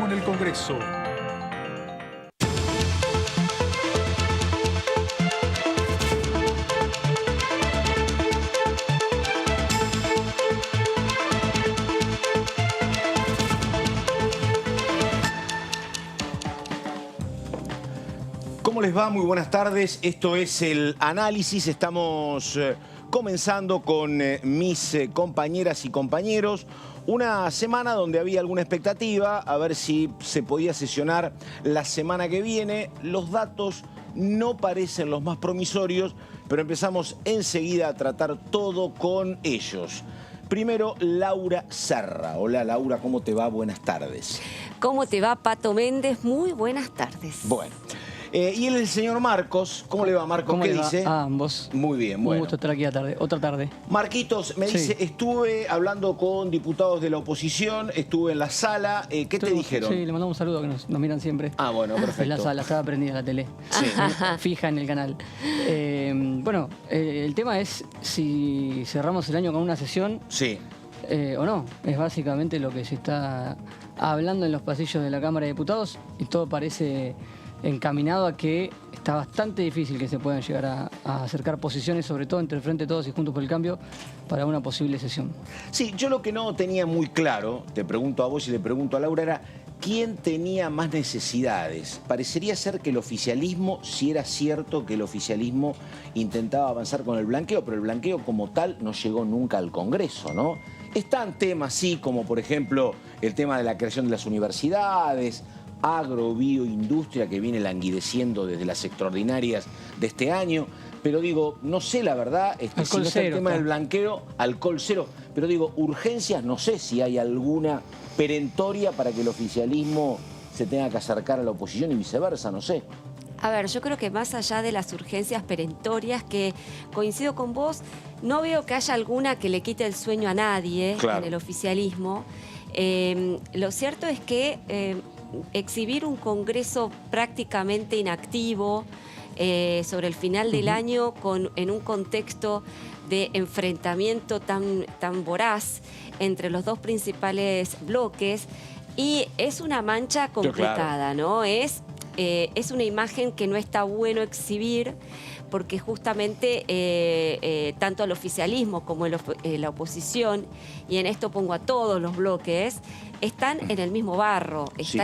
socialismo en el Congreso. ¿Cómo les va? Muy buenas tardes. Esto es el análisis. Estamos comenzando con mis compañeras y compañeros. Una semana donde había alguna expectativa, a ver si se podía sesionar la semana que viene. Los datos no parecen los más promisorios, pero empezamos enseguida a tratar todo con ellos. Primero, Laura Serra. Hola, Laura, ¿cómo te va? Buenas tardes. ¿Cómo te va, Pato Méndez? Muy buenas tardes. Bueno. Y él es el señor Marcos. ¿Cómo le va, Marcos? ¿Qué dice? A ambos. Muy bien, bueno. Un gusto estar aquí otra tarde. Marquitos, me dice, estuve hablando con diputados de la oposición, estuve en la sala. ¿Qué te dijeron? Sí, le mandamos un saludo, que nos miran siempre. Ah, bueno, perfecto. En la sala, estaba prendida la tele. Sí. Fija en el canal. Bueno, el tema es si cerramos el año con una sesión Sí. o no. Es básicamente lo que se está hablando en los pasillos de la Cámara de Diputados y todo parece encaminado a que está bastante difícil que se puedan llegar a acercar posiciones, sobre todo entre el Frente de Todos y Juntos por el Cambio, para una posible sesión. Sí, yo lo que no tenía muy claro, te pregunto a vos y le pregunto a Laura, era quién tenía más necesidades. Parecería ser que el oficialismo, si era cierto que el oficialismo intentaba avanzar con el blanqueo, pero el blanqueo como tal no llegó nunca al Congreso, ¿no? Están temas, sí, como por ejemplo el tema de la creación de las universidades, agro, bio, industria, que viene languideciendo desde las extraordinarias de este año. Pero digo, no sé la verdad, si no está el tema del blanqueo, alcohol cero. Pero digo, urgencias, no sé si hay alguna perentoria para que el oficialismo se tenga que acercar a la oposición y viceversa, no sé. A ver, yo creo que más allá de las urgencias perentorias, que coincido con vos, no veo que haya alguna que le quite el sueño a nadie en el oficialismo. Lo cierto es que exhibir un Congreso prácticamente inactivo sobre el final del año en un contexto de enfrentamiento tan voraz entre los dos principales bloques, y es una mancha complicada, ¿no? Es una imagen que no está bueno exhibir, porque justamente tanto el oficialismo como la oposición, y en esto pongo a todos los bloques, están en el mismo barro, se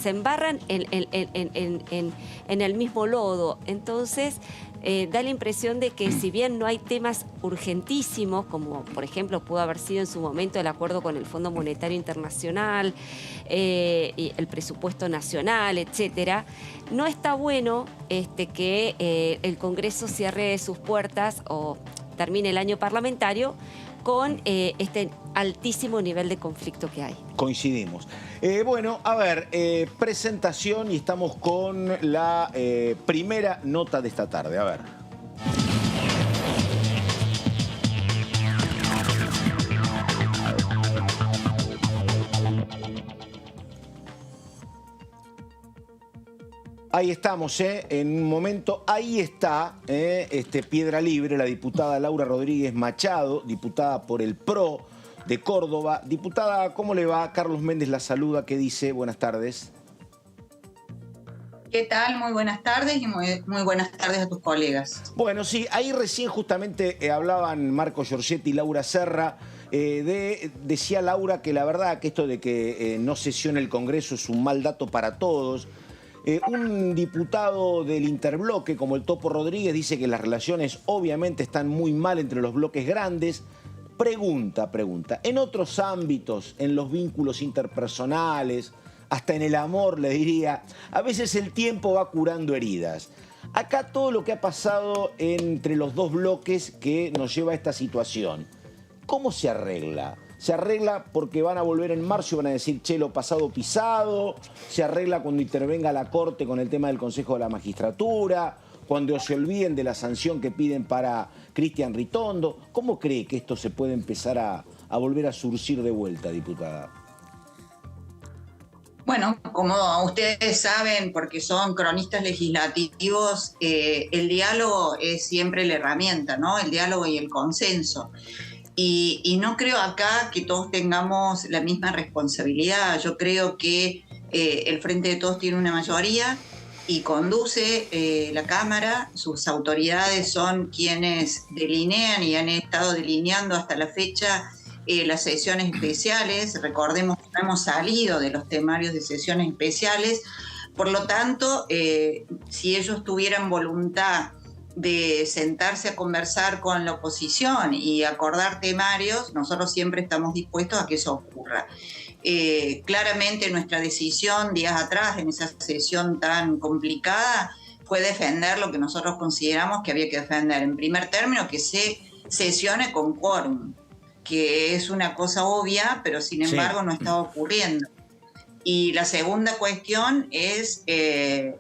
embarran en el mismo lodo. Entonces da la impresión de que si bien no hay temas urgentísimos, como por ejemplo pudo haber sido en su momento el acuerdo con el Fondo Monetario Internacional, y el presupuesto nacional, etcétera, no está bueno que el Congreso cierre sus puertas o termine el año parlamentario con este altísimo nivel de conflicto que hay. Coincidimos. Bueno, a ver, presentación, y estamos con la primera nota de esta tarde. A ver. Ahí estamos, en un momento, ahí está, Piedra Libre, la diputada Laura Rodríguez Machado, diputada por el PRO de Córdoba. Diputada, ¿cómo le va? Carlos Méndez la saluda, ¿qué dice? Buenas tardes. ¿Qué tal? Muy buenas tardes y muy buenas tardes a tus colegas. Bueno, sí, ahí recién justamente hablaban Marco Giorgetti y Laura Serra. Decía Laura que la verdad que esto de que no sesione el Congreso es un mal dato para todos. Un diputado del interbloque como el Topo Rodríguez dice que las relaciones obviamente están muy mal entre los bloques grandes. Pregunta, en otros ámbitos, en los vínculos interpersonales, hasta en el amor, le diría, a veces el tiempo va curando heridas. Acá todo lo que ha pasado entre los dos bloques que nos lleva a esta situación, ¿cómo se arregla? ¿Se arregla porque van a volver en marzo y van a decir, che, lo pasado pisado? ¿Se arregla cuando intervenga la Corte con el tema del Consejo de la Magistratura? ¿Cuando se olviden de la sanción que piden para Cristian Ritondo? ¿Cómo cree que esto se puede empezar a volver a surcir de vuelta, diputada? Bueno, como ustedes saben, porque son cronistas legislativos, el diálogo es siempre la herramienta, ¿no? El diálogo y el consenso. Y no creo acá que todos tengamos la misma responsabilidad. Yo creo que el Frente de Todos tiene una mayoría y conduce la Cámara. Sus autoridades son quienes delinean y han estado delineando hasta la fecha las sesiones especiales. Recordemos que no hemos salido de los temarios de sesiones especiales. Por lo tanto, si ellos tuvieran voluntad de sentarse a conversar con la oposición y acordar temarios, nosotros siempre estamos dispuestos a que eso ocurra. Claramente nuestra decisión días atrás, en esa sesión tan complicada, fue defender lo que nosotros consideramos que había que defender. En primer término, que se sesione con quórum, que es una cosa obvia, pero sin embargo no está ocurriendo. Y la segunda cuestión es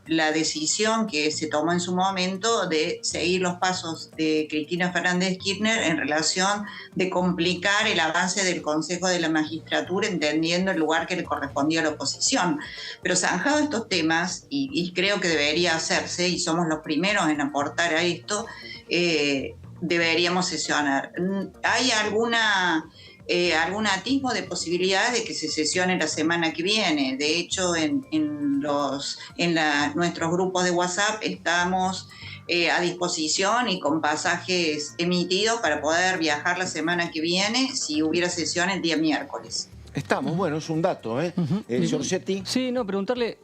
la decisión que se tomó en su momento de seguir los pasos de Cristina Fernández Kirchner en relación de complicar el avance del Consejo de la Magistratura, entendiendo el lugar que le correspondía a la oposición. Pero zanjado estos temas, y creo que debería hacerse, y somos los primeros en aportar a esto, deberíamos sesionar. ¿Hay algún atisbo de posibilidades de que se sesione la semana que viene? De hecho, en nuestros grupos de WhatsApp estamos a disposición y con pasajes emitidos para poder viajar la semana que viene si hubiera sesión el día miércoles. Estamos, bueno, es un dato, ¿eh? Giorgetti. Sí, no, preguntarle,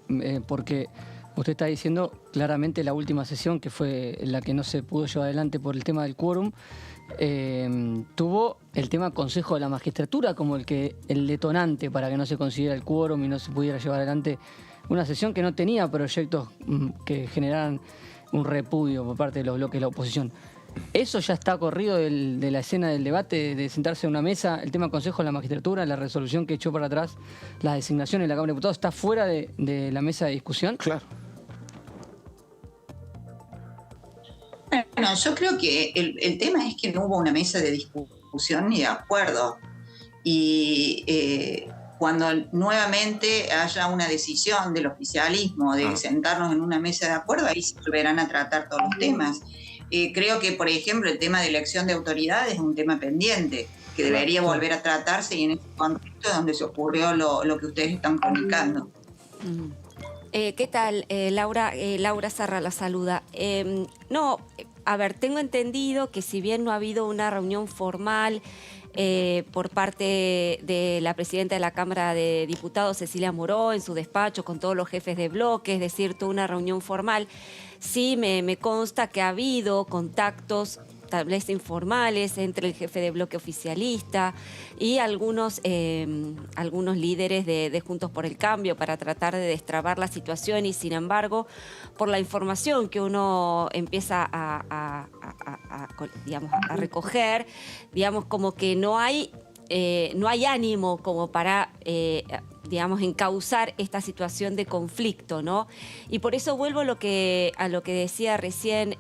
porque usted está diciendo claramente la última sesión, que fue la que no se pudo llevar adelante por el tema del quórum, tuvo el tema Consejo de la Magistratura como el detonante para que no se consiguiera el quórum y no se pudiera llevar adelante una sesión que no tenía proyectos que generaran un repudio por parte de los bloques de la oposición. ¿Eso ya está corrido de la escena del debate, de sentarse a una mesa, el tema Consejo de la Magistratura, la resolución que echó para atrás las designaciones de la Cámara de Diputados, está fuera de la mesa de discusión? Claro. Bueno, yo creo que el tema es que no hubo una mesa de discusión ni de acuerdo. Y cuando nuevamente haya una decisión del oficialismo de sentarnos en una mesa de acuerdo, ahí se volverán a tratar todos los temas. Creo que, por ejemplo, el tema de elección de autoridades es un tema pendiente, que debería volver a tratarse, y en este contexto es donde se ocurrió lo que ustedes están comunicando. ¿Qué tal, Laura? Laura Serra la saluda. No, a ver, tengo entendido que si bien no ha habido una reunión formal por parte de la presidenta de la Cámara de Diputados, Cecilia Moró, en su despacho con todos los jefes de bloque, es decir, toda una reunión formal, sí me consta que ha habido contactos tal vez informales entre el jefe de bloque oficialista y algunos líderes de Juntos por el Cambio para tratar de destrabar la situación, y sin embargo, por la información que uno empieza a recoger, digamos, como que no hay ánimo como para, encauzar esta situación de conflicto, ¿no? Y por eso vuelvo a lo que decía recién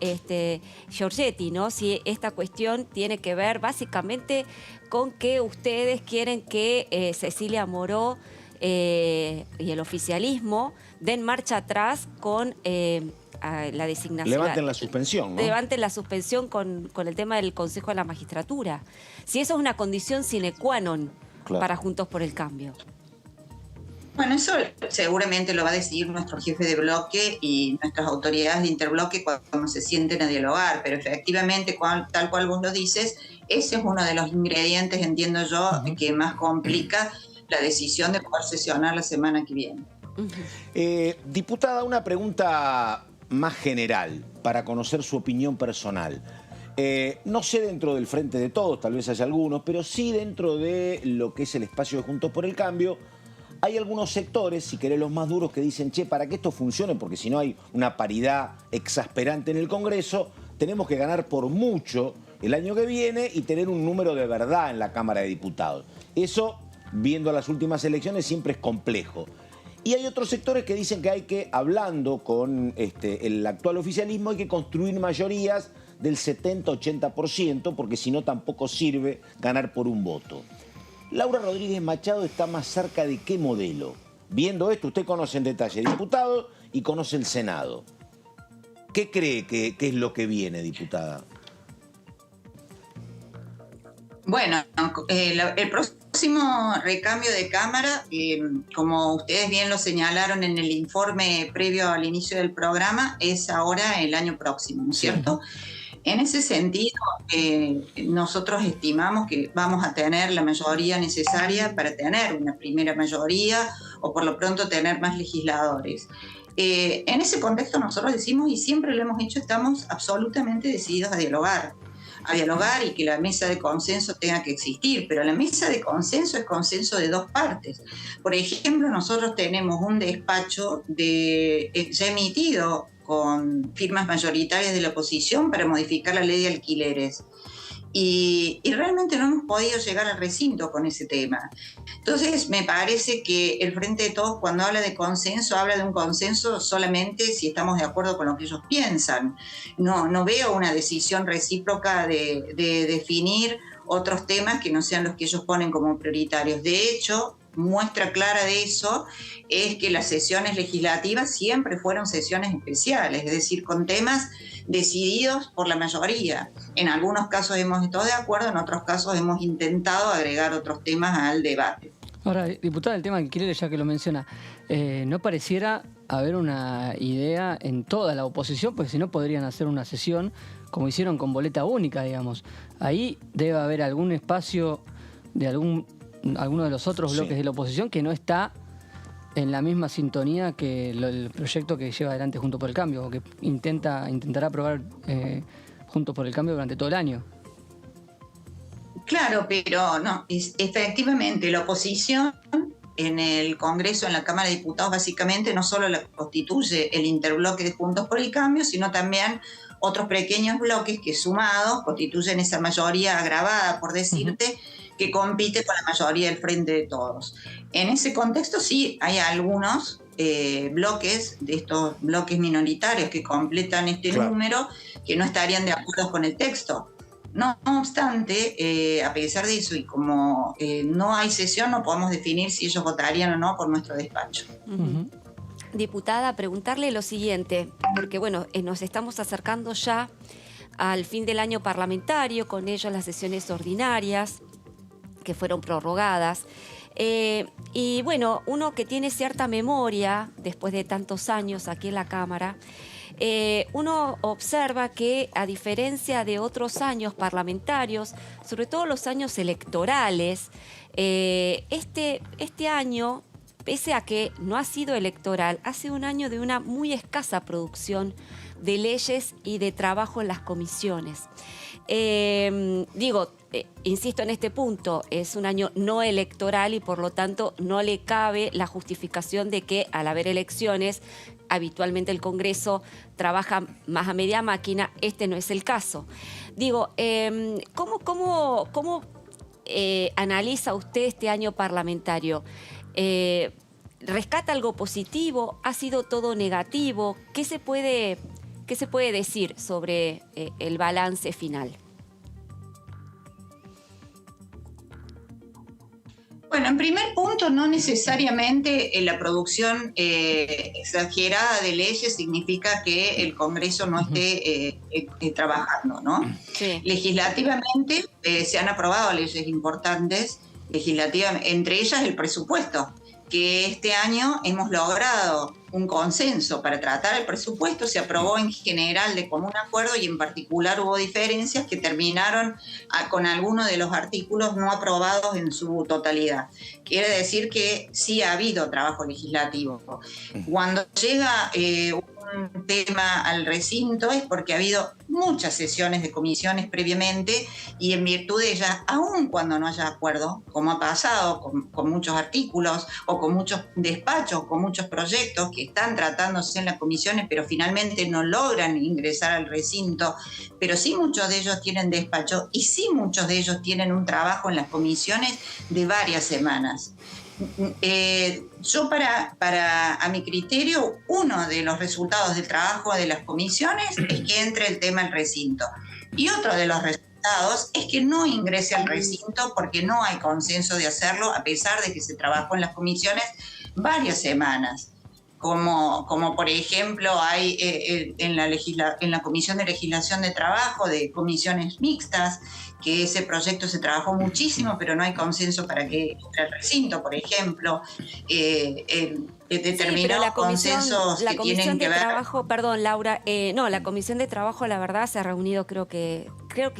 Giorgetti, ¿no? Si esta cuestión tiene que ver básicamente con que ustedes quieren que Cecilia Moró y el oficialismo den marcha atrás con la designación. Levanten la suspensión, ¿no? Levanten la suspensión con el tema del Consejo de la Magistratura. Si eso es una condición sine qua non para Juntos por el Cambio. Bueno, eso seguramente lo va a decidir nuestro jefe de bloque y nuestras autoridades de interbloque cuando se sienten a dialogar, pero efectivamente, tal cual vos lo dices, ese es uno de los ingredientes, entiendo yo, que más complica la decisión de poder sesionar la semana que viene. Diputada, una pregunta más general para conocer su opinión personal. No sé dentro del Frente de Todos, tal vez haya algunos, pero sí dentro de lo que es el espacio de Juntos por el Cambio, hay algunos sectores, si querés los más duros, que dicen, che, para que esto funcione, porque si no hay una paridad exasperante en el Congreso, tenemos que ganar por mucho el año que viene y tener un número de verdad en la Cámara de Diputados. Eso, viendo las últimas elecciones, siempre es complejo. Y hay otros sectores que dicen que hay que, hablando con el actual oficialismo, hay que construir mayorías del 70-80%, porque si no tampoco sirve ganar por un voto. Laura Rodríguez Machado está más cerca de qué modelo. Viendo esto, usted conoce en detalle diputados y conoce el Senado. ¿Qué cree que es lo que viene, diputada? Bueno, el próximo recambio de Cámara, como ustedes bien lo señalaron en el informe previo al inicio del programa, es ahora el año próximo, ¿no es cierto? En ese sentido, nosotros estimamos que vamos a tener la mayoría necesaria para tener una primera mayoría o por lo pronto tener más legisladores. En ese contexto nosotros decimos, y siempre lo hemos hecho, estamos absolutamente decididos a dialogar y que la mesa de consenso tenga que existir, pero la mesa de consenso es consenso de dos partes. Por ejemplo, nosotros tenemos un despacho ya emitido con firmas mayoritarias de la oposición para modificar la ley de alquileres. Y realmente no hemos podido llegar al recinto con ese tema. Entonces, me parece que el Frente de Todos, cuando habla de consenso, habla de un consenso solamente si estamos de acuerdo con lo que ellos piensan. No veo una decisión recíproca de definir otros temas que no sean los que ellos ponen como prioritarios. De hecho, muestra clara de eso es que las sesiones legislativas siempre fueron sesiones especiales, es decir, con temas decididos por la mayoría. En algunos casos hemos estado de acuerdo, en otros casos hemos intentado agregar otros temas al debate. Ahora, diputada, el tema alquileres, ya que lo menciona, ¿no pareciera haber una idea en toda la oposición? Porque si no podrían hacer una sesión como hicieron con boleta única, digamos. Ahí debe haber algún espacio de alguno de los otros bloques de la oposición que no está en la misma sintonía que el proyecto que lleva adelante Juntos por el Cambio, o que intentará aprobar Juntos por el Cambio durante todo el año. Claro, pero no, efectivamente la oposición en el Congreso, en la Cámara de Diputados, básicamente no solo la constituye el interbloque de Juntos por el Cambio, sino también otros pequeños bloques que sumados constituyen esa mayoría agravada, por decirte, que compite con la mayoría del Frente de Todos. En ese contexto sí hay algunos bloques, de estos bloques minoritarios que completan este número, que no estarían de acuerdo con el texto. No obstante, a pesar de eso, y como no hay sesión, no podemos definir si ellos votarían o no por nuestro despacho. Diputada, preguntarle lo siguiente, porque bueno, nos estamos acercando ya al fin del año parlamentario, con ello las sesiones ordinarias que fueron prorrogadas. Y bueno, uno que tiene cierta memoria, después de tantos años aquí en la Cámara, uno observa que, a diferencia de otros años parlamentarios, sobre todo los años electorales, este año, pese a que no ha sido electoral, ha sido un año de una muy escasa producción de leyes y de trabajo en las comisiones. Insisto en este punto, es un año no electoral y por lo tanto no le cabe la justificación de que al haber elecciones habitualmente el Congreso trabaja más a media máquina. Este no es el caso. ¿Cómo analiza usted este año parlamentario? ¿Rescata algo positivo? ¿Ha sido todo negativo? ¿Qué se puede decir sobre el balance final? Bueno, en primer punto, no necesariamente la producción exagerada de leyes significa que el Congreso no esté trabajando, ¿no? Sí. Legislativamente se han aprobado leyes importantes, entre ellas el presupuesto, que este año hemos logrado un consenso para tratar el presupuesto. Se aprobó en general de común acuerdo y en particular hubo diferencias que terminaron con algunos de los artículos no aprobados en su totalidad. Quiere decir que sí ha habido trabajo legislativo. Cuando llega un tema al recinto es porque ha habido muchas sesiones de comisiones previamente y en virtud de ellas, aun cuando no haya acuerdo, como ha pasado con muchos artículos o con muchos despachos, con muchos proyectos que están tratándose en las comisiones pero finalmente no logran ingresar al recinto, pero sí muchos de ellos tienen despacho y sí muchos de ellos tienen un trabajo en las comisiones de varias semanas. Yo a mi criterio, uno de los resultados del trabajo de las comisiones es que entre el tema al recinto. Y otro de los resultados es que no ingrese al recinto porque no hay consenso de hacerlo, a pesar de que se trabajó en las comisiones varias semanas. como por ejemplo hay en la Comisión de Legislación de Trabajo, de comisiones mixtas, que ese proyecto se trabajó muchísimo, pero no hay consenso para que entre el recinto, por ejemplo. Determinó consensos que tienen que ver... Trabajo, perdón, Laura, no, la Comisión de Trabajo, la verdad, se ha reunido creo que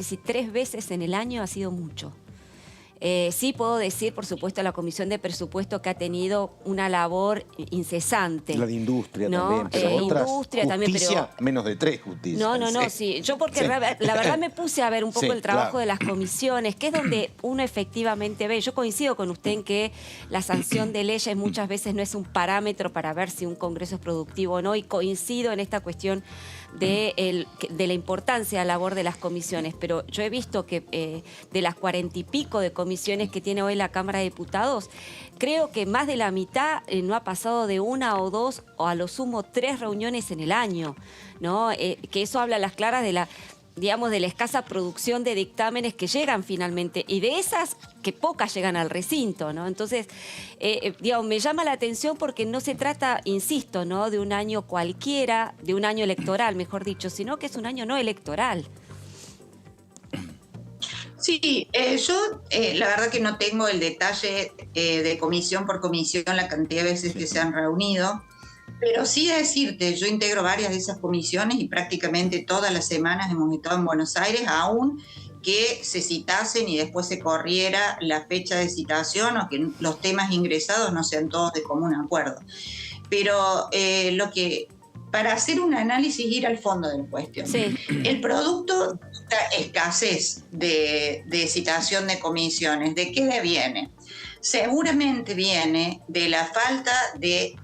sí 3 veces en el año, ha sido mucho. Sí puedo decir, por supuesto, la Comisión de Presupuesto que ha tenido una labor incesante. La de industria, ¿no? También. Pero industria también, pero... menos de 3 justicias. No, sí. Yo porque la verdad me puse a ver un poco el trabajo de las comisiones, que es donde uno efectivamente ve. Yo coincido con usted en que la sanción de leyes muchas veces no es un parámetro para ver si un Congreso es productivo o no, y coincido en esta cuestión de la importancia de la labor de las comisiones, pero yo he visto que de las 40 y pico de comisiones que tiene hoy la Cámara de Diputados, creo que más de la mitad no ha pasado de 1 o 2 o a lo sumo 3 reuniones en el año, ¿no? Que eso habla a las claras de la escasa producción de dictámenes que llegan finalmente, y de esas que pocas llegan al recinto, ¿no? Entonces, me llama la atención porque no se trata, insisto, ¿no?, de un año cualquiera, de un año electoral, mejor dicho, sino que es un año no electoral. Sí, yo la verdad que no tengo el detalle de comisión por comisión, la cantidad de veces que se han reunido. Pero sí decirte, yo integro varias de esas comisiones y prácticamente todas las semanas hemos estado en Buenos Aires, aún que se citasen y después se corriera la fecha de citación o que los temas ingresados no sean todos de común acuerdo. Pero para hacer un análisis, ir al fondo de la cuestión. Sí. El producto de esta escasez de citación de comisiones, ¿de qué viene? Seguramente viene de la falta de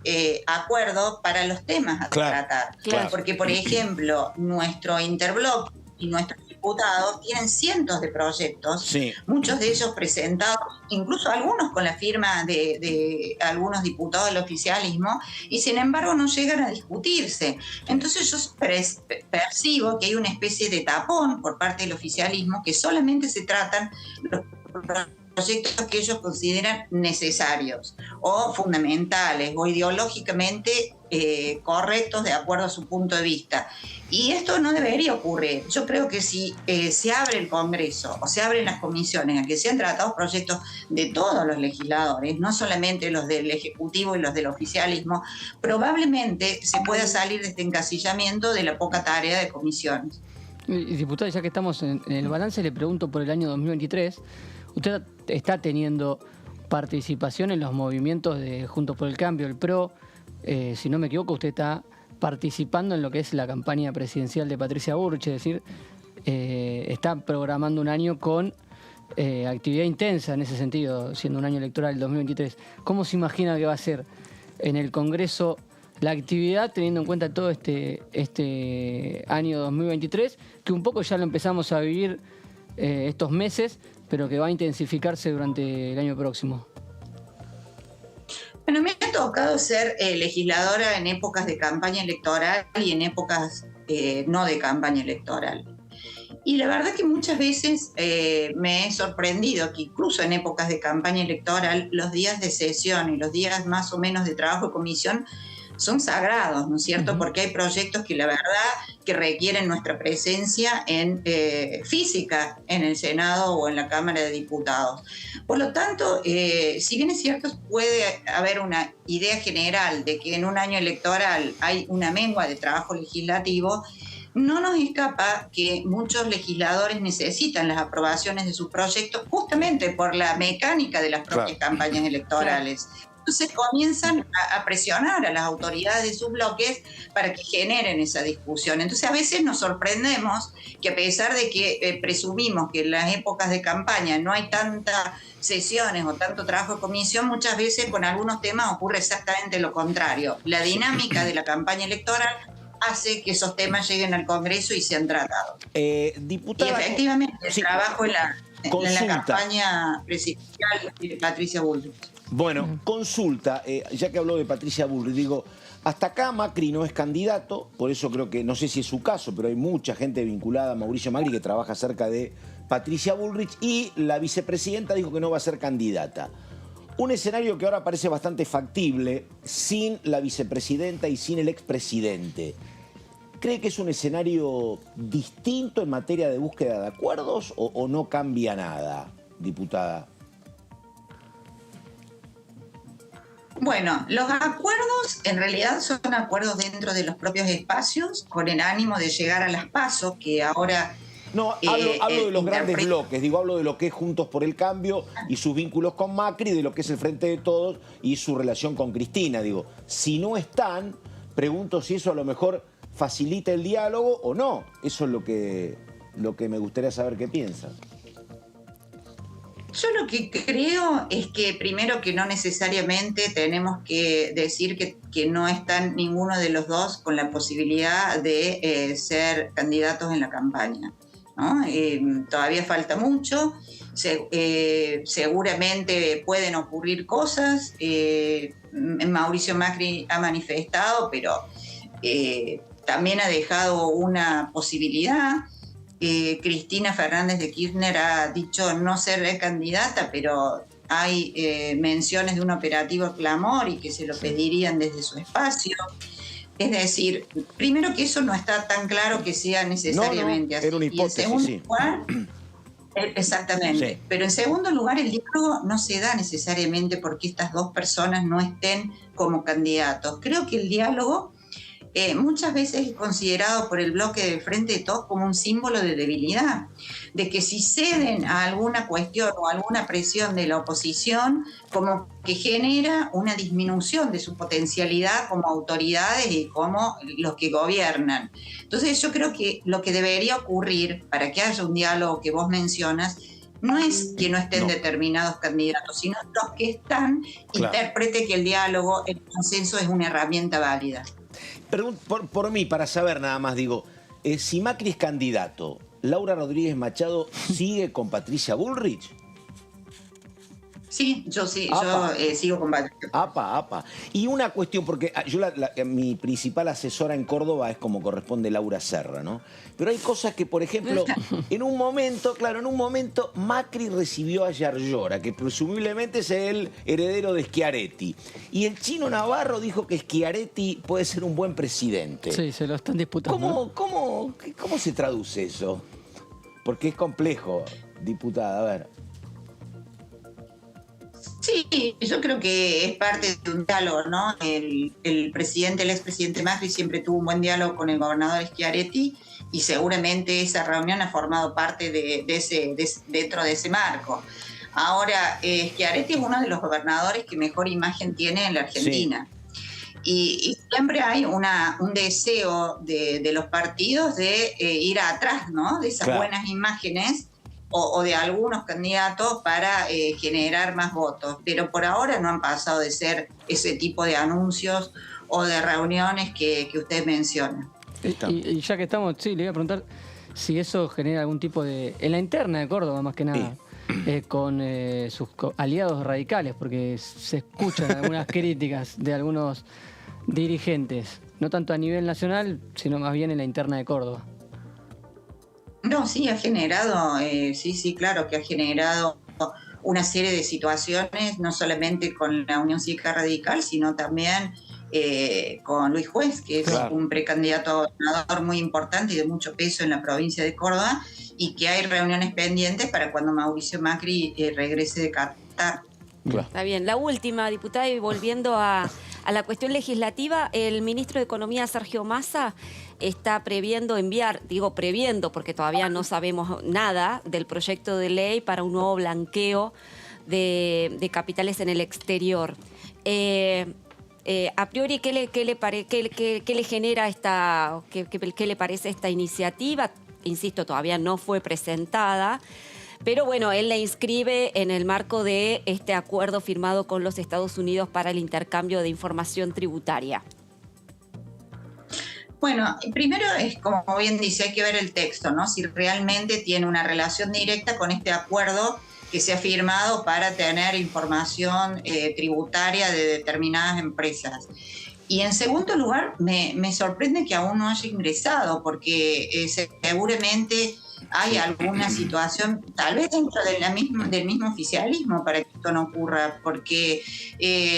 acuerdo para los temas a tratar. Claro. Porque, por ejemplo, nuestro interbloque y nuestros diputados tienen cientos de proyectos, muchos de ellos presentados, incluso algunos con la firma de algunos diputados del oficialismo, y sin embargo no llegan a discutirse. Entonces yo percibo que hay una especie de tapón por parte del oficialismo, que solamente se tratan los proyectos que ellos consideran necesarios o fundamentales o ideológicamente correctos de acuerdo a su punto de vista. Y esto no debería ocurrir. Yo creo que si se abre el Congreso o se abren las comisiones a que sean tratados proyectos de todos los legisladores, no solamente los del Ejecutivo y los del oficialismo, probablemente se pueda salir de este encasillamiento de la poca tarea de comisiones. Diputada, ya que estamos en el balance, le pregunto por el año 2023. ¿Usted está teniendo participación en los movimientos de Juntos por el Cambio, el PRO? Si no me equivoco, usted está participando en lo que es la campaña presidencial de Patricia Bullrich, es decir, está programando un año con actividad intensa en ese sentido, siendo un año electoral el 2023. ¿Cómo se imagina que va a ser en el Congreso la actividad, teniendo en cuenta todo este año 2023, que un poco ya lo empezamos a vivir estos meses, pero que va a intensificarse durante el año próximo? Bueno, me ha tocado ser legisladora en épocas de campaña electoral y en épocas no de campaña electoral. Y la verdad que muchas veces me he sorprendido que incluso en épocas de campaña electoral los días de sesión y los días más o menos de trabajo de comisión son sagrados, ¿no es cierto? Porque hay proyectos que la verdad que requieren nuestra presencia física en el Senado o en la Cámara de Diputados. Por lo tanto, si bien es cierto, puede haber una idea general de que en un año electoral hay una mengua de trabajo legislativo, no nos escapa que muchos legisladores necesitan las aprobaciones de sus proyectos justamente por la mecánica de las propias campañas electorales. Entonces comienzan a presionar a las autoridades de sus bloques para que generen esa discusión. Entonces a veces nos sorprendemos que a pesar de que presumimos que en las épocas de campaña no hay tantas sesiones o tanto trabajo de comisión, muchas veces con algunos temas ocurre exactamente lo contrario. La dinámica de la campaña electoral hace que esos temas lleguen al Congreso y sean tratados. Diputada, y efectivamente el trabajo en la campaña presidencial de Patricia Bullrich. Bueno, consulta, ya que habló de Patricia Bullrich, digo, hasta acá Macri no es candidato, por eso creo que, no sé si es su caso, pero hay mucha gente vinculada a Mauricio Macri que trabaja cerca de Patricia Bullrich, y la vicepresidenta dijo que no va a ser candidata. Un escenario que ahora parece bastante factible, sin la vicepresidenta y sin el expresidente. ¿Cree que es un escenario distinto en materia de búsqueda de acuerdos o no cambia nada, diputada? Bueno, los acuerdos en realidad son acuerdos dentro de los propios espacios con el ánimo de llegar a las PASO, que ahora... No, hablo de los grandes bloques, hablo de lo que es Juntos por el Cambio y sus vínculos con Macri, de lo que es el Frente de Todos y su relación con Cristina. Si no están, pregunto si eso a lo mejor facilita el diálogo o no. Eso es lo que me gustaría saber qué piensan. Yo lo que creo es que primero que no necesariamente tenemos que decir que no están ninguno de los dos con la posibilidad de ser candidatos en la campaña, ¿no? Todavía falta mucho, seguramente pueden ocurrir cosas, Mauricio Macri ha manifestado, pero también ha dejado una posibilidad. Cristina Fernández de Kirchner ha dicho no ser candidata, pero hay menciones de un operativo clamor y que se lo pedirían desde su espacio. Es decir, primero que eso no está tan claro que sea necesariamente así. Era una hipótesis, y en segundo lugar, exactamente. Sí. Pero en segundo lugar, el diálogo no se da necesariamente porque estas dos personas no estén como candidatos. Creo que el diálogo muchas veces es considerado por el bloque del Frente de Todos como un símbolo de debilidad, de que si ceden a alguna cuestión o alguna presión de la oposición, como que genera una disminución de su potencialidad como autoridades y como los que gobiernan. Entonces yo creo que lo que debería ocurrir para que haya un diálogo que vos mencionas no es que no estén determinados candidatos, sino los que están, interprete que el diálogo, el consenso es una herramienta válida. Por mí, para saber nada más, si Macri es candidato, ¿Laura Rodríguez Machado sigue con Patricia Bullrich? Sí, yo sigo con Patricia. Apa. Y una cuestión, porque mi principal asesora en Córdoba es como corresponde Laura Serra, ¿no? Pero hay cosas que, por ejemplo, en un momento Macri recibió a Yarlora, que presumiblemente es el heredero de Schiaretti. Y el Chino Navarro dijo que Schiaretti puede ser un buen presidente. Sí, se lo están disputando. ¿Cómo se traduce eso? Porque es complejo, diputada, a ver. Sí, yo creo que es parte de un diálogo, ¿no? El expresidente Macri siempre tuvo un buen diálogo con el gobernador Schiaretti y seguramente esa reunión ha formado parte dentro de ese marco. Ahora, Schiaretti es uno de los gobernadores que mejor imagen tiene en la Argentina. Sí. Y siempre hay un deseo de los partidos de ir atrás, ¿no? De esas buenas imágenes o de algunos candidatos para generar más votos. Pero por ahora no han pasado de ser ese tipo de anuncios o de reuniones que usted menciona. Y ya que estamos, le iba a preguntar si eso genera algún tipo de... En la interna de Córdoba, más que nada, con sus aliados radicales, porque se escuchan algunas críticas de algunos dirigentes, no tanto a nivel nacional, sino más bien en la interna de Córdoba. No, sí, ha generado, claro que ha generado una serie de situaciones, no solamente con la Unión Cívica Radical, sino también con Luis Juez, que es un precandidato a gobernador muy importante y de mucho peso en la provincia de Córdoba, y que hay reuniones pendientes para cuando Mauricio Macri regrese de Qatar. Está bien. La última, diputada, y volviendo a la cuestión legislativa, el ministro de Economía, Sergio Massa, está previendo porque todavía no sabemos nada del proyecto de ley para un nuevo blanqueo de capitales en el exterior. A priori, ¿qué le genera qué le parece esta iniciativa? Insisto, todavía no fue presentada. Pero bueno, él la inscribe en el marco de este acuerdo firmado con los Estados Unidos para el intercambio de información tributaria. Bueno, primero es, como bien dice, hay que ver el texto, ¿no? Si realmente tiene una relación directa con este acuerdo que se ha firmado para tener información tributaria de determinadas empresas. Y en segundo lugar, me sorprende que aún no haya ingresado, porque seguramente hay alguna situación, tal vez dentro de del mismo oficialismo, para que esto no ocurra, porque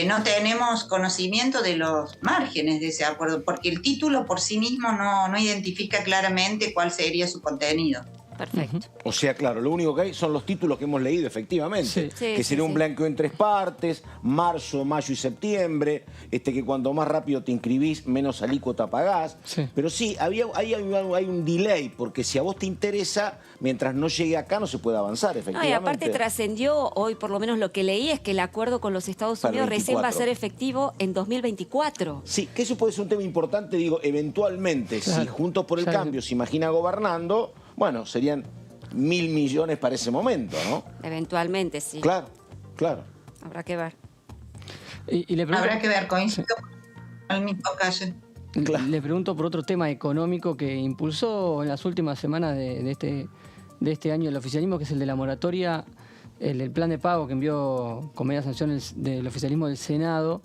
no tenemos conocimiento de los márgenes de ese acuerdo, porque el título por sí mismo no identifica claramente cuál sería su contenido. Perfecto. O sea, claro, lo único que hay son los títulos que hemos leído, efectivamente. Sí. Que sería un blanqueo en 3 partes, marzo, mayo y septiembre, que cuanto más rápido te inscribís, menos alícuota pagás. Sí. Pero sí, hay un delay, porque si a vos te interesa, mientras no llegue acá no se puede avanzar, efectivamente. Y aparte trascendió hoy, por lo menos lo que leí, es que el acuerdo con los Estados Para el Unidos recién va a 24. ser efectivo en 2024. Sí, que eso puede ser un tema importante, digo, eventualmente, Claro. si Juntos por el Claro. Cambio se imagina gobernando, bueno, serían 1.000 millones para ese momento, ¿no? Eventualmente, sí. Claro, claro. Habrá que ver. Y le pregunto, Habrá que ver, coincido al mismo caso. Claro. le pregunto por otro tema económico que impulsó en las últimas semanas de este año el oficialismo, que es el de la moratoria, el plan de pago que envió con media sanción del oficialismo del Senado,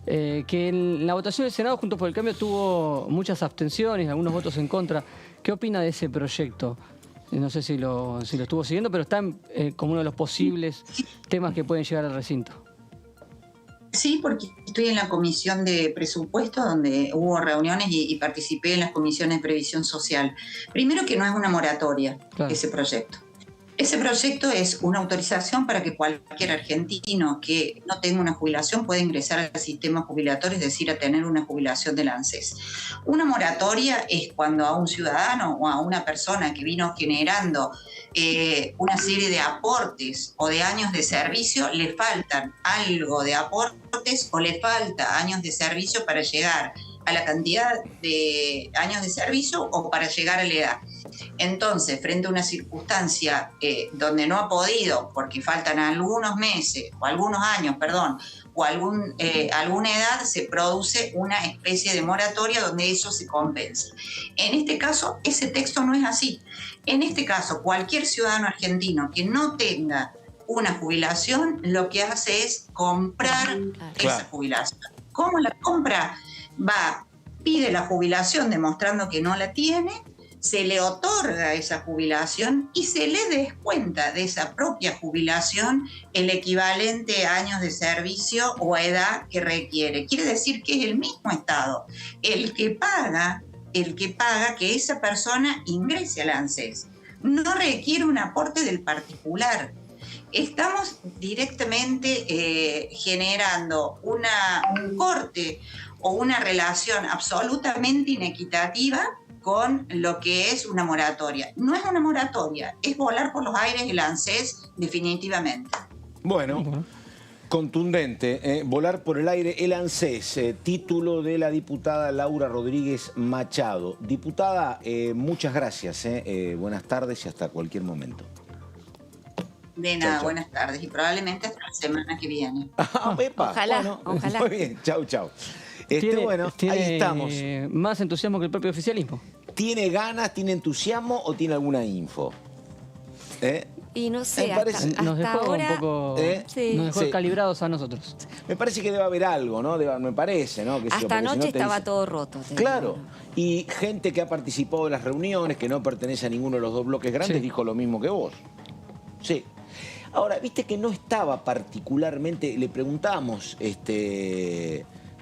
que en la votación del Senado, Juntos por el Cambio, tuvo muchas abstenciones, algunos votos en contra. ¿Qué opina de ese proyecto? No sé si lo estuvo siguiendo, pero está como uno de los posibles temas que pueden llegar al recinto. Sí, porque estoy en la comisión de presupuesto, donde hubo reuniones y participé en las comisiones de previsión social. Primero, que no es una moratoria, Claro. ese proyecto. Ese proyecto es una autorización para que cualquier argentino que no tenga una jubilación pueda ingresar al sistema jubilatorio, es decir, a tener una jubilación del ANSES. Una moratoria es cuando a un ciudadano o a una persona que vino generando una serie de aportes o de años de servicio, le faltan algo de aportes o le falta años de servicio para llegar a la cantidad de años de servicio o para llegar a la edad. Entonces, frente a una circunstancia donde no ha podido, porque faltan algunos meses, o algunos años, perdón, o alguna edad, se produce una especie de moratoria donde eso se compensa. En este caso, ese texto no es así. En este caso, cualquier ciudadano argentino que no tenga una jubilación, lo que hace es comprar esa jubilación. ¿Cómo la compra? Pide la jubilación demostrando que no la tiene, se le otorga esa jubilación y se le descuenta de esa propia jubilación el equivalente a años de servicio o a edad que requiere. Quiere decir que es el mismo Estado el que paga que esa persona ingrese al ANSES. No requiere un aporte del particular. Estamos directamente generando un corte o una relación absolutamente inequitativa con lo que es una moratoria. No es una moratoria, es volar por los aires el ANSES definitivamente. Bueno, contundente, volar por el aire el ANSES, título de la diputada Laura Rodríguez Machado. Diputada, muchas gracias, buenas tardes y hasta cualquier momento. De nada, Chau. buenas tardes y probablemente hasta la semana que viene. Epa, Ojalá, bueno, ojalá. Muy bien, chau. Bueno, ¿Tiene ahí estamos. más entusiasmo que el propio oficialismo? ¿Tiene ganas, tiene entusiasmo o tiene alguna info? Y no sé, Me parece- hasta Nos dejó ahora... un poco Sí. nos dejó Sí. calibrados a nosotros. Me parece que debe haber algo, ¿no? Me parece, ¿no? Que sí, Hasta porque si no anoche te estaba dice- todo roto. te Claro. digo. Y gente que ha participado de las reuniones, que no pertenece a ninguno de los dos bloques grandes, Sí. dijo lo mismo que vos. Sí. Ahora, viste que no estaba particularmente, le preguntamos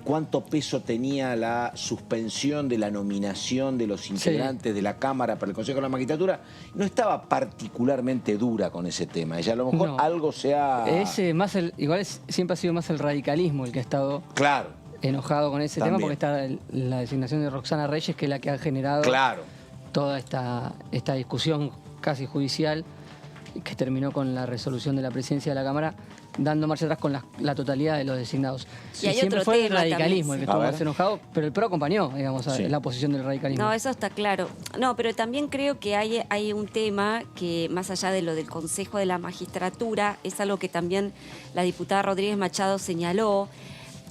cuánto peso tenía la suspensión de la nominación de los integrantes de la Cámara para el Consejo de la Magistratura. No estaba particularmente dura con ese tema. Ella a lo mejor No. algo se ha... Siempre ha sido más el radicalismo el que ha estado Claro, enojado con ese También. tema, porque está la designación de Roxana Reyes, que es la que ha generado claro. toda esta discusión casi judicial, que terminó con la resolución de la presidencia de la Cámara, dando marcha atrás con la totalidad de los designados. Y hay siempre otro fue el tema radicalismo también, el que sí. estuvo A más ver. enojado, pero el PRO acompañó, digamos, a Sí. la posición del radicalismo. No, eso está claro. No, pero también creo que hay un tema que, más allá de lo del Consejo de la Magistratura, es algo que también la diputada Rodríguez Machado señaló.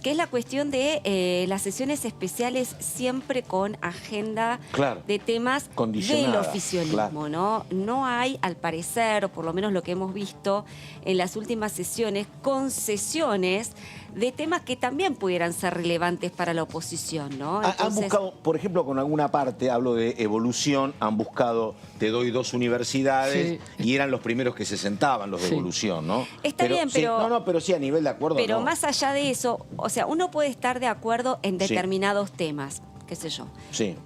que es la cuestión de las sesiones especiales siempre con agenda de temas del oficialismo, ¿no? No hay, al parecer, o por lo menos lo que hemos visto en las últimas sesiones, concesiones de temas que también pudieran ser relevantes para la oposición, ¿no? Entonces, han buscado, por ejemplo, con alguna parte, hablo de Evolución, han buscado, te doy 2 universidades, y eran los primeros que se sentaban, los de Evolución, ¿no? Está bien, pero... pero sí, a nivel de acuerdo, Pero más allá de eso, o sea, uno puede estar de acuerdo en determinados temas, qué sé yo,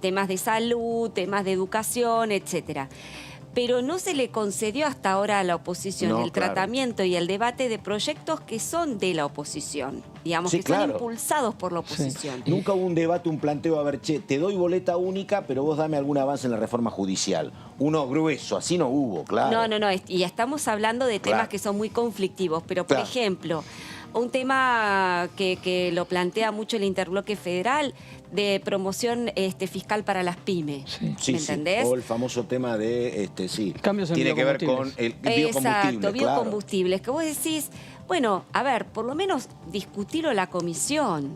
temas de salud, temas de educación, etcétera. Pero no se le concedió hasta ahora a la oposición el tratamiento y el debate de proyectos que son de la oposición, digamos, que son impulsados por la oposición. Nunca hubo un debate, un planteo, a ver, che, te doy boleta única, pero vos dame algún avance en la reforma judicial. Uno grueso, así no hubo, No, y estamos hablando de temas que son muy conflictivos, pero por ejemplo, un tema que lo plantea mucho el Interbloque Federal de promoción fiscal para las pymes. ¿Me entendés? O el famoso tema de, cambios en tiene que ver con el biocombustible. Exacto, biocombustibles. Que vos decís, bueno, a ver, por lo menos discutirlo en la comisión.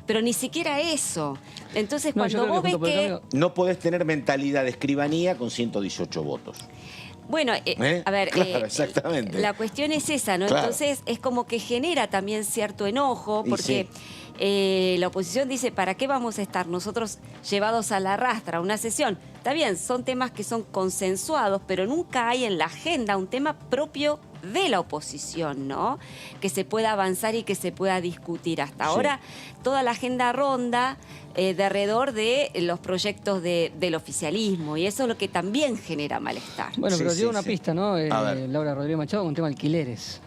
Pero ni siquiera eso. Entonces, cuando vos ves que... No podés tener mentalidad de escribanía con 118 votos. Bueno, a ver, exactamente. La cuestión es esa, ¿no? Entonces es como que genera también cierto enojo, porque la oposición dice, ¿para qué vamos a estar nosotros llevados a la rastra a una sesión? Está bien, son temas que son consensuados, pero nunca hay en la agenda un tema propio de la oposición, ¿no? Que se pueda avanzar y que se pueda discutir. Hasta ahora toda la agenda ronda de alrededor de los proyectos del oficialismo, y eso es lo que también genera malestar. Bueno, pero lleva una pista, ¿no? Laura Rodríguez Machado, con el tema de alquileres,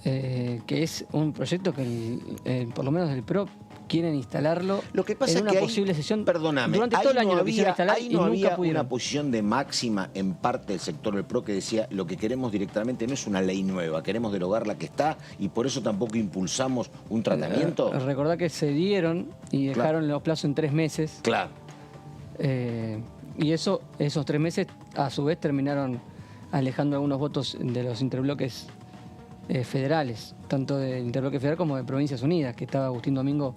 que es un proyecto que por lo menos el PRO quieren instalarlo. Lo que pasa en una posible sesión. Perdóname, durante todo el año lo quisieron instalar y nunca pudieron. Una posición de máxima en parte del sector del PRO que decía, lo que queremos directamente no es una ley nueva, queremos derogar la que está, y por eso tampoco impulsamos un tratamiento. Recordá que cedieron y dejaron los plazos en 3 meses. Y esos 3 meses a su vez terminaron alejando algunos votos de los interbloques federales, tanto del Interbloque Federal como de Provincias Unidas, que estaba Agustín Domingo,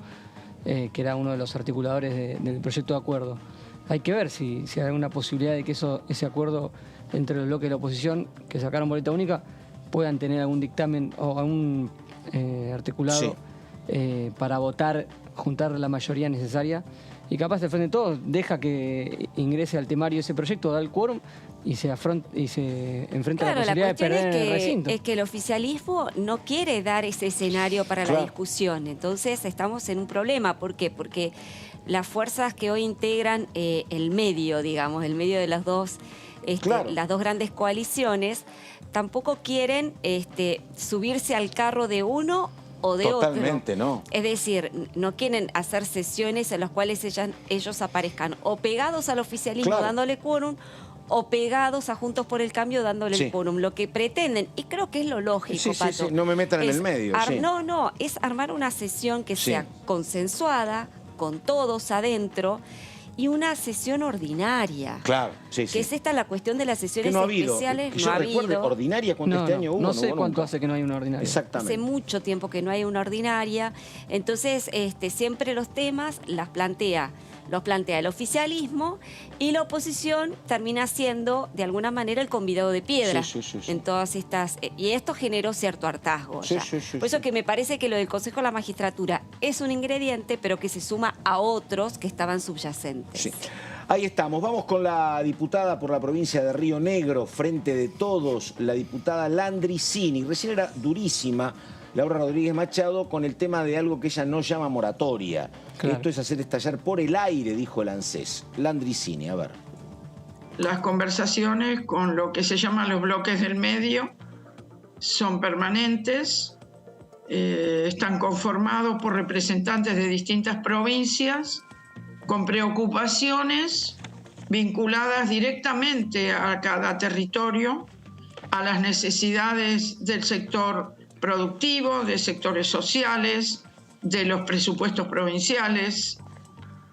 que era uno de los articuladores del proyecto de acuerdo. Hay que ver si hay alguna posibilidad de que ese acuerdo entre el bloque de la oposición, que sacaron boleta única, puedan tener algún dictamen o algún articulado para votar, juntar la mayoría necesaria. Y capaz el Frente de Todos deja que ingrese al temario ese proyecto, da el quórum y se enfrenta a la posibilidad de perder el recinto. Es que el oficialismo no quiere dar ese escenario para la discusión. Entonces estamos en un problema. ¿Por qué? Porque las fuerzas que hoy integran el medio, digamos, el medio de las dos grandes coaliciones, tampoco quieren subirse al carro de uno o de otro. No. Es decir, no quieren hacer sesiones en las cuales ellos aparezcan o pegados al oficialismo dándole quórum, o pegados a Juntos por el Cambio dándole el quórum. Lo que pretenden, y creo que es lo lógico, Pato, no me metan en el medio. No, es armar una sesión que sea consensuada, con todos adentro, y una sesión ordinaria. Que es esta la cuestión de las sesiones especiales. Yo recuerdo ordinaria cuando este año hubo. No sé cuánto hace que no hay una ordinaria. Exactamente. Hace mucho tiempo que no hay una ordinaria. Entonces, siempre los temas los plantea el oficialismo, y la oposición termina siendo, de alguna manera, el convidado de piedra en todas estas... y esto generó cierto hartazgo. Por eso que me parece que lo del Consejo de la Magistratura es un ingrediente, pero que se suma a otros que estaban subyacentes. Ahí estamos. Vamos con la diputada por la provincia de Río Negro, Frente de Todos, la diputada Landricini. Recién era durísima Laura Rodríguez Machado con el tema de algo que ella no llama moratoria. Esto es hacer estallar por el aire, dijo el ANSES. Landricini, a ver. Las conversaciones con lo que se llaman los bloques del medio son permanentes, están conformados por representantes de distintas provincias con preocupaciones vinculadas directamente a cada territorio, a las necesidades del sector productivo, de sectores sociales, de los presupuestos provinciales.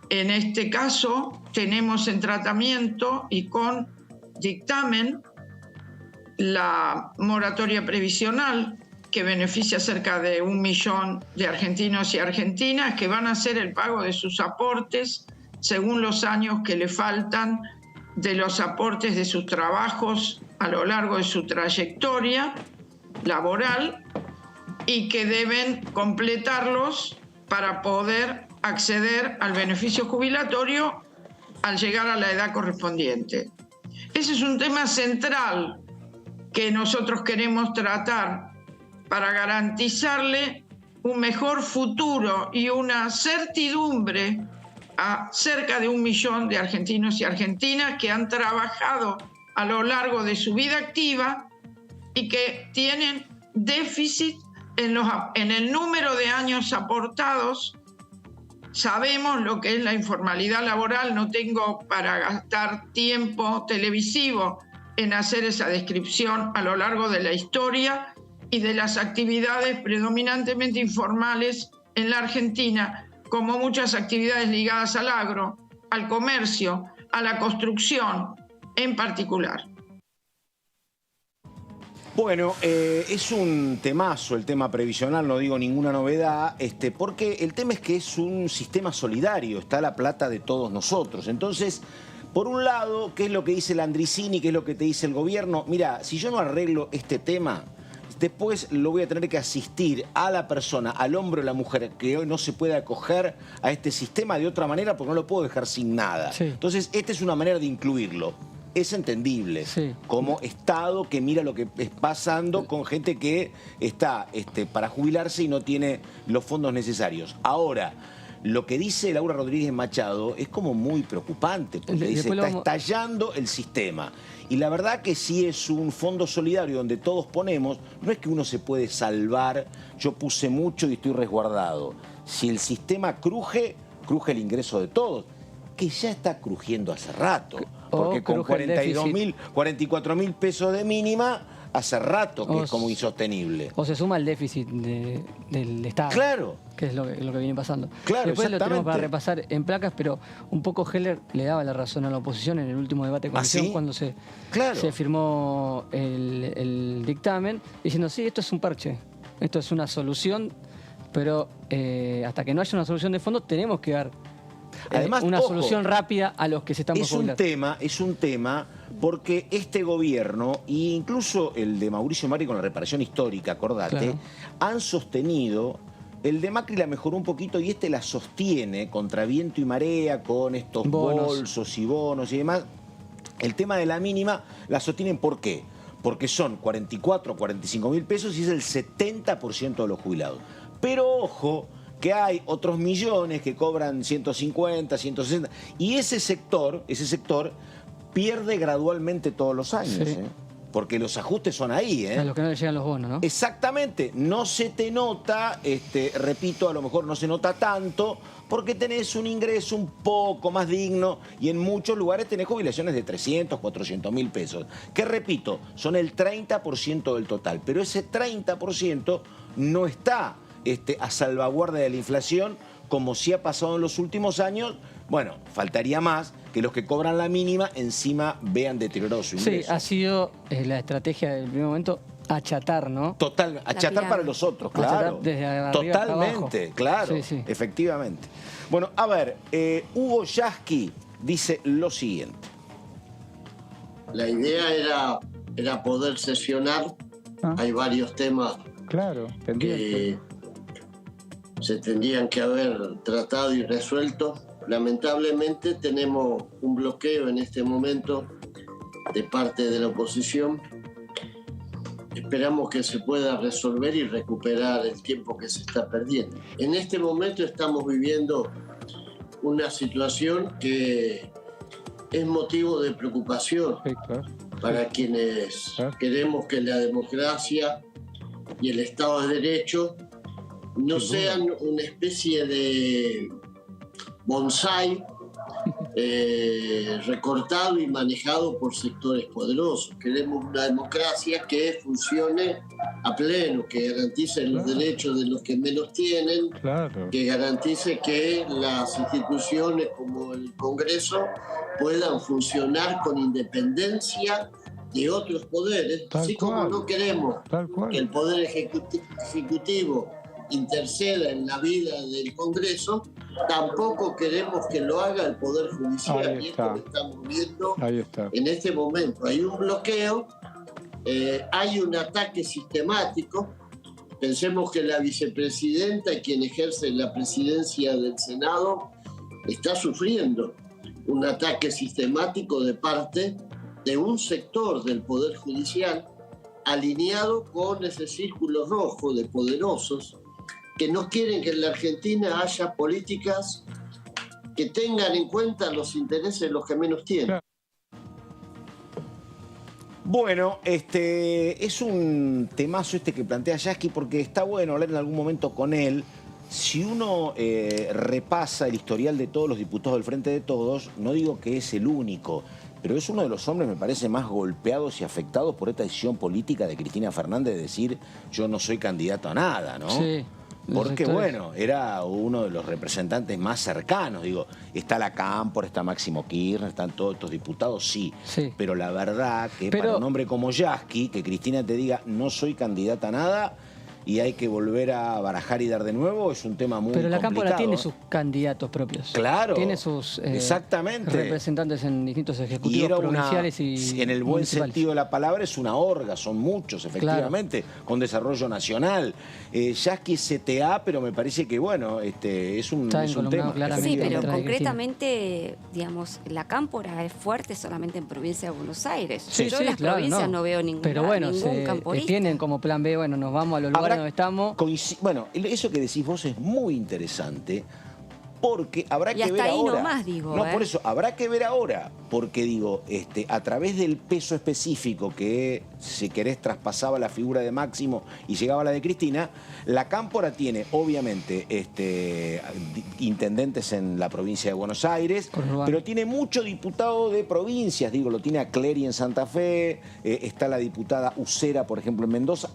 En este caso tenemos en tratamiento y con dictamen la moratoria previsional que beneficia a cerca de 1 millón de argentinos y argentinas, que van a hacer el pago de sus aportes según los años que le faltan de los aportes de sus trabajos a lo largo de su trayectoria laboral, y que deben completarlos para poder acceder al beneficio jubilatorio al llegar a la edad correspondiente. Ese es un tema central que nosotros queremos tratar para garantizarle un mejor futuro y una certidumbre a cerca de 1 millón de argentinos y argentinas que han trabajado a lo largo de su vida activa y que tienen déficit en el número de años aportados. Sabemos lo que es la informalidad laboral, no tengo para gastar tiempo televisivo en hacer esa descripción a lo largo de la historia y de las actividades predominantemente informales en la Argentina, como muchas actividades ligadas al agro, al comercio, a la construcción en particular. Bueno, es un temazo el tema previsional, no digo ninguna novedad, porque el tema es que es un sistema solidario, está la plata de todos nosotros. Entonces, por un lado, ¿qué es lo que dice Landricini? ¿Qué es lo que te dice el gobierno? Mira, si yo no arreglo este tema, después lo voy a tener que asistir a la persona, al hombre o la mujer que hoy no se puede acoger a este sistema de otra manera porque no lo puedo dejar sin nada. Sí. Entonces, esta es una manera de incluirlo. Es entendible, sí, como Estado que mira lo que es pasando con gente que está para jubilarse y no tiene los fondos necesarios. Ahora, lo que dice Laura Rodríguez Machado es como muy preocupante, porque dice, está estallando el sistema. Y la verdad que sí es un fondo solidario donde todos ponemos, no es que uno se puede salvar, yo puse mucho y estoy resguardado. Si el sistema cruje, cruje el ingreso de todos, que ya está crujiendo hace rato. Porque con 44.000 pesos de mínima, hace rato que es como insostenible. O se suma el déficit del Estado. Claro. Que es lo que viene pasando. Claro, después lo tenemos para repasar en placas, pero un poco Heller le daba la razón a la oposición en el último debate de comisión, cuando se firmó el dictamen, diciendo, sí, esto es un parche, esto es una solución, pero hasta que no haya una solución de fondo tenemos que dar además, una solución rápida a los que se están por jubilar. Es un tema porque este gobierno, e incluso el de Mauricio Macri con la reparación histórica, acordate, han sostenido, el de Macri la mejoró un poquito y la sostiene contra viento y marea con estos bolsos y bonos y demás. El tema de la mínima la sostienen, ¿por qué? Porque son 44 o 45 mil pesos y es el 70% de los jubilados. Pero ojo, que hay otros millones que cobran 150, 160, y ese sector pierde gradualmente todos los años, porque los ajustes son ahí. A los que no le llegan los bonos, ¿no? Exactamente, no se te nota, repito, a lo mejor no se nota tanto, porque tenés un ingreso un poco más digno y en muchos lugares tenés jubilaciones de 300, 400 mil pesos, que repito, son el 30% del total, pero ese 30% no está a salvaguardia de la inflación, como sí ha pasado en los últimos años. Bueno, faltaría más que los que cobran la mínima encima vean deteriorado su ingreso. Sí, ha sido la estrategia del primer momento achatar, ¿no? Total, achatar para los otros, claro. Desde arriba totalmente, claro, efectivamente. Bueno, a ver, Hugo Yasky dice lo siguiente. La idea era poder sesionar. Hay varios temas que se tendrían que haber tratado y resuelto. Lamentablemente tenemos un bloqueo en este momento de parte de la oposición. Esperamos que se pueda resolver y recuperar el tiempo que se está perdiendo. En este momento estamos viviendo una situación que es motivo de preocupación para quienes queremos que la democracia y el Estado de Derecho no sean una especie de bonsái recortado y manejado por sectores poderosos. Queremos una democracia que funcione a pleno, que garantice los derechos de los que menos tienen, que garantice que las instituciones como el Congreso puedan funcionar con independencia de otros poderes, así como no queremos que el Poder Ejecutivo interceda en la vida del Congreso, tampoco queremos que lo haga el Poder Judicial. Y esto lo estamos viendo en este momento. Hay un bloqueo, hay un ataque sistemático. Pensemos que la vicepresidenta, quien ejerce la presidencia del Senado, está sufriendo un ataque sistemático de parte de un sector del Poder Judicial alineado con ese círculo rojo de poderosos que no quieren que en la Argentina haya políticas que tengan en cuenta los intereses de los que menos tienen. Bueno, es un temazo que plantea Yasky, porque está bueno hablar en algún momento con él. Si uno repasa el historial de todos los diputados del Frente de Todos, no digo que es el único, pero es uno de los hombres, me parece, más golpeados y afectados por esta decisión política de Cristina Fernández de decir yo no soy candidato a nada, ¿no? Sí. Porque, bueno, era uno de los representantes más cercanos. Digo, está la Cámpora, está Máximo Kirchner, están todos estos diputados, sí. Pero la verdad que para un hombre como Yasky, que Cristina te diga no soy candidata a nada y hay que volver a barajar y dar de nuevo, es un tema muy complicado. Pero la Cámpora tiene sus candidatos propios. Claro. Tiene sus exactamente. representantes en distintos ejecutivos provinciales y en el buen sentido de la palabra es una orga, son muchos, efectivamente, con desarrollo nacional. Yasky es CTA, pero me parece que, bueno, es un tema. Sí, pero concretamente, digamos, la Cámpora es fuerte solamente en provincia de Buenos Aires. Yo en las provincias no veo ningún camporista. Tienen como plan B, bueno, nos vamos a los lugares donde estamos. Bueno, eso que decís vos es muy interesante, porque habrá que ver ahora. Y hasta ahí nomás, digo. No, por eso, habrá que ver ahora, porque digo, a través del peso específico que, si querés, traspasaba la figura de Máximo y llegaba a la de Cristina, la Cámpora tiene, obviamente, intendentes en la provincia de Buenos Aires, pero tiene mucho diputado de provincias, digo, lo tiene a Clery en Santa Fe, está la diputada Ucera, por ejemplo, en Mendoza,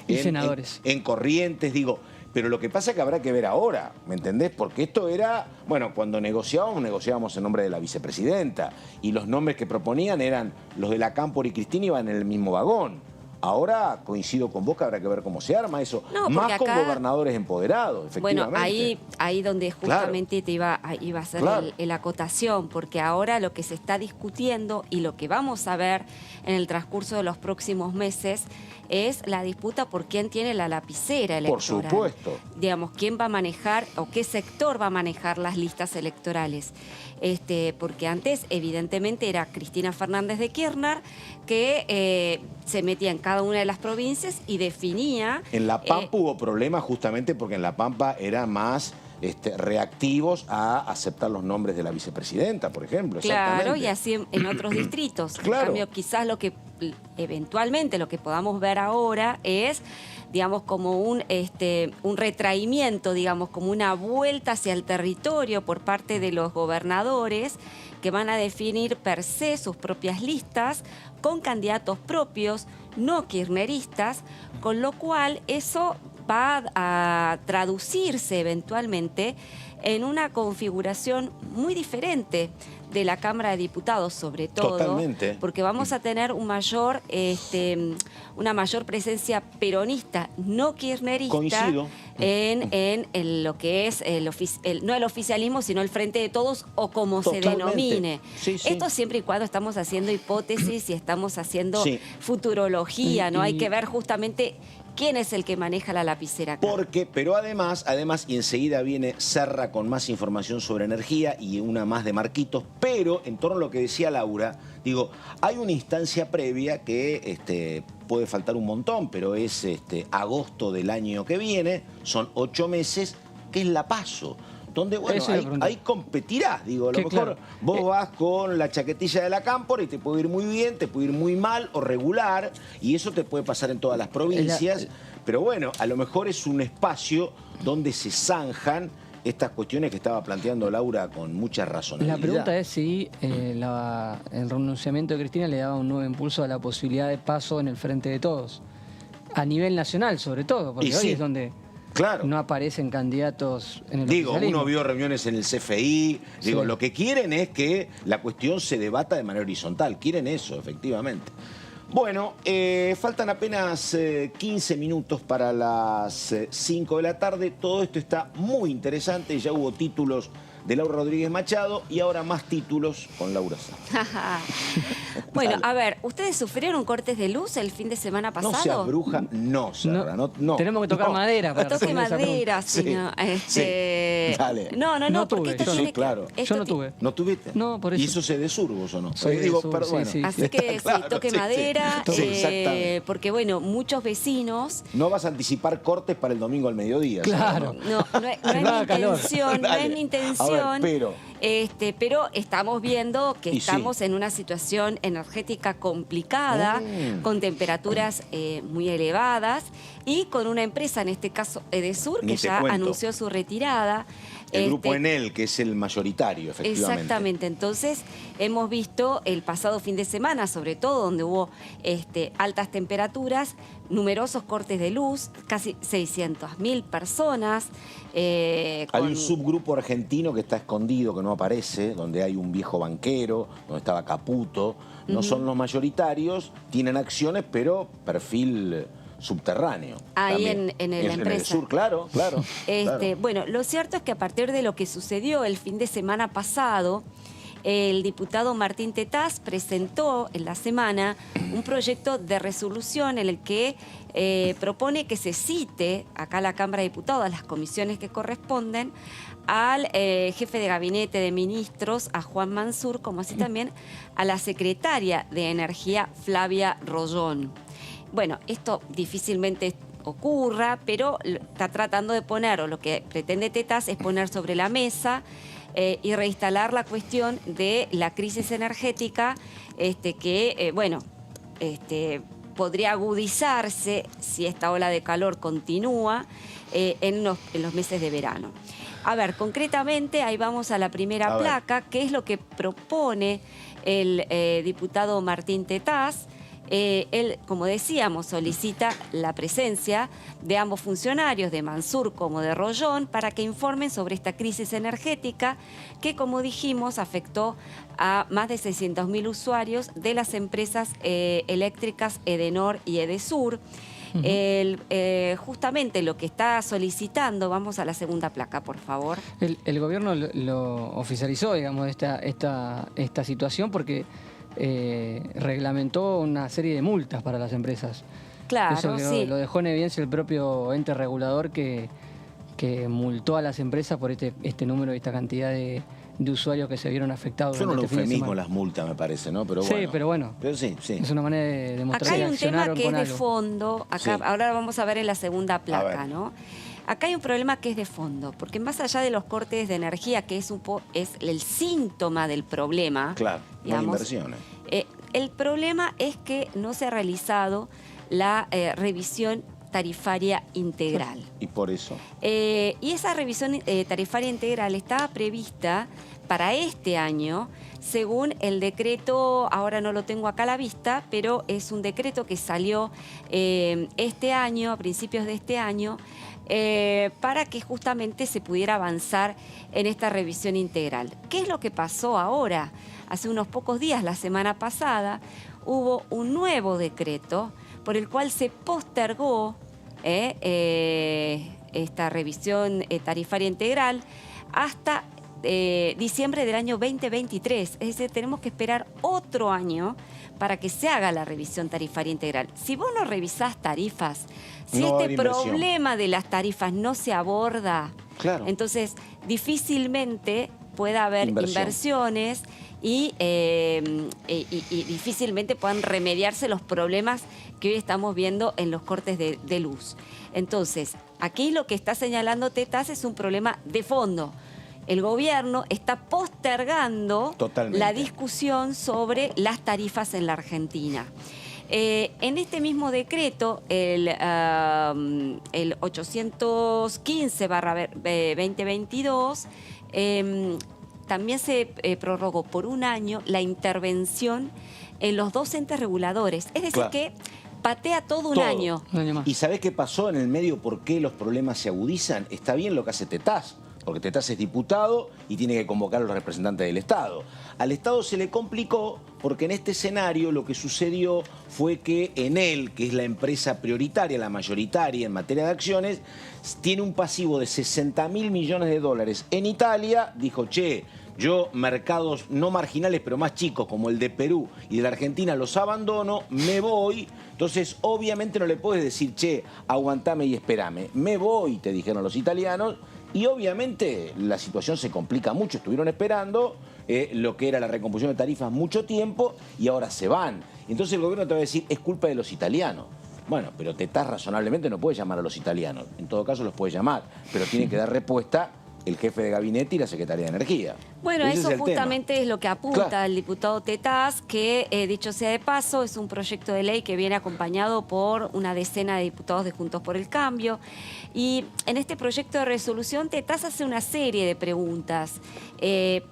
y senadores. En Corrientes, digo. Pero lo que pasa es que habrá que ver ahora, ¿me entendés? Porque esto era, bueno, cuando negociábamos en nombre de la vicepresidenta y los nombres que proponían eran los de la Cámpora y Cristina iban en el mismo vagón. Ahora coincido con vos que habrá que ver cómo se arma eso. Más con gobernadores empoderados, efectivamente. Bueno, ahí donde justamente te iba a hacer la acotación, porque ahora lo que se está discutiendo y lo que vamos a ver en el transcurso de los próximos meses es la disputa por quién tiene la lapicera electoral. Por supuesto. Digamos, quién va a manejar o qué sector va a manejar las listas electorales. Porque antes, evidentemente, era Cristina Fernández de Kirchner que se metía en cada una de las provincias y definía... En La Pampa hubo problemas justamente porque en La Pampa eran más reactivos a aceptar los nombres de la vicepresidenta, por ejemplo. Claro, y así en otros distritos. En cambio, quizás eventualmente lo que podamos ver ahora es, digamos, como un retraimiento, digamos, como una vuelta hacia el territorio por parte de los gobernadores que van a definir per se sus propias listas con candidatos propios, no kirchneristas, con lo cual eso va a traducirse eventualmente en una configuración muy diferente de la Cámara de Diputados, sobre todo. Totalmente. Porque vamos a tener una mayor presencia peronista, no kirchnerista. Coincido. En lo que es no el oficialismo, sino el Frente de Todos, o como se denomine. Esto siempre y cuando estamos haciendo hipótesis y estamos haciendo futurología, ¿no? Hay que ver justamente quién es el que maneja la lapicera acá. Pero además, y enseguida viene Serra con más información sobre energía y una más de Marquitos, pero en torno a lo que decía Laura, digo, hay una instancia previa que puede faltar un montón, pero es agosto del año que viene, son 8 meses, que es la PASO. Donde, bueno, ahí competirás, digo, a lo mejor vos vas con la chaquetilla de la Cámpora y te puede ir muy bien, te puede ir muy mal o regular, y eso te puede pasar en todas las provincias, pero bueno, a lo mejor es un espacio donde se zanjan estas cuestiones que estaba planteando Laura con mucha razonabilidad. La pregunta es si el renunciamiento de Cristina le daba un nuevo impulso a la posibilidad de paso en el Frente de Todos, a nivel nacional sobre todo, porque hoy es donde... Claro. no aparecen candidatos en el Digo, oficialismo. uno vio reuniones en el CFI. Digo, lo que quieren es que la cuestión se debata de manera horizontal. Quieren eso, efectivamente. Bueno, faltan apenas 15 minutos para las 5 de la tarde. Todo esto está muy interesante. Ya hubo títulos de Laura Rodríguez Machado y ahora más títulos con Laura Serra. Bueno, a ver, ¿ustedes sufrieron cortes de luz el fin de semana pasado? No seas bruja, no, Serra, no. Tenemos que tocar madera para Toque responder esa madera, pregunta. sí. Dale. No, No porque tuve, esto yo no. tiene Sí, claro. que... esto Yo no ti- tuve. ¿No tuviste? No, por eso. ¿Y eso se de Surgos o no? Soy de Sur, pero sí, bueno. sí. Así que Claro, sí, toque sí, madera, sí, exactamente. porque bueno, muchos vecinos... No vas a anticipar cortes para el domingo al mediodía. Claro. Serra, No es Se mi va a calor. intención, no Dale. es mi A intención. ver, Pero estamos viendo que Y estamos sí. en una situación energética complicada, con temperaturas muy elevadas y con una empresa, en este caso Edesur, Ni que te ya cuento. anunció su retirada. El grupo Enel, que es el mayoritario, efectivamente. Exactamente, entonces hemos visto el pasado fin de semana, sobre todo donde hubo altas temperaturas, numerosos cortes de luz, casi 600.000 personas. Hay con- un subgrupo argentino que está escondido, que no aparece, donde hay un viejo banquero, donde estaba Caputo. No son los mayoritarios, tienen acciones, pero perfil subterráneo. Ahí también. en la En el empresa. sur, claro. claro. Bueno, lo cierto es que a partir de lo que sucedió el fin de semana pasado, el diputado Martín Tetaz presentó en la semana un proyecto de resolución en el que propone que se cite acá a la Cámara de Diputados, a las comisiones que corresponden, al jefe de gabinete de ministros, a Juan Mansur, como así también a la secretaria de Energía, Flavia Rollón. Bueno, esto difícilmente ocurra, pero está tratando de poner, o lo que pretende Tetaz es poner sobre la mesa y reinstalar la cuestión de la crisis energética que, podría agudizarse si esta ola de calor continúa en los meses de verano. A ver, concretamente, ahí vamos a la primera placa, que es lo que propone el diputado Martín Tetaz. Él, como decíamos, solicita la presencia de ambos funcionarios, de Mansur como de Rollón, para que informen sobre esta crisis energética que, como dijimos, afectó a más de 600.000 usuarios de las empresas eléctricas Edenor y Edesur. Justamente lo que está solicitando, vamos a la segunda placa, por favor. El gobierno lo oficializó, digamos, esta situación porque reglamentó una serie de multas para las empresas. Claro, Eso sí. lo dejó en evidencia el propio ente regulador que multó a las empresas por este número y esta cantidad de usuarios que se vieron afectados. Son un durante este fin de eufemismo semana. las multas, me parece, ¿no? Pero Sí, bueno. pero bueno. Pero sí. Es una manera de demostrar Acá hay que un tema accionaron que es con de algo. fondo, acá, Sí. ahora lo vamos a ver en la segunda placa, ver. ¿no? Acá hay un problema que es de fondo, porque más allá de los cortes de energía, que es el síntoma del problema, Claro, no hay digamos, inversiones. el problema es que no se ha realizado la revisión tarifaria integral. Y por eso. Y esa revisión tarifaria integral estaba prevista para este año, según el decreto, ahora no lo tengo acá a la vista, pero es un decreto que salió este año, a principios de este año, para que justamente se pudiera avanzar en esta revisión integral. ¿Qué es lo que pasó ahora? Hace unos pocos días, la semana pasada, hubo un nuevo decreto por el cual se postergó esta revisión tarifaria integral hasta diciembre del año 2023. Es decir, tenemos que esperar otro año para que se haga la revisión tarifaria integral. Si vos no revisás tarifas, si No va a haber este inversión. problema de las tarifas no se aborda, Claro. entonces difícilmente pueda haber inversiones y difícilmente puedan remediarse los problemas que hoy estamos viendo en los cortes de luz. Entonces, aquí lo que está señalando Tetaz es un problema de fondo. El gobierno está postergando Totalmente. la discusión sobre las tarifas en la Argentina. En este mismo decreto, el 815/2022, también se prorrogó por un año la intervención en los dos entes reguladores. Es decir, Claro. que patea todo un Todo. año. Un año más. ¿Y sabés qué pasó en el medio? ¿Por qué los problemas se agudizan? Está bien lo que hace Tetaz, porque Tetaz es diputado y tiene que convocar a los representantes del Estado. Al Estado se le complicó porque en este escenario lo que sucedió fue que Enel, que es la empresa prioritaria, la mayoritaria en materia de acciones, tiene un pasivo de 60.000 millones de dólares. En Italia dijo, che, yo mercados no marginales pero más chicos como el de Perú y de la Argentina los abandono, me voy. Entonces obviamente no le puedes decir, che, aguantame y espérame. Me voy, te dijeron los italianos. Y obviamente la situación se complica mucho. Estuvieron esperando lo que era la recomposición de tarifas mucho tiempo y ahora se van. Entonces el gobierno te va a decir, es culpa de los italianos. Bueno, pero Tetaz razonablemente no puede llamar a los italianos. En todo caso los puede llamar, pero tiene que dar respuesta el jefe de gabinete y la secretaria de Energía. Bueno, Ese eso es el justamente tema. es lo que apunta Claro. el diputado Tetaz, que dicho sea de paso, es un proyecto de ley que viene acompañado por una decena de diputados de Juntos por el Cambio. Y en este proyecto de resolución, Tetaz hace una serie de preguntas.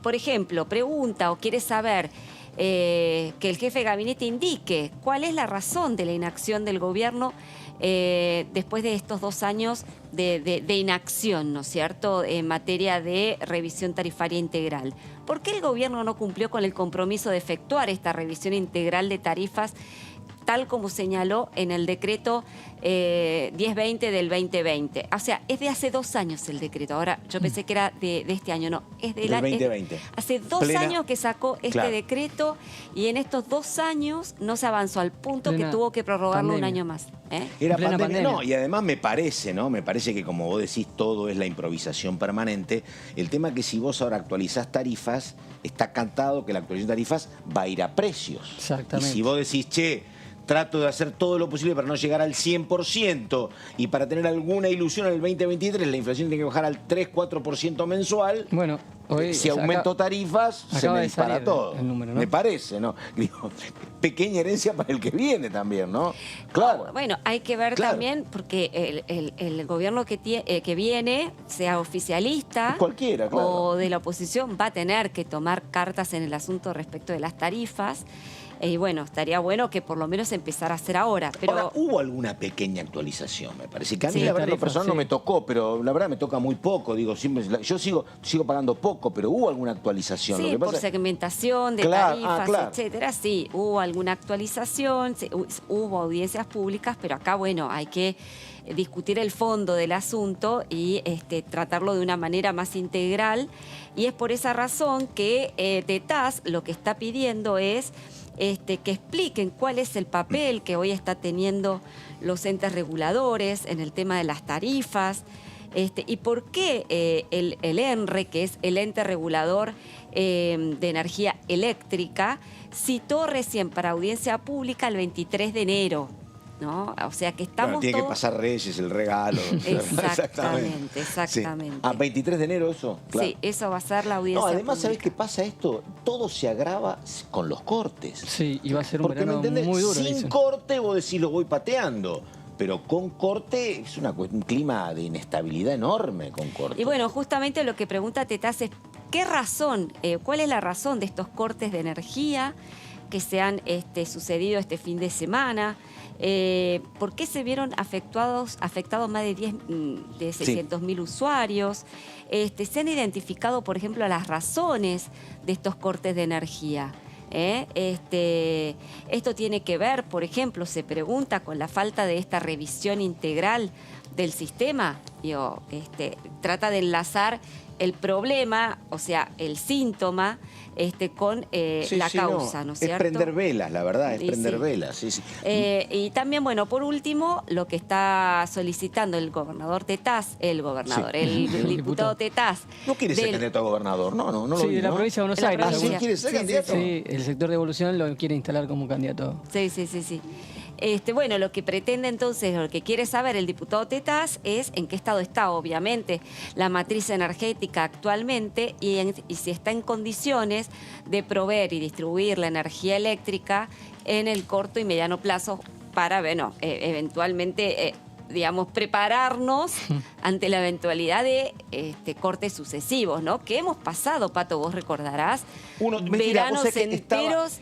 Por ejemplo, pregunta o quiere saber que el jefe de gabinete indique cuál es la razón de la inacción del gobierno después de estos 2 años de inacción, ¿no es cierto?, en materia de revisión tarifaria integral. ¿Por qué el gobierno no cumplió con el compromiso de efectuar esta revisión integral de tarifas tal como señaló en el decreto 1020 del 2020? O sea, es de hace 2 años el decreto. Ahora, yo pensé que era de este año, no. Es Del 2020. Hace 2 años que sacó este decreto y en estos 2 años no se avanzó al punto que tuvo que prorrogarlo un año más. Era Plena pandemia, pandemia. no, y además me parece, ¿no? Me parece que como vos decís, todo es la improvisación permanente. El tema es que si vos ahora actualizás tarifas, está cantado que la actualización de tarifas va a ir a precios. Exactamente. Y si vos decís, che, trato de hacer todo lo posible para no llegar al 100% y para tener alguna ilusión en el 2023, la inflación tiene que bajar al 3-4% mensual. Bueno, hoy Si aumento tarifas, se acaba me de dispara salir todo. el número, ¿no? Me parece, ¿no? Digo, pequeña herencia para el que viene también, ¿no? Claro. Bueno, hay que ver Claro. también, porque el gobierno que viene, sea oficialista Cualquiera, claro. o de la oposición, va a tener que tomar cartas en el asunto respecto de las tarifas. Y bueno, estaría bueno que por lo menos empezara a hacer ahora. Pero Ahora, hubo alguna pequeña actualización, me parece. Que a mí, Sí, la verdad, lo tarifas, personal sí. no me tocó, pero la verdad me toca muy poco. Digo, siempre, yo sigo pagando poco, pero hubo alguna actualización. sí, Lo que por pasa, segmentación de Claro, tarifas, claro. etcétera, sí, hubo alguna actualización, hubo audiencias públicas, pero acá, bueno, hay que discutir el fondo del asunto y tratarlo de una manera más integral. Y es por esa razón que Tetaz lo que está pidiendo es que expliquen cuál es el papel que hoy está teniendo los entes reguladores en el tema de las tarifas, y por qué el ENRE, que es el ente regulador de energía eléctrica, citó recién para audiencia pública el 23 de enero. ¿No? O sea que estamos bueno, tiene todos... que pasar Reyes, el regalo. Exactamente. Sí. ¿A 23 de enero eso? Claro. Sí, eso va a ser la audiencia No, además, pública. ¿sabés qué pasa esto? Todo se agrava con los cortes. Sí, y va a ser un Porque, ¿me verano entendés? muy duro. Sin dicen. corte vos decís lo voy pateando. Pero con corte es un clima de inestabilidad enorme con corte. Y bueno, justamente lo que pregunta Tetaz es ¿qué razón, cuál es la razón de estos cortes de energía que se han sucedido este fin de semana? ¿Por qué se vieron afectados más de 600.000 usuarios? Se han identificado, por ejemplo, las razones de estos cortes de energía. Esto tiene que ver, por ejemplo, se pregunta con la falta de esta revisión integral del sistema. Digo, trata de enlazar el problema, o sea, el síntoma, con la causa, ¿no es cierto? Es prender velas, la verdad, es Y prender sí. velas. Sí, sí. Y también, bueno, por último, lo que está solicitando el gobernador Tetaz, el diputado Tetaz. No quiere ser del- candidato a gobernador, no lo Sí, vi, de la ¿no? provincia de Buenos De la Aires. Ah, sí, provincia. quiere ser Sí, sí, candidato. Sí, el sector de evolución lo quiere instalar como candidato. Sí. Bueno, lo que pretende entonces, lo que quiere saber el diputado Tetaz es en qué estado está, obviamente, la matriz energética actualmente y si está en condiciones de proveer y distribuir la energía eléctrica en el corto y mediano plazo para, bueno, eventualmente digamos, prepararnos ante la eventualidad de cortes sucesivos, ¿no? Que hemos pasado, Pato, vos recordarás, veranos enteros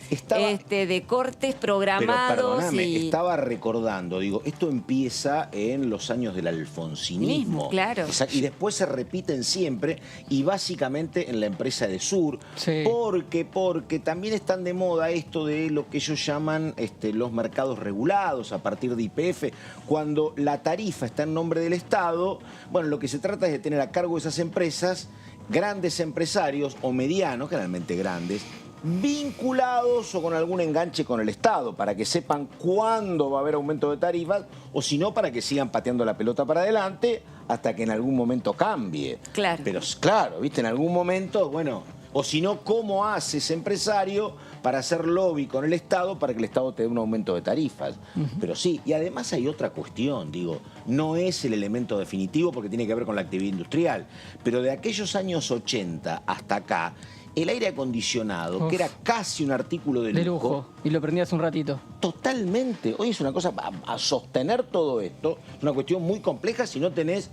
de cortes programados. Pero perdóname, estaba recordando, digo, esto empieza en los años del alfonsinismo. Claro. Y después se repiten siempre, y básicamente en la empresa de Sur, Sí. porque también están de moda esto de lo que ellos llaman los mercados regulados a partir de YPF, cuando la tarifa está en nombre del Estado. Bueno, lo que se trata es de tener a cargo de esas empresas grandes empresarios o medianos, generalmente grandes, vinculados o con algún enganche con el Estado, para que sepan cuándo va a haber aumento de tarifas, o si no, para que sigan pateando la pelota para adelante hasta que en algún momento cambie. Claro. Pero claro, ¿viste? En algún momento, bueno, o si no, ¿cómo hace ese empresario para hacer lobby con el Estado para que el Estado te dé un aumento de tarifas? Pero sí, y además hay otra cuestión, digo, no es el elemento definitivo porque tiene que ver con la actividad industrial, pero de aquellos años 80 hasta acá, el aire acondicionado, que era casi un artículo de lujo, y lo prendías un ratito. Totalmente. Hoy es una cosa, a sostener todo esto, es una cuestión muy compleja si no tenés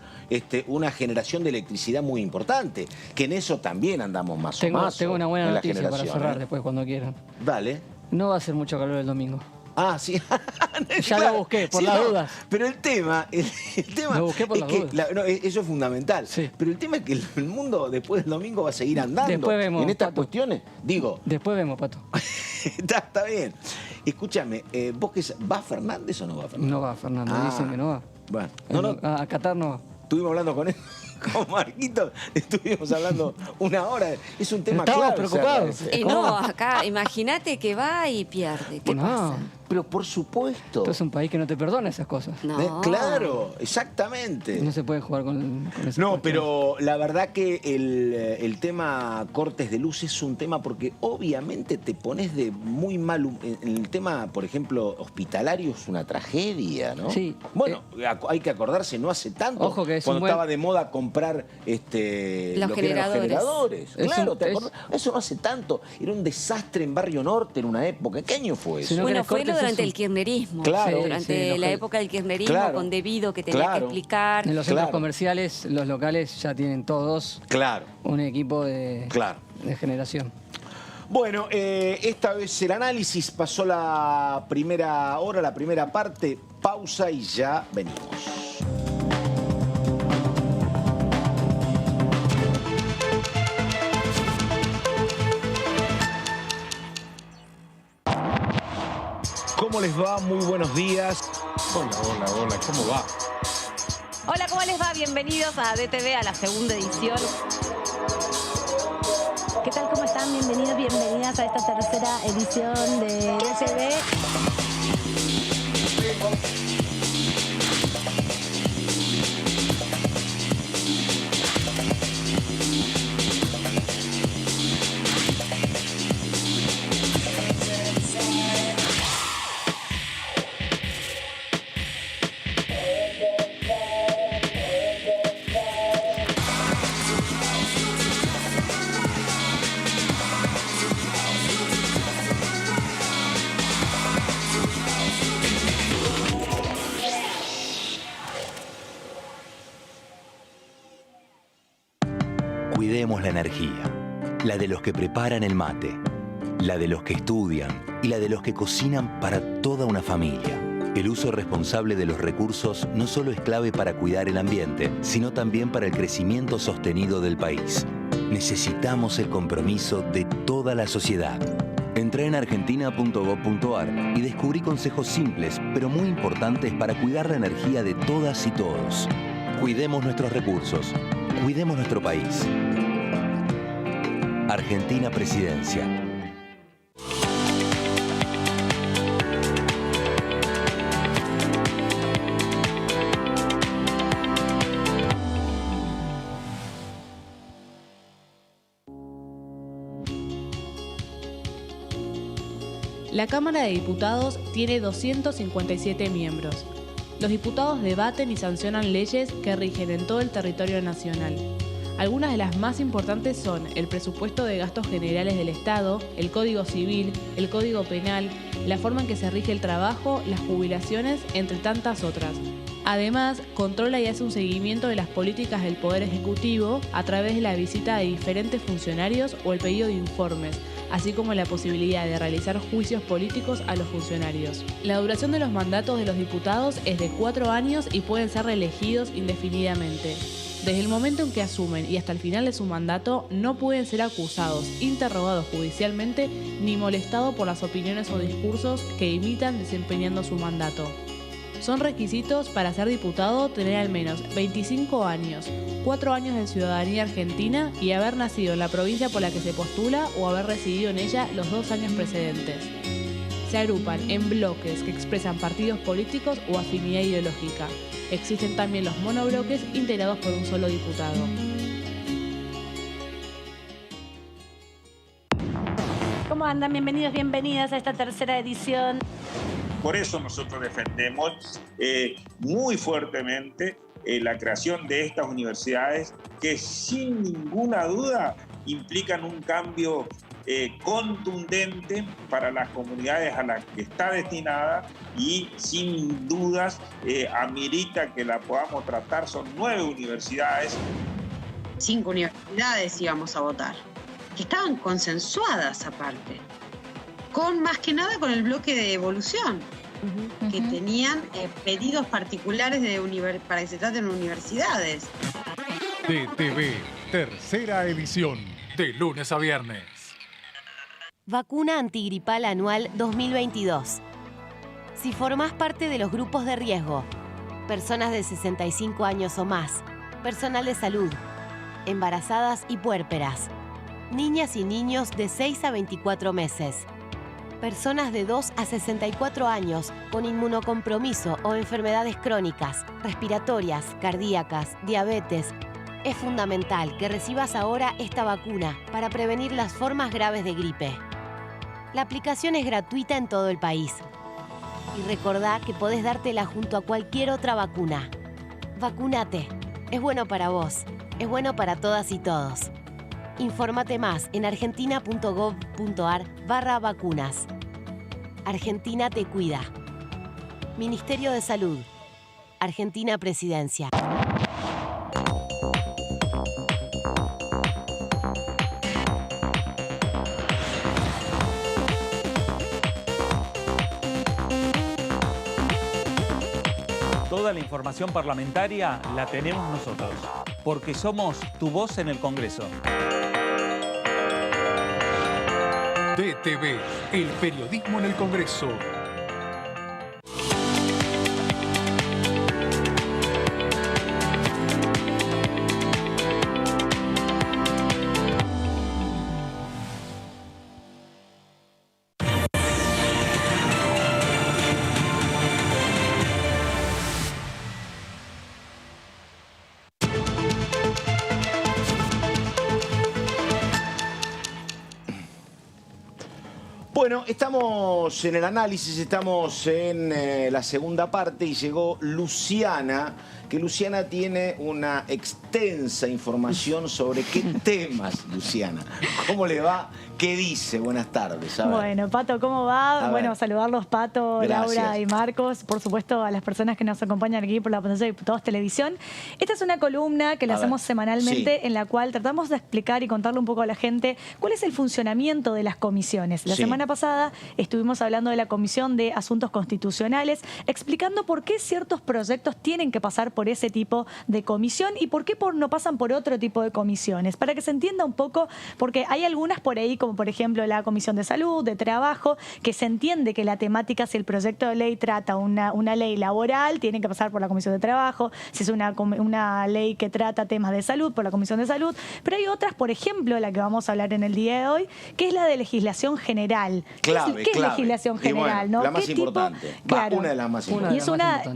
una generación de electricidad muy importante, que en eso también andamos más o menos. Tengo una buena noticia para cerrar después cuando quieran. Dale. No va a hacer mucho calor el domingo. Ah, sí. Ya lo busqué, por las dudas. Pero el tema Lo busqué por es las que dudas. eso es fundamental. Sí. Pero el tema es que el mundo después del domingo va a seguir andando. Después vemos, en estas Pato. cuestiones. Digo, Después vemos, Pato. está bien. Escúchame, ¿vos qué ¿va Fernández o no va Fernández? No va, Fernando. Ah. Dicen que no va. Bueno, A Qatar no va. estuvimos hablando con él. Con Marquito estuvimos hablando una hora. Es un tema Estamos clave. preocupados. ¿Sabes? Y no, acá, imagínate que va y pierde. ¿Qué No. pasa? Pero por supuesto. Esto es un país que no te perdona esas cosas. No. Claro, exactamente. No se puede jugar con eso. No, pero la verdad que el tema cortes de luz es un tema porque obviamente te pones de muy mal... En el tema, por ejemplo, hospitalario es una tragedia, ¿no? Sí. Bueno, hay que acordarse, no hace tanto, Ojo que es cuando un buen... estaba de moda comprar lo que eran los generadores. Es Claro, un- ¿te acordás? Eso no hace tanto. Era un desastre en Barrio Norte en una época. ¿Qué año fue eso? Si no Bueno, querés fue cortes, durante es un- el kirchnerismo. Claro. Durante Sí, la época del kirchnerismo, Claro. con Debido, que tenía Claro. que explicar. En los centros Claro. comerciales, los locales ya tienen todos Claro, un equipo de generación. Bueno, esta vez el análisis pasó la primera hora, la primera parte. Pausa y ya venimos. ¿Cómo les va? Muy buenos días. Hola, ¿cómo va? Hola, ¿cómo les va? Bienvenidos a DTV, a la segunda edición. ¿Qué tal? ¿Cómo están? Bienvenidos, bienvenidas a esta tercera edición de DTV. Cuidemos la energía, la de los que preparan el mate, la de los que estudian y la de los que cocinan para toda una familia. El uso responsable de los recursos no solo es clave para cuidar el ambiente, sino también para el crecimiento sostenido del país. Necesitamos el compromiso de toda la sociedad. Entrá en argentina.gov.ar y descubrí consejos simples, pero muy importantes para cuidar la energía de todas y todos. Cuidemos nuestros recursos. Cuidemos nuestro país. Argentina Presidencia. La Cámara de Diputados tiene 257 miembros. Los diputados debaten y sancionan leyes que rigen en todo el territorio nacional. Algunas de las más importantes son el presupuesto de gastos generales del Estado, el Código Civil, el Código Penal, la forma en que se rige el trabajo, las jubilaciones, entre tantas otras. Además, controla y hace un seguimiento de las políticas del Poder Ejecutivo a través de la visita de diferentes funcionarios o el pedido de informes, así como la posibilidad de realizar juicios políticos a los funcionarios. La duración de los mandatos de los diputados es de 4 años y pueden ser reelegidos indefinidamente. Desde el momento en que asumen y hasta el final de su mandato, no pueden ser acusados, interrogados judicialmente, ni molestados por las opiniones o discursos que imitan desempeñando su mandato. Son requisitos para ser diputado tener al menos 25 años, 4 años de ciudadanía argentina y haber nacido en la provincia por la que se postula o haber residido en ella los 2 años precedentes. Se agrupan en bloques que expresan partidos políticos o afinidad ideológica. Existen también los monobloques integrados por un solo diputado. ¿Cómo andan? Bienvenidos, bienvenidas a esta tercera edición. Por eso nosotros defendemos muy fuertemente la creación de estas universidades que sin ninguna duda implican un cambio contundente para las comunidades a las que está destinada y sin dudas amerita que la podamos tratar. Son 9 universidades. 5 universidades íbamos a votar, que estaban consensuadas aparte, más que nada con el bloque de Evolución, que tenían pedidos particulares para que se traten universidades. DTV, tercera edición, de lunes a viernes. Vacuna antigripal anual 2022. Si formás parte de los grupos de riesgo, personas de 65 años o más, personal de salud, embarazadas y puérperas, niñas y niños de 6 a 24 meses, personas de 2 a 64 años con inmunocompromiso o enfermedades crónicas, respiratorias, cardíacas, diabetes. Es fundamental que recibas ahora esta vacuna para prevenir las formas graves de gripe. La aplicación es gratuita en todo el país. Y recordá que podés dártela junto a cualquier otra vacuna. Vacunate. Es bueno para vos. Es bueno para todas y todos. Infórmate más en argentina.gov.ar/vacunas. Argentina te cuida. Ministerio de Salud. Argentina Presidencia. Toda la información parlamentaria la tenemos nosotros, porque somos tu voz en el Congreso. DTV, el periodismo en el Congreso. Bueno, estamos en el análisis, estamos en la segunda parte y llegó Luciana, que Luciana tiene una extensa información sobre qué temas, Luciana. ¿Cómo le va? ¿Qué dice? Buenas tardes. Bueno, Pato, ¿cómo va? Bueno, saludarlos, Pato, gracias. Laura y Marcos, por supuesto a las personas que nos acompañan aquí por la pantalla de Diputados Televisión. Esta es una columna que la hacemos semanalmente, sí, en la cual tratamos de explicar y contarle un poco a la gente cuál es el funcionamiento de las comisiones. La semana pasada estuvimos hablando de la Comisión de Asuntos Constitucionales, explicando por qué ciertos proyectos tienen que pasar por ese tipo de comisión y por qué no pasan por otro tipo de comisiones, para que se entienda un poco, porque hay algunas por ahí, como por ejemplo la Comisión de Salud, de Trabajo, que se entiende que la temática, si el proyecto de ley trata una ley laboral, tiene que pasar por la Comisión de Trabajo, si es una ley que trata temas de salud, por la Comisión de Salud, pero hay otras, por ejemplo, la que vamos a hablar en el día de hoy, que es la de legislación general. Clave, ¿Qué es legislación general? Bueno, ¿no? la más importante. Claro. Una de las más importantes.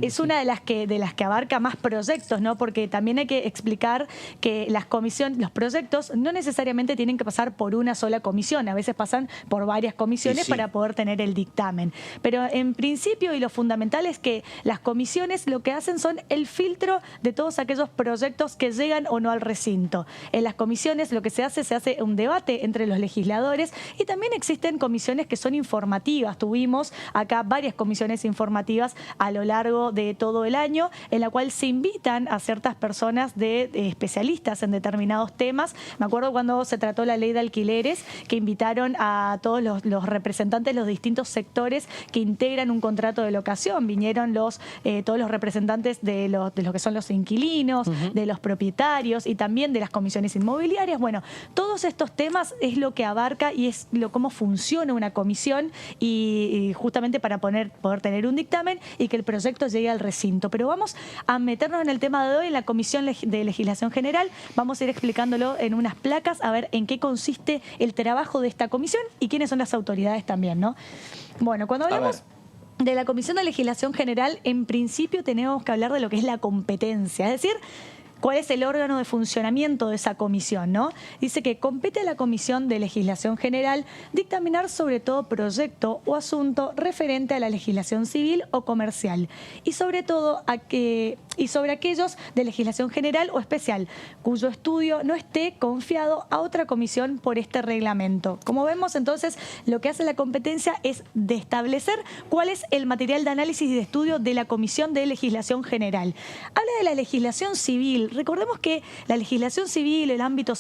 Y es una de las que abarca más más proyectos, ¿no? Porque también hay que explicar que las comisiones, los proyectos no necesariamente tienen que pasar por una sola comisión, a veces pasan por varias comisiones para poder tener el dictamen. Pero en principio, y lo fundamental es que las comisiones lo que hacen son el filtro de todos aquellos proyectos que llegan o no al recinto. En las comisiones lo que se hace un debate entre los legisladores y también existen comisiones que son informativas. Tuvimos acá varias comisiones informativas a lo largo de todo el año, en la cual se invitan a ciertas personas de especialistas en determinados temas. Me acuerdo cuando se trató la ley de alquileres, que invitaron a todos los representantes de los distintos sectores que integran un contrato de locación. Vinieron todos los representantes de lo que son los inquilinos, de los propietarios y también de las comisiones inmobiliarias. Bueno, todos estos temas es lo que abarca y es cómo funciona una comisión y justamente para poder tener un dictamen y que el proyecto llegue al recinto. Pero vamos a meternos en el tema de hoy, en la Comisión de Legislación General. Vamos a ir explicándolo en unas placas, a ver en qué consiste el trabajo de esta comisión y quiénes son las autoridades también, ¿no? Bueno, cuando hablamos de la Comisión de Legislación General, en principio tenemos que hablar de lo que es la competencia, es decir, cuál es el órgano de funcionamiento de esa comisión, ¿no? Dice que compete a la Comisión de Legislación General dictaminar sobre todo proyecto o asunto referente a la legislación civil o comercial y sobre todo sobre aquellos de legislación general o especial cuyo estudio no esté confiado a otra comisión por este reglamento. Como vemos, entonces, lo que hace la competencia es de establecer cuál es el material de análisis y de estudio de la Comisión de Legislación General. Habla de la legislación civil. Recordemos que la legislación civil, el ámbito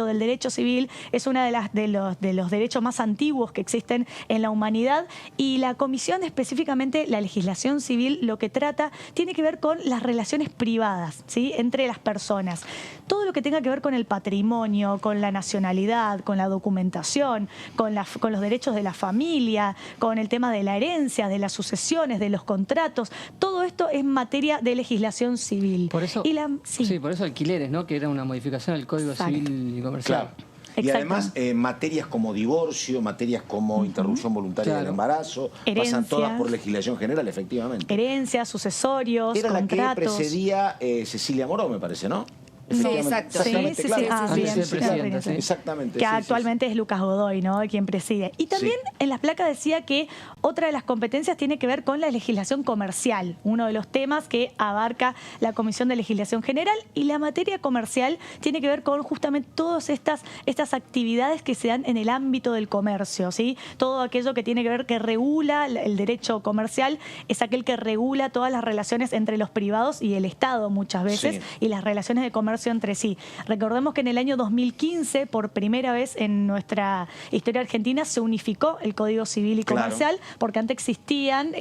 del derecho civil, es uno de los derechos más antiguos que existen en la humanidad, y la comisión, específicamente la legislación civil, lo que trata tiene que ver con las relaciones privadas, ¿sí?, entre las personas. Todo lo que tenga que ver con el patrimonio, con la nacionalidad, con la documentación, con los derechos de la familia, con el tema de la herencia, de las sucesiones, de los contratos, todo esto es materia de legislación civil. Por eso, por eso alquileres, ¿no?, que era una modificación del Código Civil y Comercial. Claro. Y además materias como divorcio, materias como interrupción voluntaria del embarazo, pasan todas por legislación general, efectivamente. Herencias, sucesorios, era contratos. La que precedía Cecilia Moró, me parece, ¿no? Sí, exacto. Exactamente. Que actualmente es Lucas Godoy, ¿no?, quien preside. Y también en las placas decía que otra de las competencias tiene que ver con la legislación comercial, uno de los temas que abarca la Comisión de Legislación General, y la materia comercial tiene que ver con justamente todas estas actividades que se dan en el ámbito del comercio, ¿sí? Todo aquello que tiene que ver, que regula el derecho comercial, es aquel que regula todas las relaciones entre los privados y el Estado muchas veces, y las relaciones de comercio entre sí. Recordemos que en el año 2015, por primera vez en nuestra historia argentina, se unificó el Código Civil y Comercial, porque antes existían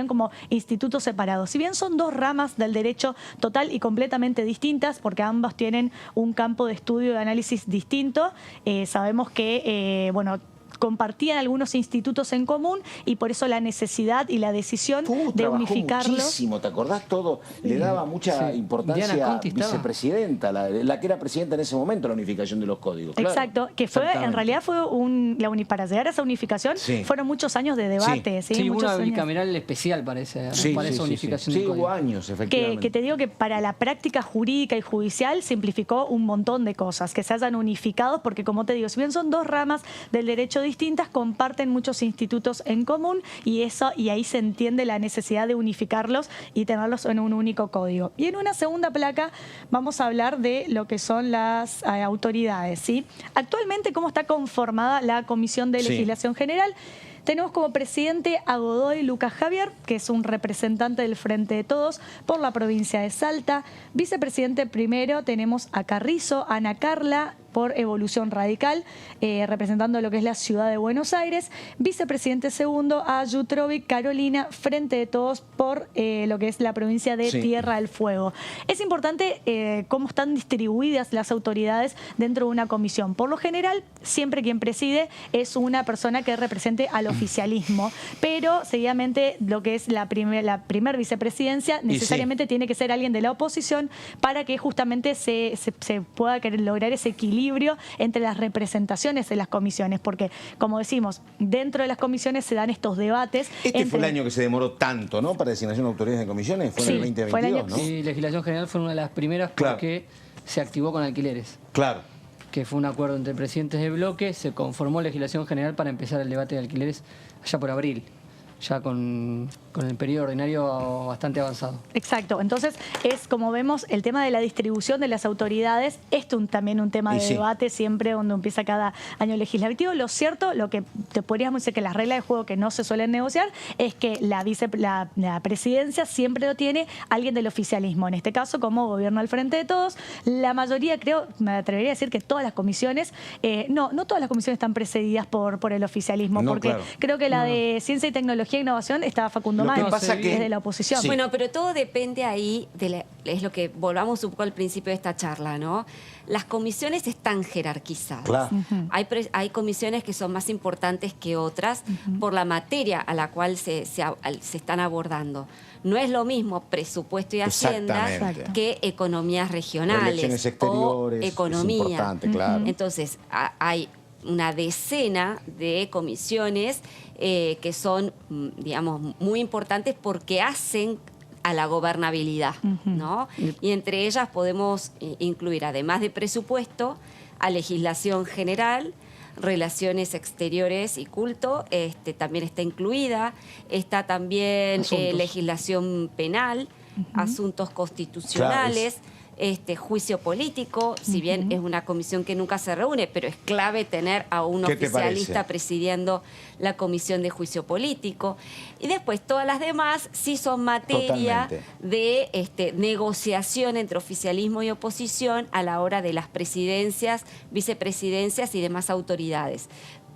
como institutos separados. Si bien son dos ramas del derecho total y completamente distintas, porque ambas tienen un campo de estudio y de análisis distinto, sabemos que, compartían algunos institutos en común y por eso la necesidad y la decisión de unificarlos. Muchísimo, ¿te acordás todo? Le daba mucha importancia vicepresidenta, la que era presidenta en ese momento, la unificación de los códigos. Exacto, que en realidad fue para llegar a esa unificación fueron muchos años de debate. Sí, una bicameral especial para esa unificación. Sí, hubo años, efectivamente. Que te digo que para la práctica jurídica y judicial simplificó un montón de cosas, que se hayan unificado, porque como te digo, si bien son dos ramas del derecho distintas, comparten muchos institutos en común y ahí se entiende la necesidad de unificarlos y tenerlos en un único código. Y en una segunda placa vamos a hablar de lo que son las autoridades, ¿sí? Actualmente, ¿cómo está conformada la Comisión de Legislación General? Tenemos como presidente a Godoy Lucas Javier, que es un representante del Frente de Todos por la provincia de Salta. Vicepresidente primero tenemos a Carrizo, Ana Carla, por Evolución Radical, representando lo que es la ciudad de Buenos Aires. Vicepresidente segundo a Yutrovic Carolina, Frente de Todos por lo que es la provincia de Tierra del Fuego. Es importante cómo están distribuidas las autoridades dentro de una comisión. Por lo general, siempre quien preside es una persona que represente al oficialismo, pero seguidamente lo que es la primer vicepresidencia necesariamente tiene que ser alguien de la oposición para que justamente se pueda lograr ese equilibrio equilibrio entre las representaciones de las comisiones, porque, como decimos, dentro de las comisiones se dan estos debates. Fue el año que se demoró tanto, ¿no?, para designación de autoridades de comisiones, fue en el 2022, ¿no? Sí, legislación general fue una de las primeras porque se activó con alquileres. Claro. Que fue un acuerdo entre presidentes de bloque, se conformó legislación general para empezar el debate de alquileres allá por abril, ya con el periodo ordinario bastante avanzado. Exacto, entonces es, como vemos, el tema de la distribución de las autoridades es también un tema de debate siempre cuando empieza cada año legislativo. Lo cierto, lo que te podríamos decir que las reglas de juego que no se suelen negociar es que la presidencia siempre lo tiene alguien del oficialismo, en este caso como gobierno al frente de todos. La mayoría, creo, me atrevería a decir que todas las comisiones, no todas las comisiones están precedidas por el oficialismo, porque creo que la de Ciencia y Tecnología e Innovación estaba Facundo Manes, desde la oposición. Sí. Bueno, pero todo depende ahí, es lo que volvamos un poco al principio de esta charla, ¿no? Las comisiones están jerarquizadas. Claro. Hay comisiones que son más importantes que otras por la materia a la cual se están abordando. No es lo mismo presupuesto y hacienda que economías regionales, elecciones exteriores, o economía. Es importante, claro. Entonces, hay una decena de comisiones que son, digamos, muy importantes porque hacen a la gobernabilidad, ¿no? Y entre ellas podemos incluir, además de presupuesto, a legislación general, relaciones exteriores y culto, también está incluida, está también legislación penal, asuntos constitucionales, juicio político, si bien es una comisión que nunca se reúne, pero es clave tener a un oficialista presidiendo la comisión de juicio político. Y después todas las demás sí son materia de negociación entre oficialismo y oposición a la hora de las presidencias, vicepresidencias y demás autoridades.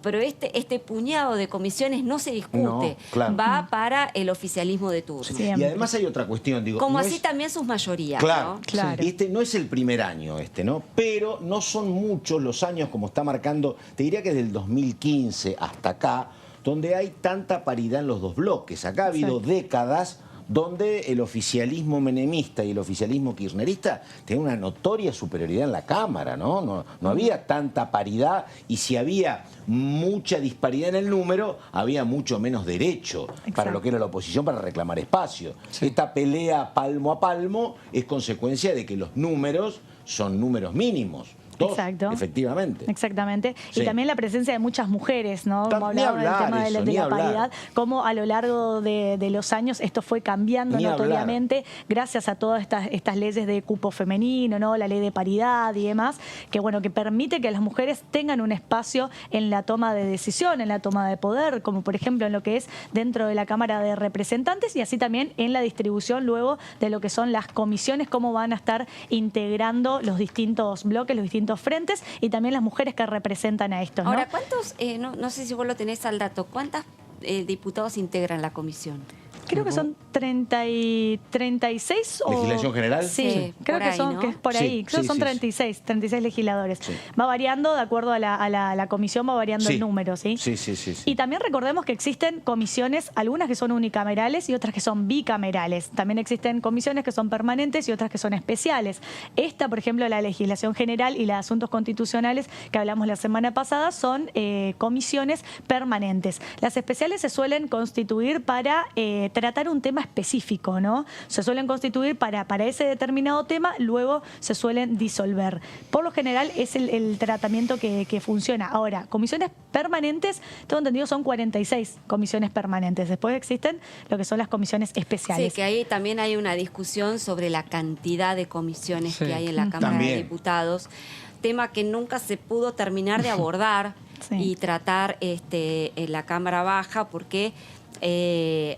Pero este puñado de comisiones no se discute, va para el oficialismo de turno. Y además hay otra cuestión, digo, como así también sus mayorías. Claro, ¿no? Claro. Y no es el primer año ¿no? Pero no son muchos los años, como está marcando, te diría que desde el 2015 hasta acá, donde hay tanta paridad en los dos bloques. Acá ha habido décadas donde el oficialismo menemista y el oficialismo kirchnerista tenían una notoria superioridad en la Cámara, ¿no? No había tanta paridad, y si había mucha disparidad en el número, había mucho menos derecho para lo que era la oposición para reclamar espacio. Esta pelea palmo a palmo es consecuencia de que los números son números mínimos. Exacto. Efectivamente. Exactamente. Y también la presencia de muchas mujeres, ¿no? Como hablaba del tema de la paridad, cómo a lo largo de los años esto fue cambiando notoriamente gracias a todas estas leyes de cupo femenino, ¿no? La ley de paridad y demás, que bueno, que permite que las mujeres tengan un espacio en la toma de decisión, en la toma de poder, como por ejemplo en lo que es dentro de la Cámara de Representantes, y así también en la distribución luego de lo que son las comisiones, cómo van a estar integrando los distintos bloques, los distintos frentes, y también las mujeres que representan a estos, ¿no? Ahora, ¿cuántos, no sé si vos lo tenés al dato, cuántos diputados integran la comisión? Creo que son 36 o... ¿Legislación general? Sí, creo que son, ¿no? Que es por ahí. Creo que son 36 legisladores. Va variando, de acuerdo a la comisión, va variando el número, ¿sí? Sí. Y también recordemos que existen comisiones, algunas que son unicamerales y otras que son bicamerales. También existen comisiones que son permanentes y otras que son especiales. Esta, por ejemplo, la legislación general y la de asuntos constitucionales que hablamos la semana pasada, son comisiones permanentes. Las especiales se suelen constituir para tratar un tema específico, ¿no? Se suelen constituir para ese determinado tema, luego se suelen disolver. Por lo general es el tratamiento que funciona. Ahora, comisiones permanentes, tengo entendido, son 46 comisiones permanentes. Después existen lo que son las comisiones especiales. Sí, que ahí también hay una discusión sobre la cantidad de comisiones que hay en la Cámara de Diputados, tema que nunca se pudo terminar de abordar y tratar en la Cámara Baja, porque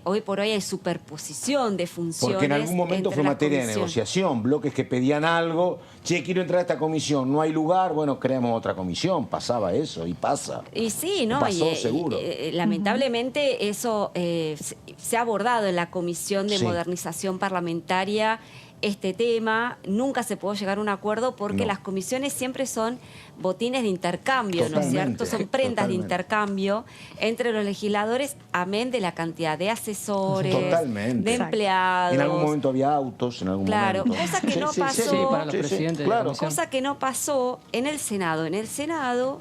hoy por hoy hay superposición de funciones. Porque en algún momento fue materia de negociación, bloques que pedían algo, quiero entrar a esta comisión, no hay lugar, bueno, creamos otra comisión, pasaba eso y pasa. Y sí, ¿no? Pasó seguro. Lamentablemente eso se ha abordado en la Comisión de Modernización Parlamentaria este tema, nunca se pudo llegar a un acuerdo porque las comisiones siempre son botines de intercambio, ¿no es cierto? Son prendas de intercambio entre los legisladores, amén de la cantidad de asesores, de empleados. En algún momento había autos, en algún momento. Cosa que no pasó. Para los presidentes de la comisión. Cosa que no pasó en el Senado. En el Senado,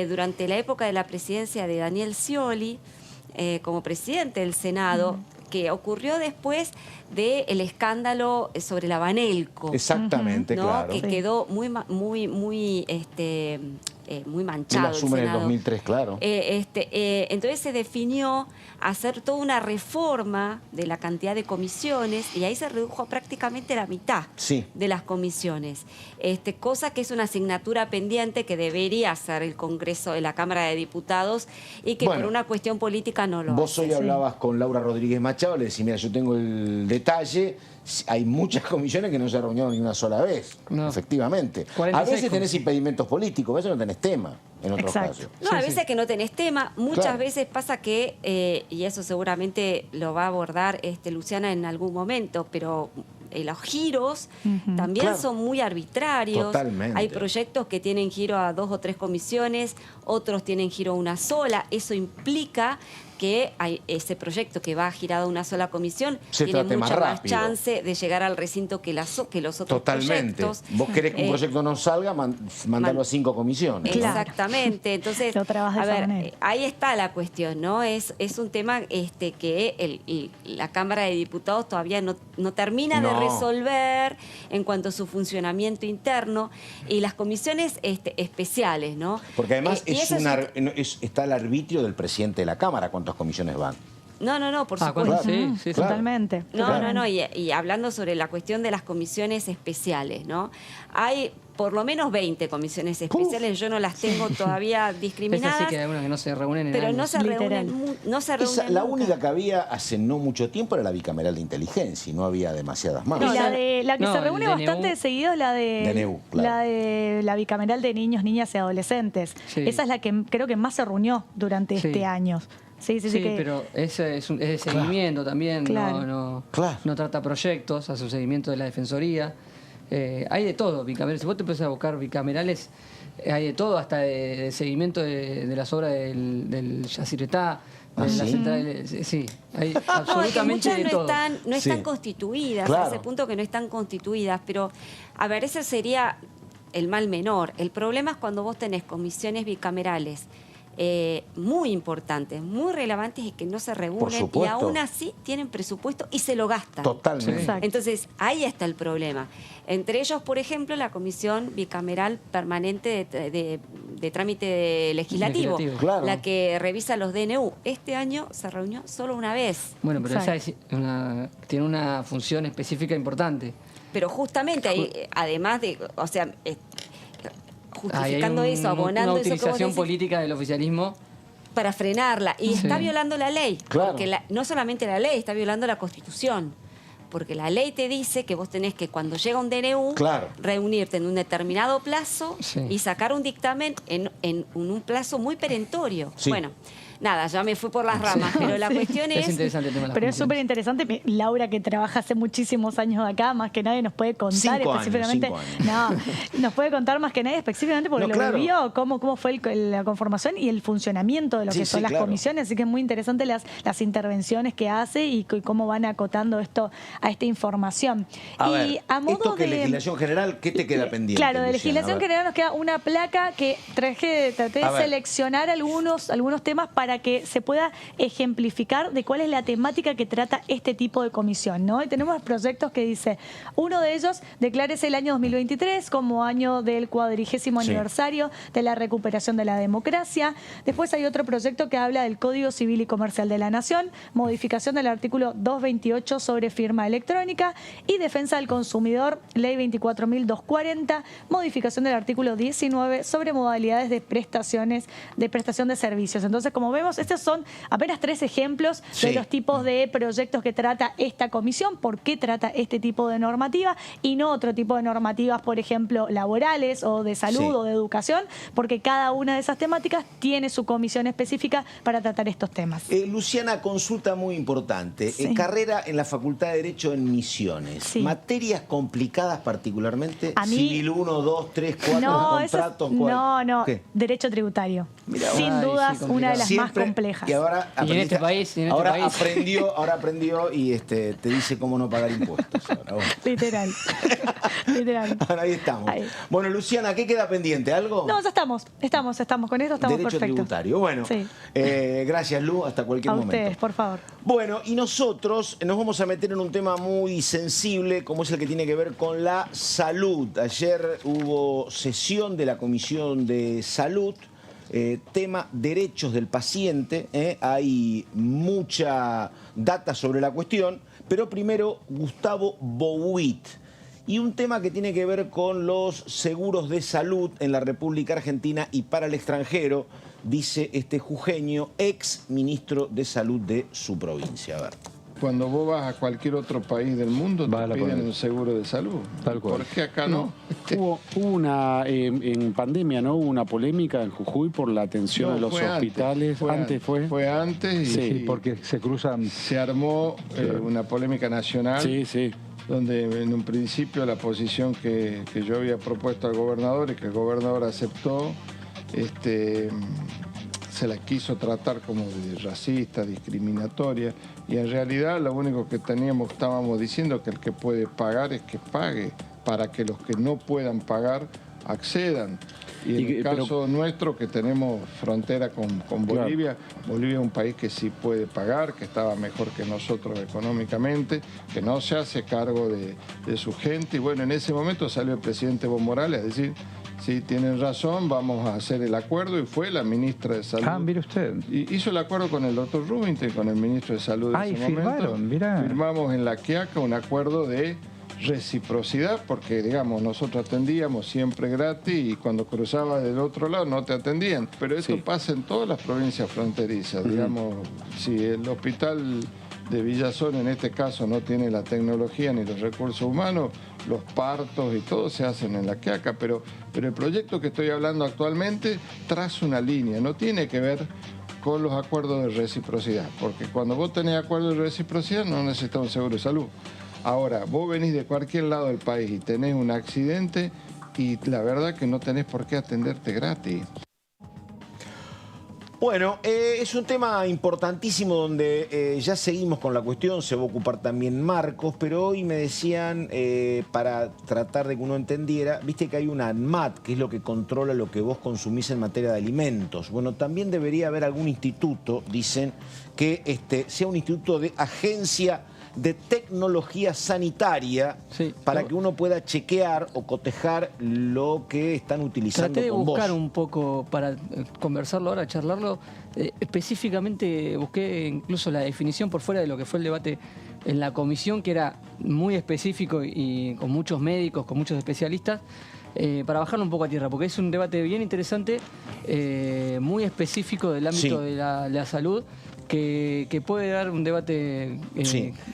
durante la época de la presidencia de Daniel Scioli, como presidente del Senado, que ocurrió después del escándalo sobre la Banelco. Exactamente, ¿no? claro. Que quedó muy manchado. Él asume en el 2003, claro. Entonces se definió hacer toda una reforma de la cantidad de comisiones y ahí se redujo a prácticamente la mitad de las comisiones. Cosa que es una asignatura pendiente que debería hacer el Congreso de la Cámara de Diputados y que por una cuestión política no lo hace. Vos hoy hablabas con Laura Rodríguez Machado, le decís, mira, yo tengo el detalle, hay muchas comisiones que no se reunieron ni una sola vez, efectivamente. A veces tenés impedimentos políticos, a veces no tenés tema, en otros casos. No, a veces que no tenés tema, muchas veces pasa que, y eso seguramente lo va a abordar Luciana en algún momento, pero los giros también son muy arbitrarios. Totalmente. Hay proyectos que tienen giro a 2 o 3 comisiones, otros tienen giro a una sola. Eso implica que ese proyecto que va girado a una sola comisión tiene mucha más chance de llegar al recinto que los otros proyectos. Vos querés que un proyecto no salga, mandalo a 5 comisiones. Exactamente. Entonces, a ver, ahí está la cuestión, ¿no? Es un tema que la Cámara de Diputados todavía no termina de resolver en cuanto a su funcionamiento interno y las comisiones especiales, ¿no? Porque además está al arbitrio del presidente de la Cámara cuántas comisiones van. No, por supuesto. Sí, totalmente. No, y hablando sobre la cuestión de las comisiones especiales, ¿no? Hay por lo menos 20 comisiones especiales, yo no las tengo todavía discriminadas. Es así que hay algunas que no se reúnen en pero años. no se reúnen La nunca. única que había hace no mucho tiempo era la bicameral de inteligencia y no había demasiadas más. Y la que se reúne bastante seguido es la de DNU, claro. la de la bicameral de niños, niñas y adolescentes. Esa es la que creo que más se reunió durante este año. Sí, pero es de seguimiento también, no trata proyectos, hace un seguimiento de la Defensoría. Hay de todo, bicamerales. Si vos te empezás a buscar bicamerales, hay de todo, hasta de seguimiento de las obras del Yacyretá, de la central. Sí, hay absolutamente muchas de todo. No están constituidas, a ese punto que no están constituidas, pero a ver, ese sería el mal menor. El problema es cuando vos tenés comisiones bicamerales muy importantes, muy relevantes y que no se reúnen y aún así tienen presupuesto y se lo gastan. Totalmente. Entonces, ahí está el problema. Entre ellos, por ejemplo, la Comisión Bicameral Permanente de Trámite Legislativo, la que revisa los DNU. Este año se reunió solo una vez. Bueno, pero esa tiene una función específica importante. Pero justamente ahí, además de, o sea, justificando eso, abonando una eso que utilización vos decís, política del oficialismo para frenarla. Y está violando la ley. Porque no solamente la ley, está violando la Constitución. Porque la ley te dice que vos tenés que, cuando llega un DNU, reunirte en un determinado plazo y sacar un dictamen en un plazo muy perentorio. Bueno, nada, ya me fui por las ramas, pero la cuestión es... interesante el tema de las pero es súper interesante. Laura, que trabaja hace muchísimos años acá, más que nadie nos puede contar específicamente... 5 años. No, nos puede contar más que nadie específicamente porque lo vivió, cómo fue la conformación y el funcionamiento de lo que son las comisiones. Así que es muy interesante las intervenciones que hace y cómo van acotando esto a esta información. A modo de legislación general, ¿qué te queda pendiente? Claro, de legislación general nos queda una placa que traté de seleccionar algunos temas para que se pueda ejemplificar de cuál es la temática que trata este tipo de comisión, ¿no? Y tenemos proyectos que dice, uno de ellos, declárese el año 2023 como año del 40º aniversario de la recuperación de la democracia. Después hay otro proyecto que habla del Código Civil y Comercial de la Nación, modificación del artículo 228 sobre firma electrónica y defensa del consumidor, ley 24.240, modificación del artículo 19 sobre modalidades de prestación de servicios. Entonces, como vemos, estos son apenas 3 ejemplos de los tipos de proyectos que trata esta comisión, por qué trata este tipo de normativa y no otro tipo de normativas, por ejemplo, laborales o de salud o de educación, porque cada una de esas temáticas tiene su comisión específica para tratar estos temas. Luciana, consulta muy importante. Carrera en la Facultad de Derecho en Misiones. ¿Materias complicadas particularmente? A mí, Civil 1, 2, 3, 4, contratos. No, ¿Qué? Derecho tributario. Mirá, sin dudas, una de las más complejas. Y ahora y en este país, ahora aprendió y te dice cómo no pagar impuestos. Ahora, Literal. Literal. Ahora ahí estamos. Ahí. Bueno, Luciana, ¿qué queda pendiente? ¿Algo? No, ya estamos con esto estamos Derecho perfectos. tributario. Bueno, gracias, Lu, hasta cualquier momento. A ustedes, por favor. Bueno, y nosotros nos vamos a meter en un tema muy sensible, como es el que tiene que ver con la salud. Ayer hubo sesión de la Comisión de Salud, tema derechos del paciente. Hay mucha data sobre la cuestión, pero primero Gustavo Bouit. Y un tema que tiene que ver con los seguros de salud en la República Argentina y para el extranjero, dice este jujeño, ex ministro de Salud de su provincia. A ver. Cuando vos vas a cualquier otro país del mundo, te piden un seguro de salud. Tal cual. ¿Por qué acá no? Hubo una, en pandemia, ¿no? Hubo una polémica en Jujuy por la atención a los hospitales. Fue antes. Sí, porque se cruzan. Se armó una polémica nacional. Sí. Donde en un principio la posición que yo había propuesto al gobernador y que el gobernador aceptó, se la quiso tratar como de racista, discriminatoria, y en realidad lo único que estábamos diciendo que el que puede pagar es que pague, para que los que no puedan pagar accedan. Y en el caso nuestro, que tenemos frontera con Bolivia, Bolivia es un país que sí puede pagar, que estaba mejor que nosotros económicamente, que no se hace cargo de su gente. Y bueno, en ese momento salió el presidente Evo Morales a decir, sí, tienen razón, vamos a hacer el acuerdo, y fue la ministra de Salud. Ah, mire usted. Y hizo el acuerdo con el doctor Rubinstein, con el ministro de Salud de ese momento. Firmamos en la Quiaca un acuerdo de reciprocidad, porque digamos, nosotros atendíamos siempre gratis y cuando cruzabas del otro lado no te atendían. Pero esto pasa en todas las provincias fronterizas. Digamos, si el hospital de Villazón en este caso no tiene la tecnología ni los recursos humanos, los partos y todo se hacen en la Quiaca, pero el proyecto que estoy hablando actualmente traza una línea, no tiene que ver con los acuerdos de reciprocidad, porque cuando vos tenés acuerdos de reciprocidad no necesitas un seguro de salud. Ahora, vos venís de cualquier lado del país y tenés un accidente y la verdad que no tenés por qué atenderte gratis. Bueno, es un tema importantísimo donde ya seguimos con la cuestión, se va a ocupar también Marcos, pero hoy me decían, para tratar de que uno entendiera, viste que hay una ANMAT, que es lo que controla lo que vos consumís en materia de alimentos. Bueno, también debería haber algún instituto, dicen, que sea un instituto de agencia de tecnología sanitaria para que uno pueda chequear o cotejar lo que están utilizando Traté de con buscar vos. un poco para conversarlo ahora, charlarlo. Específicamente busqué incluso la definición por fuera de lo que fue el debate en la comisión, que era muy específico y con muchos médicos, con muchos especialistas, para bajarlo un poco a tierra, porque es un debate bien interesante, muy específico del ámbito de la salud, que puede dar un debate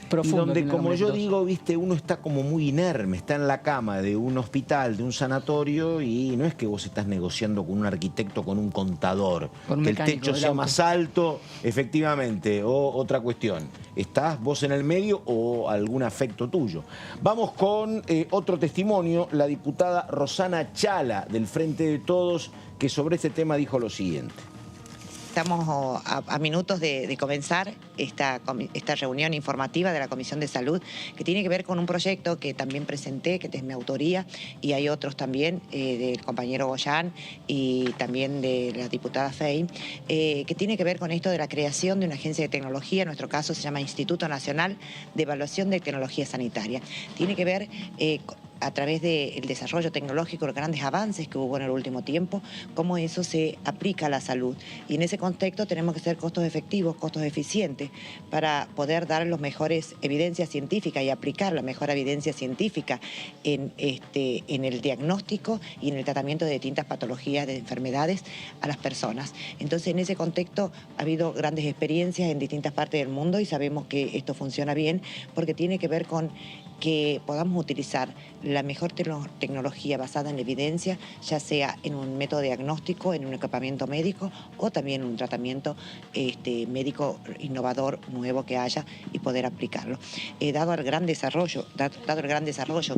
profundo. Y donde, como yo digo, viste, uno está como muy inerme, está en la cama de un hospital, de un sanatorio, y no es que vos estás negociando con un arquitecto, con un contador, que el techo sea más alto, efectivamente, o otra cuestión. ¿Estás vos en el medio o algún afecto tuyo? Vamos con otro testimonio, la diputada Rosana Chala, del Frente de Todos, que sobre este tema dijo lo siguiente. Estamos a minutos de comenzar esta reunión informativa de la Comisión de Salud, que tiene que ver con un proyecto que también presenté, que es mi autoría, y hay otros también, del compañero Goyán y también de la diputada Fey, que tiene que ver con esto de la creación de una agencia de tecnología. En nuestro caso se llama Instituto Nacional de Evaluación de Tecnología Sanitaria. Tiene que ver a través del desarrollo tecnológico, los grandes avances que hubo en el último tiempo, cómo eso se aplica a la salud. Y en ese contexto tenemos que ser costos efectivos, costos eficientes, para poder dar las mejores evidencias científicas y aplicar la mejor evidencia científica en el diagnóstico y en el tratamiento de distintas patologías, de enfermedades a las personas. Entonces, en ese contexto ha habido grandes experiencias en distintas partes del mundo y sabemos que esto funciona bien porque tiene que ver con que podamos utilizar la mejor tecnología basada en la evidencia, ya sea en un método diagnóstico, en un equipamiento médico o también en un tratamiento médico innovador nuevo que haya y poder aplicarlo. Dado el gran desarrollo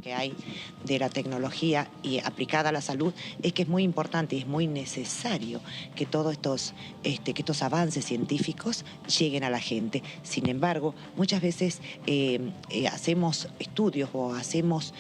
que hay de la tecnología y aplicada a la salud, es que es muy importante y es muy necesario que todos estos avances científicos lleguen a la gente. Sin embargo, muchas veces hacemos estudios o hacemos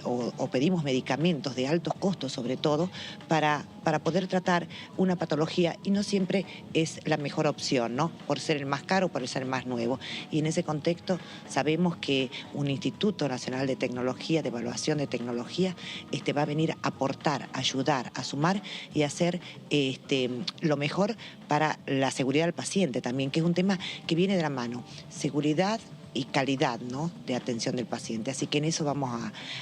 o pedimos medicamentos de altos costos, sobre todo, para poder tratar una patología y no siempre es la mejor opción, ¿no? Por ser el más caro, por ser el más nuevo. Y en ese contexto sabemos que un Instituto Nacional de Tecnología, de Evaluación de Tecnología, va a venir a aportar, a ayudar, a sumar y a hacer lo mejor para la seguridad del paciente también, que es un tema que viene de la mano. Seguridad y calidad, ¿no?, de atención del paciente. Así que en eso vamos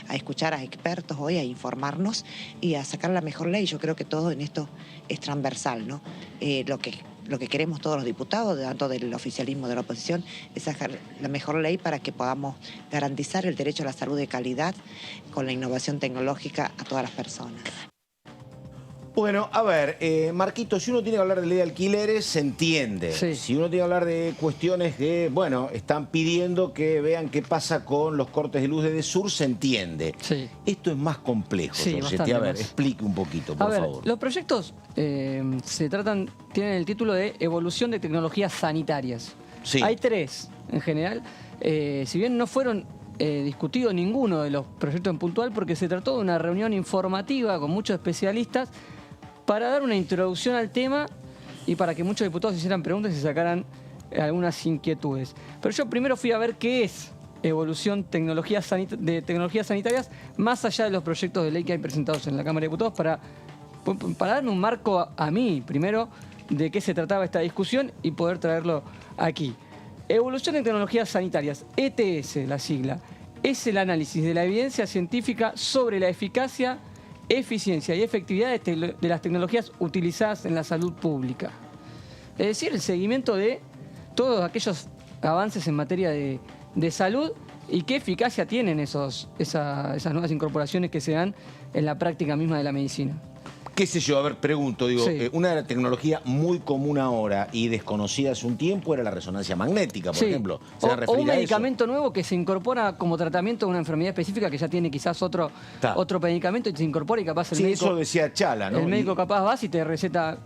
a escuchar a expertos hoy, a informarnos y a sacar la mejor ley. Yo creo que todo en esto es transversal, ¿no? Lo que queremos todos los diputados, tanto del oficialismo de la oposición, es sacar la mejor ley para que podamos garantizar el derecho a la salud de calidad con la innovación tecnológica a todas las personas. Bueno, a ver, Marquito, si uno tiene que hablar de ley de alquileres, se entiende. Sí. Si uno tiene que hablar de cuestiones que, bueno, están pidiendo que vean qué pasa con los cortes de luz de Edesur, se entiende. Sí. Esto es más complejo, sí, Giorgetti. A ver, explique un poquito, por favor. Los proyectos tienen el título de Evolución de Tecnologías Sanitarias. Sí. Hay 3, en general. Si bien no fueron discutidos ninguno de los proyectos en puntual, porque se trató de una reunión informativa con muchos especialistas, para dar una introducción al tema y para que muchos diputados hicieran preguntas y se sacaran algunas inquietudes. Pero yo primero fui a ver qué es evolución de tecnologías sanitarias, más allá de los proyectos de ley que hay presentados en la Cámara de Diputados, para darme un marco a mí, primero, de qué se trataba esta discusión y poder traerlo aquí. Evolución de tecnologías sanitarias, ETS, la sigla, es el análisis de la evidencia científica sobre la eficacia, eficiencia y efectividad de las tecnologías utilizadas en la salud pública. Es decir, el seguimiento de todos aquellos avances en materia de salud y qué eficacia tienen esas nuevas incorporaciones que se dan en la práctica misma de la medicina. ¿Qué sé yo? A ver, pregunto, digo, sí. Una de las tecnologías muy común ahora y desconocida hace un tiempo era la resonancia magnética, por ejemplo. O un medicamento nuevo que se incorpora como tratamiento de una enfermedad específica que ya tiene quizás otro medicamento y se incorpora y capaz el médico... Sí, eso decía Chala, ¿no? El médico capaz va y te receta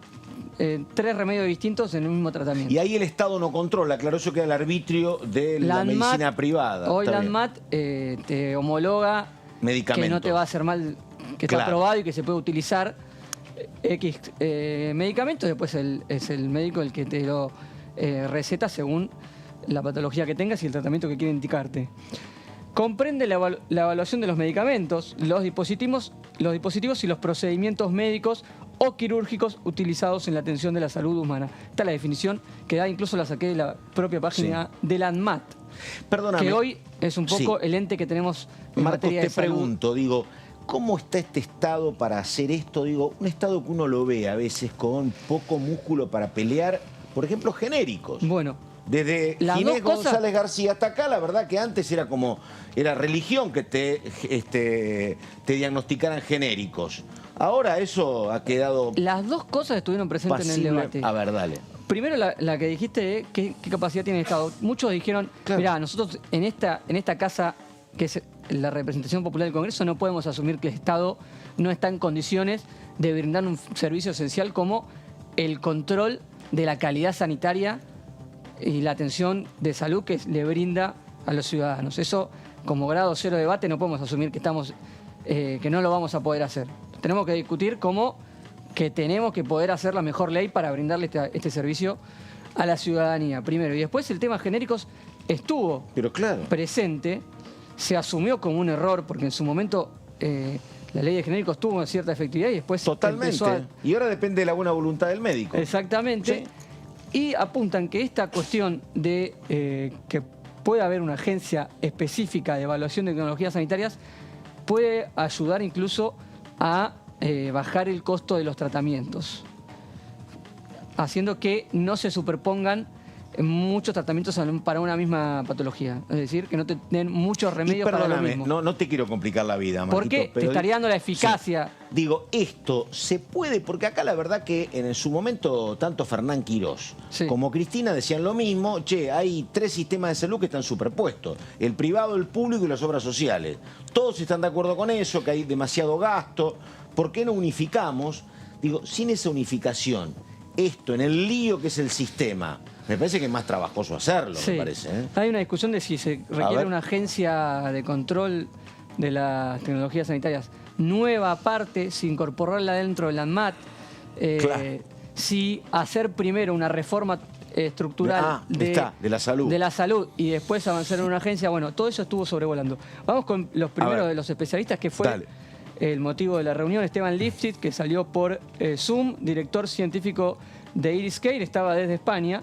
3 remedios distintos en el mismo tratamiento. Y ahí el Estado no controla, claro, eso queda al arbitrio de la medicina privada. Hoy la ANMAT te homologa que no te va a hacer mal, que está aprobado y que se puede utilizar X medicamentos, después es el médico el que te lo receta según la patología que tengas y el tratamiento que quiere indicarte. Comprende la evaluación de los medicamentos, los dispositivos y los procedimientos médicos o quirúrgicos utilizados en la atención de la salud humana. Esta es la definición que da, incluso la saqué de la propia página de la ANMAT. Perdóname. Que hoy es un poco el ente que tenemos en materia de salud. Marcos, te pregunto, digo, ¿cómo está este Estado para hacer esto? Digo, un Estado que uno lo ve a veces con poco músculo para pelear, por ejemplo, genéricos. Bueno, desde Ginés González García hasta acá, la verdad que antes era religión que te diagnosticaran genéricos. Ahora eso ha quedado... Las dos cosas estuvieron presentes en el debate. A ver, dale. Primero la que dijiste, ¿qué capacidad tiene el Estado? Muchos dijeron, mirá, nosotros en esta casa, que es la representación popular del Congreso, no podemos asumir que el Estado no está en condiciones de brindar un servicio esencial como el control de la calidad sanitaria y la atención de salud que le brinda a los ciudadanos. Eso, como grado cero de debate, no podemos asumir que no lo vamos a poder hacer. Tenemos que discutir cómo que tenemos que poder hacer la mejor ley para brindarle este servicio a la ciudadanía, primero. Y después el tema genéricos estuvo presente. se asumió como un error, porque en su momento la ley de genéricos tuvo una cierta efectividad y después totalmente. Y ahora depende de la buena voluntad del médico. Exactamente. Sí. Y apuntan que esta cuestión de que pueda haber una agencia específica de evaluación de tecnologías sanitarias puede ayudar incluso a bajar el costo de los tratamientos, haciendo que no se superpongan muchos tratamientos para una misma patología. Es decir, que no te den muchos remedios para lo mismo. No te quiero complicar la vida, Marquito. Porque te estaría dando la eficacia. Sí. Digo, esto se puede, porque acá la verdad que en su momento tanto Fernán Quirós como Cristina decían lo mismo. Che, hay 3 sistemas de salud que están superpuestos. El privado, el público y las obras sociales. Todos están de acuerdo con eso, que hay demasiado gasto. ¿Por qué no unificamos? Digo, sin esa unificación, esto en el lío que es el sistema, me parece que es más trabajoso hacerlo, me parece. Hay una discusión de si se requiere una agencia de control de las tecnologías sanitarias nueva aparte, si incorporarla dentro del ANMAT, si hacer primero una reforma estructural de la salud y después avanzar en una agencia. Bueno, todo eso estuvo sobrevolando. Vamos con los primeros de los especialistas, que fue el motivo de la reunión. Esteban Lifshitz, que salió por Zoom, director científico de Iriscare, estaba desde España.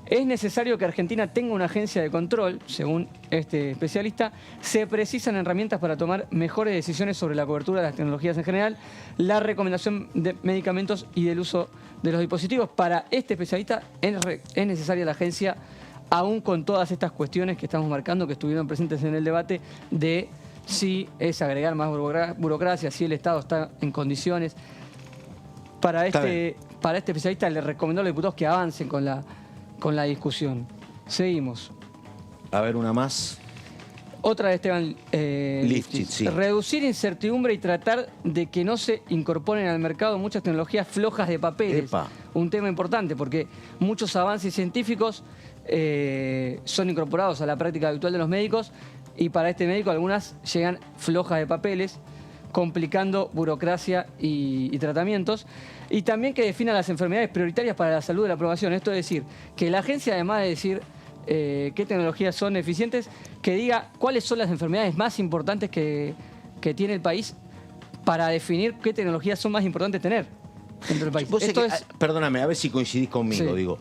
Es necesario que Argentina tenga una agencia de control, según este especialista. Se precisan herramientas para tomar mejores decisiones sobre la cobertura de las tecnologías en general, la recomendación de medicamentos y del uso de los dispositivos. Para este especialista es necesaria la agencia, aún con todas estas cuestiones que estamos marcando, que estuvieron presentes en el debate, de si es agregar más burocracia, si el Estado está en condiciones. Para este especialista le recomendó a los diputados que avancen con la discusión. Seguimos. A ver, una más. Otra de Esteban Lifshitz. Reducir incertidumbre y tratar de que no se incorporen al mercado muchas tecnologías flojas de papeles. Un tema importante, porque muchos avances científicos son incorporados a la práctica habitual de los médicos, y para este médico algunas llegan flojas de papeles, complicando burocracia y tratamientos. Y también que defina las enfermedades prioritarias para la salud de la aprobación. Esto es decir, que la agencia, además de decir qué tecnologías son eficientes, que diga cuáles son las enfermedades más importantes que tiene el país, para definir qué tecnologías son más importantes tener dentro del país. Perdóname, a ver si coincidís conmigo. Digo,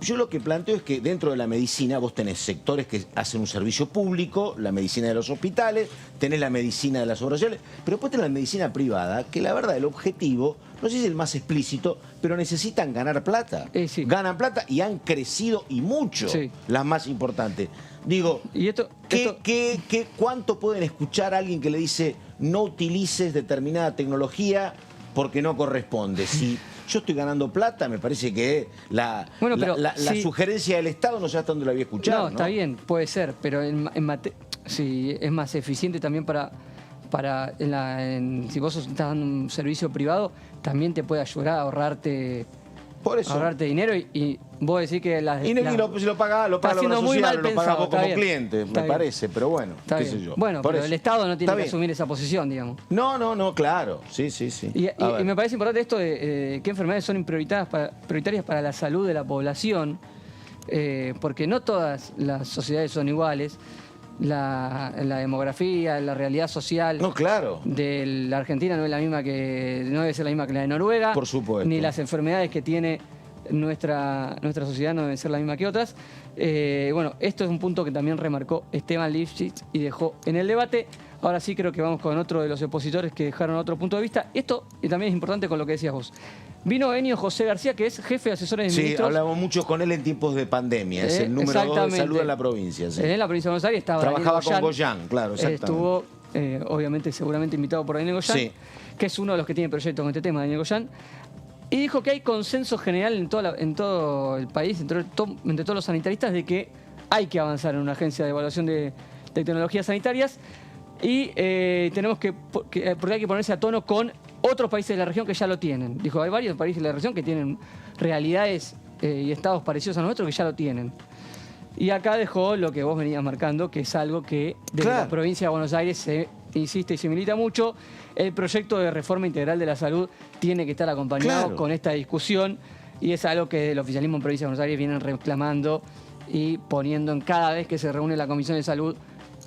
yo lo que planteo es que dentro de la medicina vos tenés sectores que hacen un servicio público, la medicina de los hospitales, tenés la medicina de las obras sociales, pero después tenés la medicina privada, que la verdad el objetivo, no sé si es el más explícito, pero necesitan ganar plata. Ganan plata y han crecido y mucho, las más importantes. Digo, ¿cuánto pueden escuchar a alguien que le dice no utilices determinada tecnología porque no corresponde? Si yo estoy ganando plata, me parece que la sugerencia del Estado no sé hasta dónde la había escuchado. No, está bien, puede ser, pero si es más eficiente también si vos estás dando un servicio privado, también te puede ayudar a ahorrarte dinero y vos decís que si lo paga la obra social, lo pagamos como cliente, me parece, pero bueno, qué sé yo. Bueno, pero el Estado no tiene que asumir esa posición, digamos. No, claro, sí. Y me parece importante esto de qué enfermedades son prioritarias para la salud de la población, porque no todas las sociedades son iguales. La demografía, la realidad social de la Argentina no debe ser la misma que la de Noruega. Por supuesto. Ni las enfermedades que tiene nuestra sociedad no deben ser la misma que otras. Bueno, esto es un punto que también remarcó Esteban Lifshitz y dejó en el debate. Ahora sí creo que vamos con otro de los expositores que dejaron otro punto de vista. Esto también es importante con lo que decías vos. Vino Enio José García, que es jefe de asesores de ministros. Sí, hablamos mucho con él en tiempos de pandemia. Es el número 2 de salud en la provincia. En la provincia de Buenos Aires estaba Trabajaba con Goyan, claro, exactamente. Estuvo, obviamente, seguramente invitado por Daniel Goyan, que es uno de los que tiene proyectos con este tema, Daniel Goyan. Y dijo que hay consenso general en todo el país, entre todos los sanitaristas, de que hay que avanzar en una agencia de evaluación de tecnologías sanitarias. Y porque hay que ponerse a tono con otros países de la región que ya lo tienen. Dijo, hay varios países de la región que tienen realidades y estados parecidos a nosotros que ya lo tienen. Y acá dejó lo que vos venías marcando, que es algo que desde la provincia de Buenos Aires se insiste y se milita mucho. El proyecto de reforma integral de la salud tiene que estar acompañado con esta discusión, y es algo que el oficialismo en provincia de Buenos Aires vienen reclamando y poniendo en cada vez que se reúne la Comisión de Salud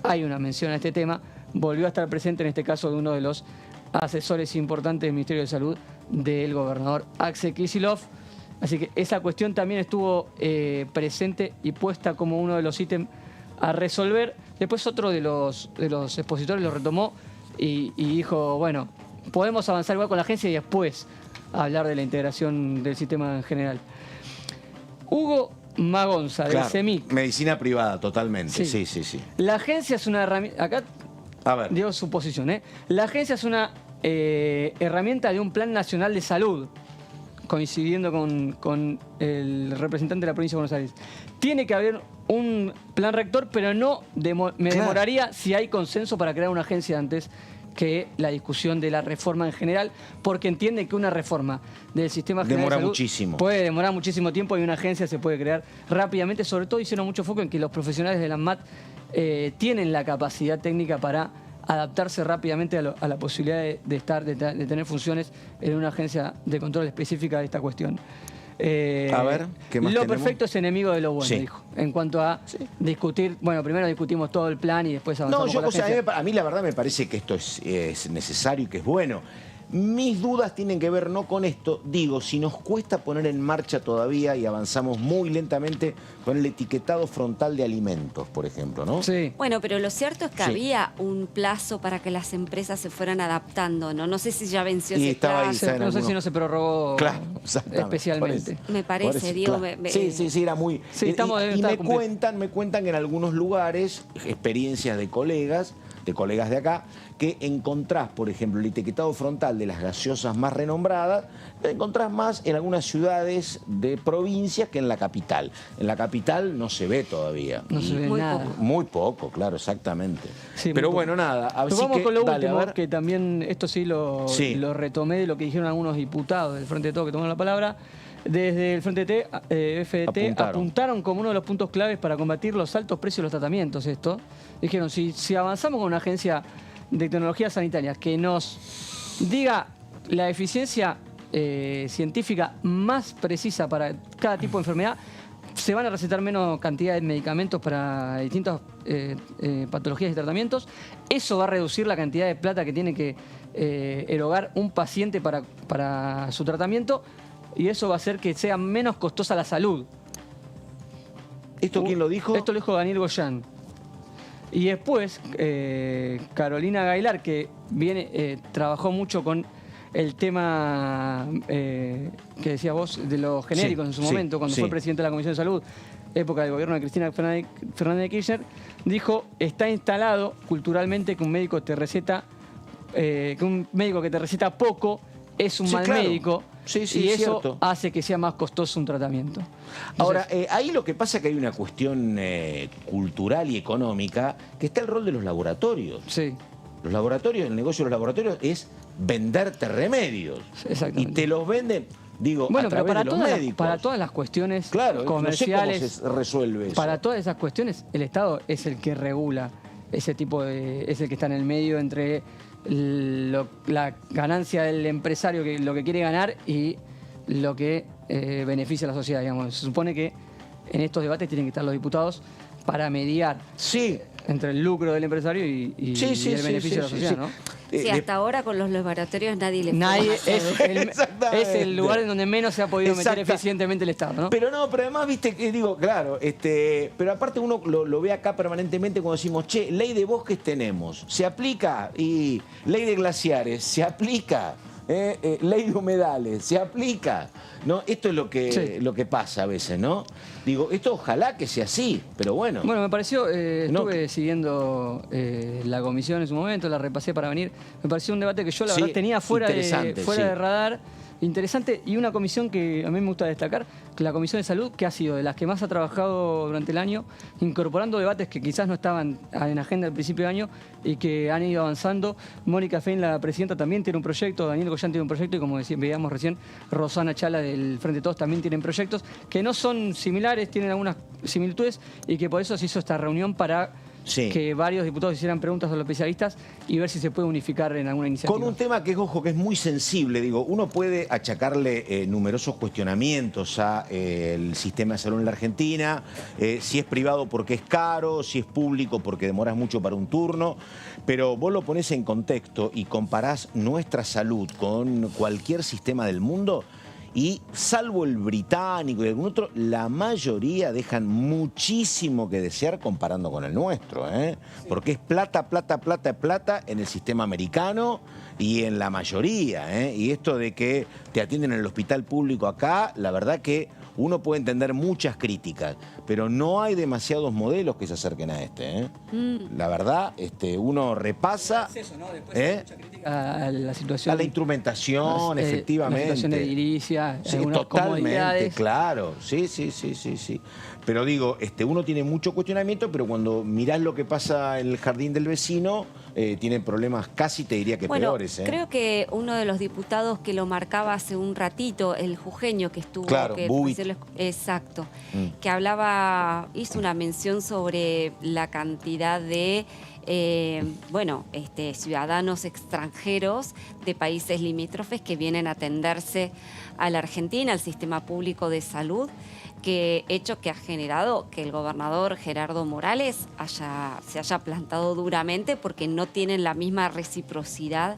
hay una mención a este tema, volvió a estar presente en este caso de uno de los asesores importantes del Ministerio de Salud del gobernador Axel Kicillof. Así que esa cuestión también estuvo presente y puesta como uno de los ítems a resolver. Después otro de los expositores lo retomó y dijo, bueno, podemos avanzar igual con la agencia y después hablar de la integración del sistema en general. Hugo Magonza, del CEMIC. Medicina privada, totalmente. Sí. La agencia es una herramienta... Acá dio su posición, ¿eh? La agencia es una herramienta de un plan nacional de salud, coincidiendo con el representante de la provincia de Buenos Aires. Tiene que haber un plan rector, pero no demoraría si hay consenso para crear una agencia antes que la discusión de la reforma en general, porque entiende que una reforma del sistema general de salud muchísimo. Puede demorar muchísimo tiempo y una agencia se puede crear rápidamente. Sobre todo hicieron mucho foco en que los profesionales de la ANMAT tienen la capacidad técnica para adaptarse rápidamente a la posibilidad de tener funciones en una agencia de control específica de esta cuestión. A ver, ¿qué más lo tenemos? Perfecto es enemigo de lo bueno, dijo. En cuanto a discutir, bueno, primero discutimos todo el plan y después avanzamos con la agencia. A mí la verdad me parece que esto es necesario y que es bueno. Mis dudas tienen que ver no con esto, digo, si nos cuesta poner en marcha todavía y avanzamos muy lentamente con el etiquetado frontal de alimentos, por ejemplo, ¿no? Sí. Bueno, pero lo cierto es que había un plazo para que las empresas se fueran adaptando, ¿no? No sé si ya venció ese plazo. No sé si no se prorrogó especialmente. Me parece, Diego. Claro. Sí, era muy... Sí, y me cuentan que en algunos lugares, experiencias de colegas de acá, que encontrás, por ejemplo, el etiquetado frontal de las gaseosas más renombradas, lo encontrás más en algunas ciudades de provincia que en la capital. En la capital no se ve todavía. No se ve nada. Muy poco, claro, exactamente. Sí, pero bueno, nada. Vamos con lo último, que también esto lo retomé de lo que dijeron algunos diputados del Frente de Todos que tomaron la palabra. Desde el Frente FDT apuntaron como uno de los puntos claves para combatir los altos precios de los tratamientos esto. Dijeron, si avanzamos con una agencia de tecnologías sanitarias que nos diga la eficiencia científica más precisa para cada tipo de enfermedad, se van a recetar menos cantidad de medicamentos para distintas patologías y tratamientos. Eso va a reducir la cantidad de plata que tiene que erogar un paciente para su tratamiento. Y eso va a hacer que sea menos costosa la salud. ¿Esto quién lo dijo? Esto lo dijo Daniel Goyán. Y después, Carolina Gailar, que trabajó mucho con el tema que decías vos de los genéricos en su momento, cuando fue presidente de la Comisión de Salud, época del gobierno de Cristina Fernández de Kirchner, dijo, está instalado culturalmente que un médico que te receta poco es un mal médico. Y eso hace que sea más costoso un tratamiento. Ahora, ahí lo que pasa es que hay una cuestión cultural y económica, que está el rol de los laboratorios. Sí. Los laboratorios, el negocio de los laboratorios es venderte remedios. Exactamente. Y te los venden, digo, a través de los médicos. Para todas las cuestiones comerciales, no sé cómo se resuelve eso. Para todas esas cuestiones, el Estado es el que regula ese tipo de... es el que está en el medio entre la ganancia del empresario, que lo que quiere ganar, y lo que beneficia a la sociedad, digamos. Se supone que en estos debates tienen que estar los diputados para mediar entre el lucro del empresario y el beneficio de la sociedad, ¿no? Sí, hasta ahora con los laboratorios nadie le es el lugar en donde menos se ha podido meter eficientemente el Estado, ¿no? Pero además, viste, digo, claro, pero aparte uno lo ve acá permanentemente cuando decimos, che, ley de bosques tenemos, se aplica, y ley de glaciares, se aplica, ley de humedales, se aplica, ¿no? Esto es lo que pasa a veces, ¿no? Digo, esto ojalá que sea así, pero bueno. Bueno, me pareció, estuve siguiendo la comisión en su momento, la repasé para venir. Me pareció un debate que yo la verdad tenía fuera de radar. Interesante, y una comisión que a mí me gusta destacar, que la Comisión de Salud, que ha sido de las que más ha trabajado durante el año, incorporando debates que quizás no estaban en agenda al principio de año y que han ido avanzando. Mónica Fein, la presidenta, también tiene un proyecto, Daniel Goyán tiene un proyecto, y como veíamos recién, Rosana Chala del Frente de Todos también tienen proyectos que no son similares, tienen algunas similitudes, y que por eso se hizo esta reunión para que varios diputados hicieran preguntas a los especialistas y ver si se puede unificar en alguna iniciativa. Con un tema que, ojo, que es muy sensible, digo, uno puede achacarle numerosos cuestionamientos al sistema de salud en la Argentina, si es privado porque es caro, si es público porque demoras mucho para un turno, pero vos lo ponés en contexto y comparás nuestra salud con cualquier sistema del mundo y salvo el británico y algún otro, la mayoría dejan muchísimo que desear comparando con el nuestro, ¿eh? Porque es plata, plata, plata, plata en el sistema americano y en la mayoría, ¿eh? Y esto de que te atienden en el hospital público acá, la verdad que uno puede entender muchas críticas, pero no hay demasiados modelos que se acerquen a este, ¿eh? La verdad, uno repasa a la situación, a la instrumentación, efectivamente. La situación de edilicia, sí, algunas totalmente, claro. Sí. Pero digo, uno tiene mucho cuestionamiento, pero cuando mirás lo que pasa en el jardín del vecino, tienen problemas casi, te diría que peores. Creo que uno de los diputados que lo marcaba hace un ratito, el jujeño que estuvo... Claro, exacto. Que hablaba, hizo una mención sobre la cantidad de... ciudadanos extranjeros de países limítrofes que vienen a atenderse a la Argentina, al sistema público de salud, hecho que ha generado que el gobernador Gerardo Morales se haya plantado duramente porque no tienen la misma reciprocidad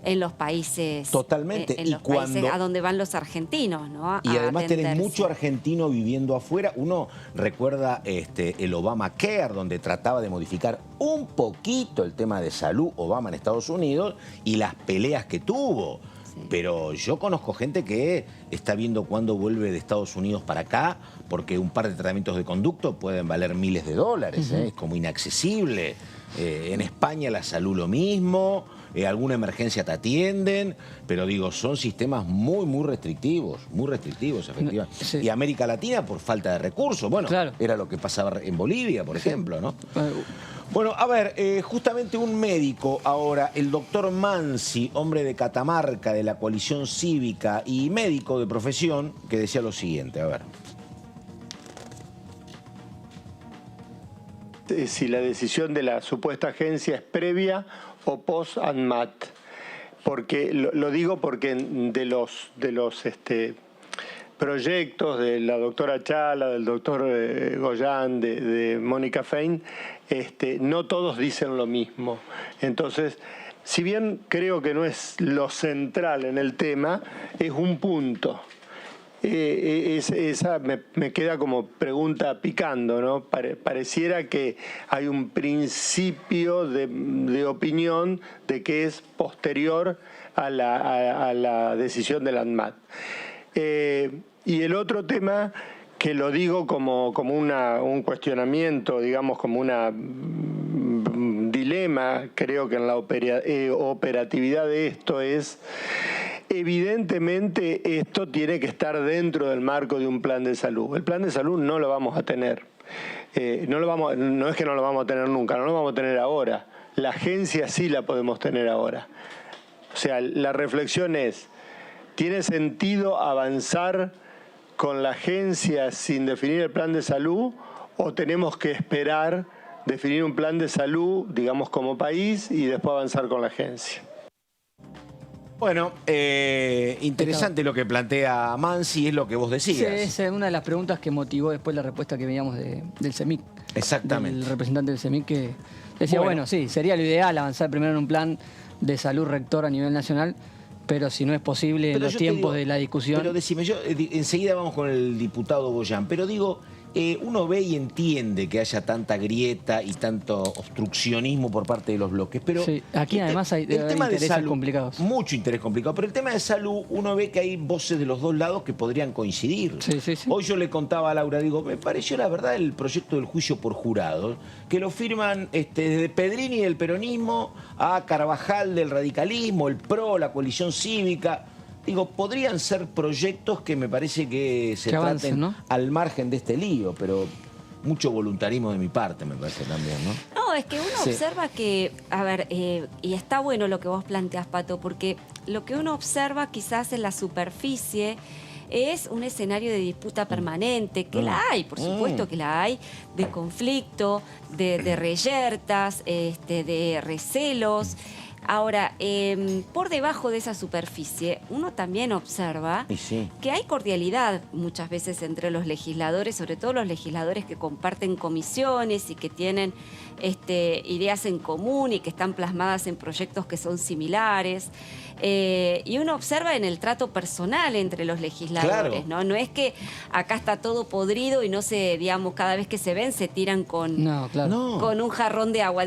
en los países, totalmente. Países a donde van los argentinos, ¿no? Y además tenés mucho argentino viviendo afuera. Uno recuerda el Obamacare, donde trataba de modificar un poquito el tema de salud Obama en Estados Unidos y las peleas que tuvo. Sí. Pero yo conozco gente que está viendo cuándo vuelve de Estados Unidos para acá, porque un par de tratamientos de conducto pueden valer miles de dólares, es como inaccesible. En España la salud lo mismo, alguna emergencia te atienden, pero digo, son sistemas muy restrictivos, efectivamente. Sí. Y América Latina por falta de recursos, bueno, claro. Era lo que pasaba en Bolivia, por ejemplo, ¿no? Bueno, a ver, justamente un médico ahora, el doctor Mansi, hombre de Catamarca, de la coalición cívica y médico de profesión, que decía lo siguiente, a ver. Si la decisión de la supuesta agencia es previa o post-ANMAT. Porque lo digo porque de los proyectos de la doctora Chala, del doctor Goyán, de Mónica Fein, no todos dicen lo mismo. Entonces, si bien creo que no es lo central en el tema, es un punto. Esa me queda como pregunta picando, ¿no? Pareciera que hay un principio de opinión de que es posterior a la decisión del ANMAT. Y el otro tema, que lo digo como un cuestionamiento, digamos, como un dilema, creo que en la operatividad de esto es... Evidentemente esto tiene que estar dentro del marco de un plan de salud. El plan de salud no lo vamos a tener. No es que no lo vamos a tener nunca, no lo vamos a tener ahora. La agencia sí la podemos tener ahora. O sea, la reflexión es, ¿tiene sentido avanzar con la agencia sin definir el plan de salud o tenemos que esperar definir un plan de salud, digamos, como país y después avanzar con la agencia? Bueno, interesante lo que plantea Mansi, es lo que vos decías. Sí, es una de las preguntas que motivó después la respuesta que veíamos del CEMIC. Exactamente. El representante del CEMIC que decía, bueno, sí, sería lo ideal avanzar primero en un plan de salud rector a nivel nacional, pero si no es posible en los tiempos de la discusión... Pero decime, enseguida vamos con el diputado Goyán, pero digo... uno ve y entiende que haya tanta grieta y tanto obstruccionismo por parte de los bloques, pero sí, aquí además hay intereses complicados. Mucho interés complicado, pero el tema de salud uno ve que hay voces de los dos lados que podrían coincidir. Sí. Hoy yo le contaba a Laura, digo, me pareció la verdad el proyecto del juicio por jurados, que lo firman desde Pedrini del peronismo a Carvajal del radicalismo, el PRO, la coalición cívica... Digo, podrían ser proyectos que me parece que se traten, ¿no? Al margen de este lío, pero mucho voluntarismo de mi parte, me parece también, ¿no? No, es que uno observa que, a ver, y está bueno lo que vos planteás, Pato, porque lo que uno observa quizás en la superficie es un escenario de disputa permanente, que la hay, por supuesto que la hay, de conflicto, de reyertas, de recelos. Ahora, por debajo de esa superficie, uno también observa que hay cordialidad muchas veces entre los legisladores, sobre todo los legisladores que comparten comisiones y que tienen ideas en común y que están plasmadas en proyectos que son similares. Y uno observa en el trato personal entre los legisladores, ¿no? No es que acá está todo podrido y no se, digamos, cada vez que se ven se tiran con un jarrón de agua.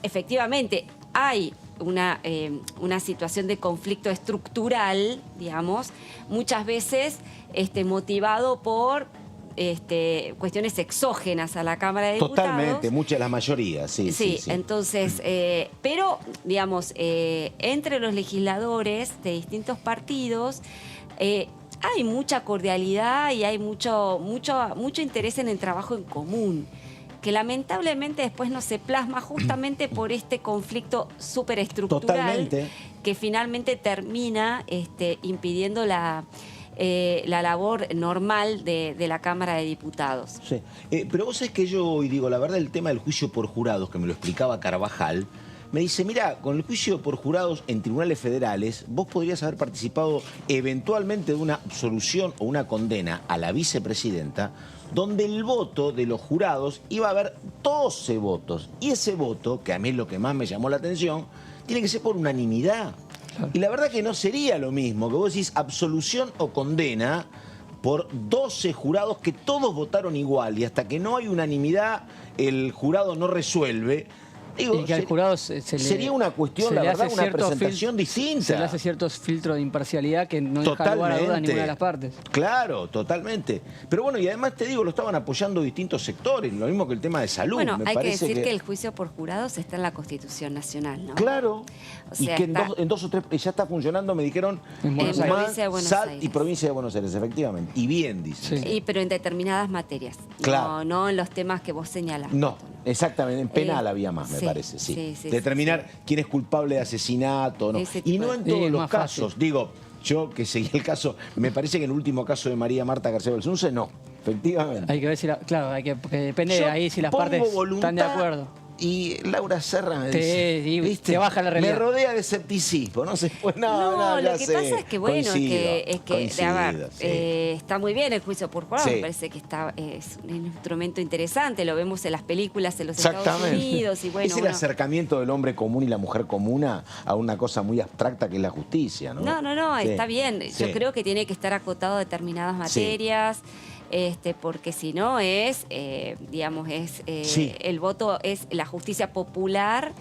Efectivamente, hay una situación de conflicto estructural, digamos, muchas veces motivado por cuestiones exógenas a la Cámara de Diputados. Totalmente, la mayoría, sí. Entonces, pero, digamos, entre los legisladores de distintos partidos hay mucha cordialidad y hay mucho interés en el trabajo en común, que lamentablemente después no se plasma justamente por este conflicto superestructural que finalmente termina impidiendo la labor normal de la Cámara de Diputados. Sí. Pero vos sabés que yo hoy digo, la verdad, el tema del juicio por jurados, que me lo explicaba Carvajal, me dice, mira, con el juicio por jurados en tribunales federales, vos podrías haber participado eventualmente de una absolución o una condena a la vicepresidenta, donde el voto de los jurados iba a haber 12 votos. Y ese voto, que a mí es lo que más me llamó la atención, tiene que ser por unanimidad. Y la verdad que no sería lo mismo que vos decís absolución o condena por 12 jurados que todos votaron igual y hasta que no hay unanimidad el jurado no resuelve. Digo, y que al jurado sería una cuestión, la verdad, una presentación distinta. Se le hace cierto filtro de imparcialidad que no deja lugar a duda a ninguna de las partes. Claro, totalmente. Pero bueno, y además te digo, lo estaban apoyando distintos sectores, lo mismo que el tema de salud. Bueno, hay que decir que el juicio por jurados está en la Constitución Nacional, ¿no? Claro. O sea, y que en dos o tres ya está funcionando, me dijeron, en provincia de Buenos Aires. Y provincia de Buenos Aires, efectivamente. Y bien, dice. Sí. Pero en determinadas materias. Claro. No en los temas que vos señalás. No, exactamente. En penal había más, me parece, sí. Determinar quién es culpable de asesinato, ¿no? Y no en todos los casos. Fácil. Digo, yo que seguí el caso, me parece que en el último caso de María Marta García Belsunce, no. Efectivamente. Hay que ver si porque depende de ahí si las partes están de acuerdo. Y Laura Serra me dice, ¿viste? Te baja la realidad. Me rodea de escepticismo, no sé, pues no, lo que pasa es que bueno, está muy bien el juicio por jurado, me parece que es un instrumento interesante, lo vemos en las películas en los Estados Unidos y bueno. Es el acercamiento del hombre común y la mujer común a una cosa muy abstracta que es la justicia, ¿no? No, está bien. Yo creo que tiene que estar acotado a determinadas materias. Porque si no es, digamos, el voto es la justicia popular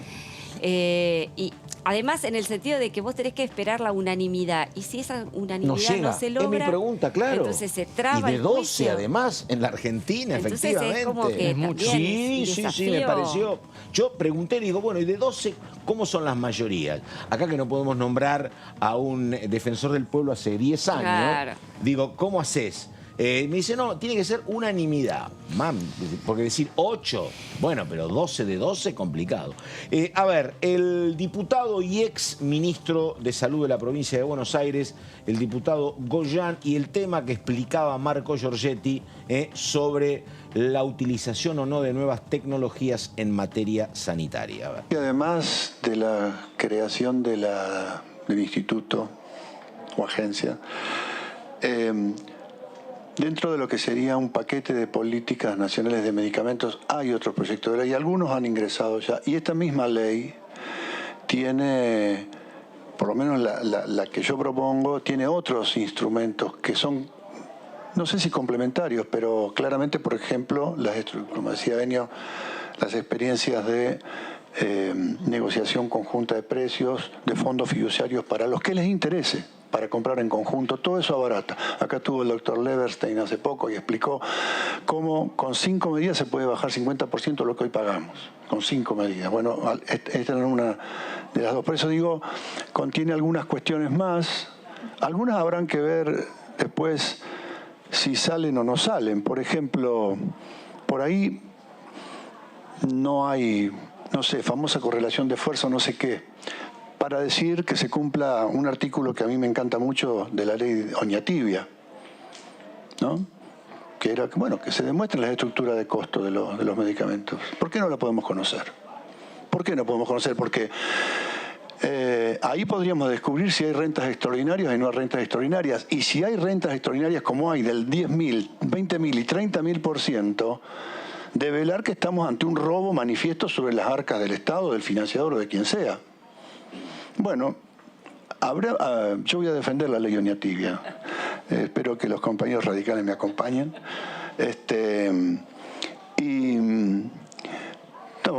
y además en el sentido de que vos tenés que esperar la unanimidad y si esa unanimidad no se logra, es mi pregunta, claro. Entonces se traba y de 12 el juicio. Además en la Argentina, entonces efectivamente. Es como que sí, me pareció. Yo pregunté, digo, bueno, y de 12, ¿cómo son las mayorías? Acá que no podemos nombrar a un defensor del pueblo hace 10 años, claro. Digo, ¿cómo haces? Me dice, no, tiene que ser unanimidad. Porque decir 8, bueno, pero 12 de 12, complicado. A ver, el diputado y ex ministro de Salud de la provincia de Buenos Aires, el diputado Goyan, y el tema que explicaba Marco Giorgetti sobre la utilización o no de nuevas tecnologías en materia sanitaria. A ver. Y además de la creación del instituto o agencia, dentro de lo que sería un paquete de políticas nacionales de medicamentos hay otro proyecto de ley y algunos han ingresado ya. Y esta misma ley tiene, por lo menos la que yo propongo, tiene otros instrumentos que son, no sé si complementarios, pero claramente, por ejemplo, como decía Benio, las experiencias de negociación conjunta de precios, de fondos fiduciarios para los que les interese, para comprar en conjunto, todo eso abarata. Acá estuvo el doctor Leverstein hace poco y explicó cómo con 5 medidas se puede bajar 50% de lo que hoy pagamos, con 5 medidas. Bueno, esta era una de las dos. Por eso digo, contiene algunas cuestiones más, algunas habrán que ver después si salen o no salen. Por ejemplo, por ahí no hay, no sé, famosa correlación de esfuerzo, no sé qué. para decir que se cumpla un artículo que a mí me encanta mucho de la ley Oñatibia, ¿no? Que era, bueno, que se demuestren las estructuras de costo de los medicamentos. ¿Por qué no la podemos conocer? ¿Por qué no podemos conocer? Porque ahí podríamos descubrir si hay rentas extraordinarias y no hay rentas extraordinarias. Y si hay rentas extraordinarias como hay del 10.000, 20.000 y 30.000%, de velar que estamos ante un robo manifiesto sobre las arcas del Estado, del financiador o de quien sea. Bueno, yo voy a defender la ley Oñatibia. Espero que los compañeros radicales me acompañen.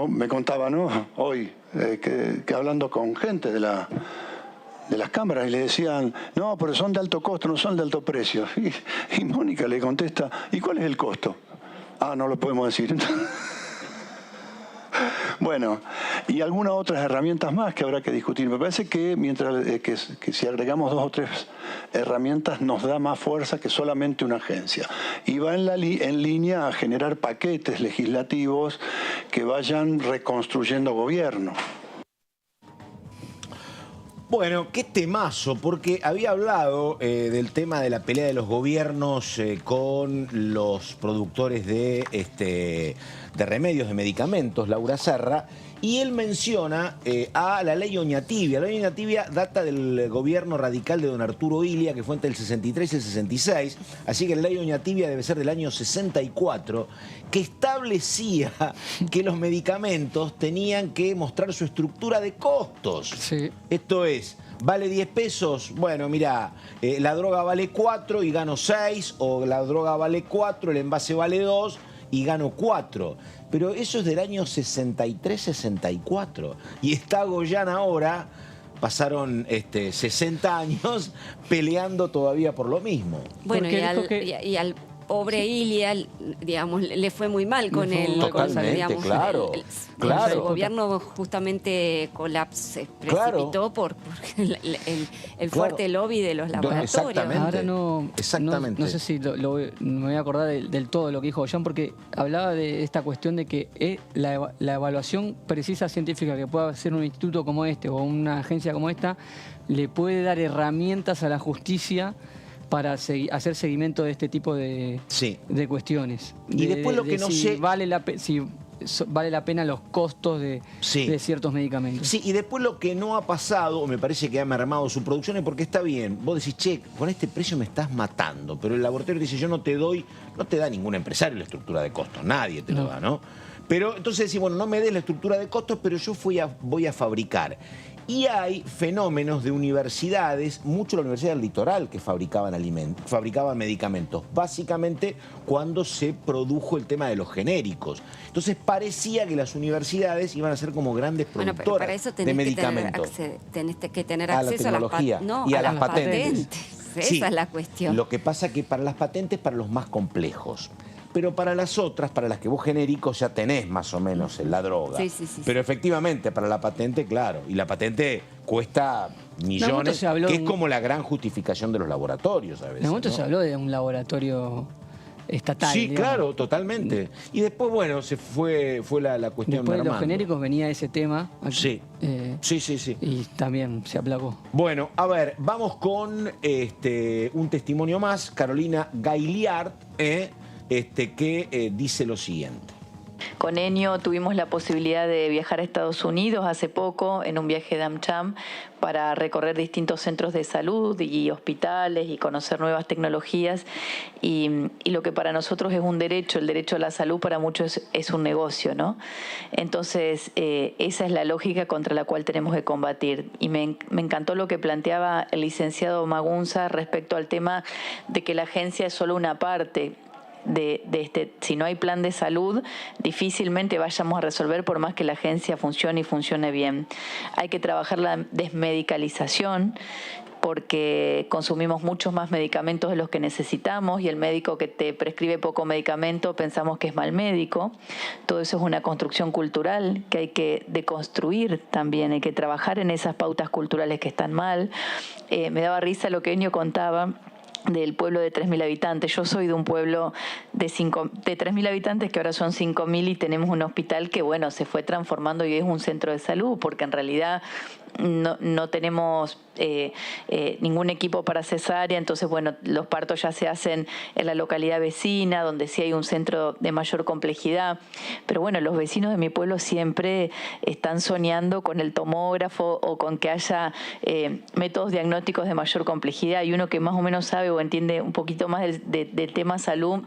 Me contaba, ¿no? Hoy, que hablando con gente de las cámaras y le decían, no, pero son de alto costo, no son de alto precio. Y Mónica le contesta, ¿y cuál es el costo? Ah, no lo podemos decir. Bueno, y algunas otras herramientas más que habrá que discutir. Me parece que que si agregamos 2 o 3 herramientas nos da más fuerza que solamente una agencia. Y va en línea a generar paquetes legislativos que vayan reconstruyendo gobierno. Bueno, qué temazo, porque había hablado del tema de la pelea de los gobiernos con los productores de remedios, de medicamentos, Laura Serra, y él menciona a la ley Oñatibia. La ley Oñatibia data del gobierno radical de don Arturo Illia, que fue entre el 63 y el 66, así que la ley Oñatibia debe ser del año 64, que establecía que los medicamentos tenían que mostrar su estructura de costos. Sí. Esto es, ¿vale 10 pesos? Bueno, mira, la droga vale 4 y gano 6, o la droga vale 4, el envase vale 2 y gano 4. Pero eso es del año 63-64. Y está Goyán ahora, pasaron 60 años peleando todavía por lo mismo. Bueno, y al pobre Illia, digamos, le fue muy mal con él. Totalmente, claro. El gobierno justamente precipitó por el fuerte lobby de los laboratorios. Exactamente. Ahora no sé si me voy a acordar del todo lo que dijo Goyán, porque hablaba de esta cuestión de que la evaluación precisa científica que pueda hacer un instituto como este o una agencia como esta le puede dar herramientas a la justicia para hacer seguimiento de este tipo de cuestiones. Y después lo que no sé... si vale la pena los costos de ciertos medicamentos. Sí, y después lo que no ha pasado, o me parece que ha mermado su producción, es porque está bien. Vos decís, che, con este precio me estás matando, pero el laboratorio dice, yo no te da ningún empresario la estructura de costos, nadie te lo da, ¿no? Pero entonces decís, bueno, no me des la estructura de costos, pero yo voy a fabricar. Y hay fenómenos de universidades, mucho la Universidad del Litoral, que fabricaban medicamentos, básicamente cuando se produjo el tema de los genéricos. Entonces parecía que las universidades iban a ser como grandes productoras pero para eso de medicamentos. Tenés que tener acceso a la tecnología y a las patentes. Esa es la cuestión. Lo que pasa que para las patentes, para los más complejos. Pero para las otras, para las que vos genéricos ya tenés más o menos la droga. Sí. Pero efectivamente, para la patente, claro. Y la patente cuesta millones, que es como la gran justificación de los laboratorios a veces. En un momento se habló de un laboratorio estatal. Sí, digamos. claro, totalmente. Y después, bueno, fue la cuestión después de los mermando. genéricos venía ese tema. Sí. Sí. Y también se aplacó. Bueno, a ver, vamos con un testimonio más. Carolina Gailiard, que dice lo siguiente. Con Enio tuvimos la posibilidad de viajar a Estados Unidos hace poco en un viaje de AmCham para recorrer distintos centros de salud y hospitales y conocer nuevas tecnologías y lo que para nosotros es un derecho, el derecho a la salud para muchos es un negocio, ¿no? Entonces esa es la lógica contra la cual tenemos que combatir y me encantó lo que planteaba el licenciado Magunza respecto al tema de que la agencia es solo una parte si no hay plan de salud, difícilmente vayamos a resolver por más que la agencia funcione y funcione bien. Hay que trabajar la desmedicalización porque consumimos muchos más medicamentos de los que necesitamos y el médico que te prescribe poco medicamento pensamos que es mal médico. Todo eso es una construcción cultural que hay que deconstruir también, hay que trabajar en esas pautas culturales que están mal. Me daba risa lo que Enio contaba del pueblo de 3.000 habitantes. Yo soy de un pueblo de 3.000 habitantes, que ahora son 5.000, y tenemos un hospital que, bueno, se fue transformando y es un centro de salud, porque en realidad no tenemos ningún equipo para cesárea, entonces, bueno, los partos ya se hacen en la localidad vecina, donde sí hay un centro de mayor complejidad. Pero bueno, los vecinos de mi pueblo siempre están soñando con el tomógrafo o con que haya métodos diagnósticos de mayor complejidad, y uno que más o menos sabe o entiende un poquito más del tema salud.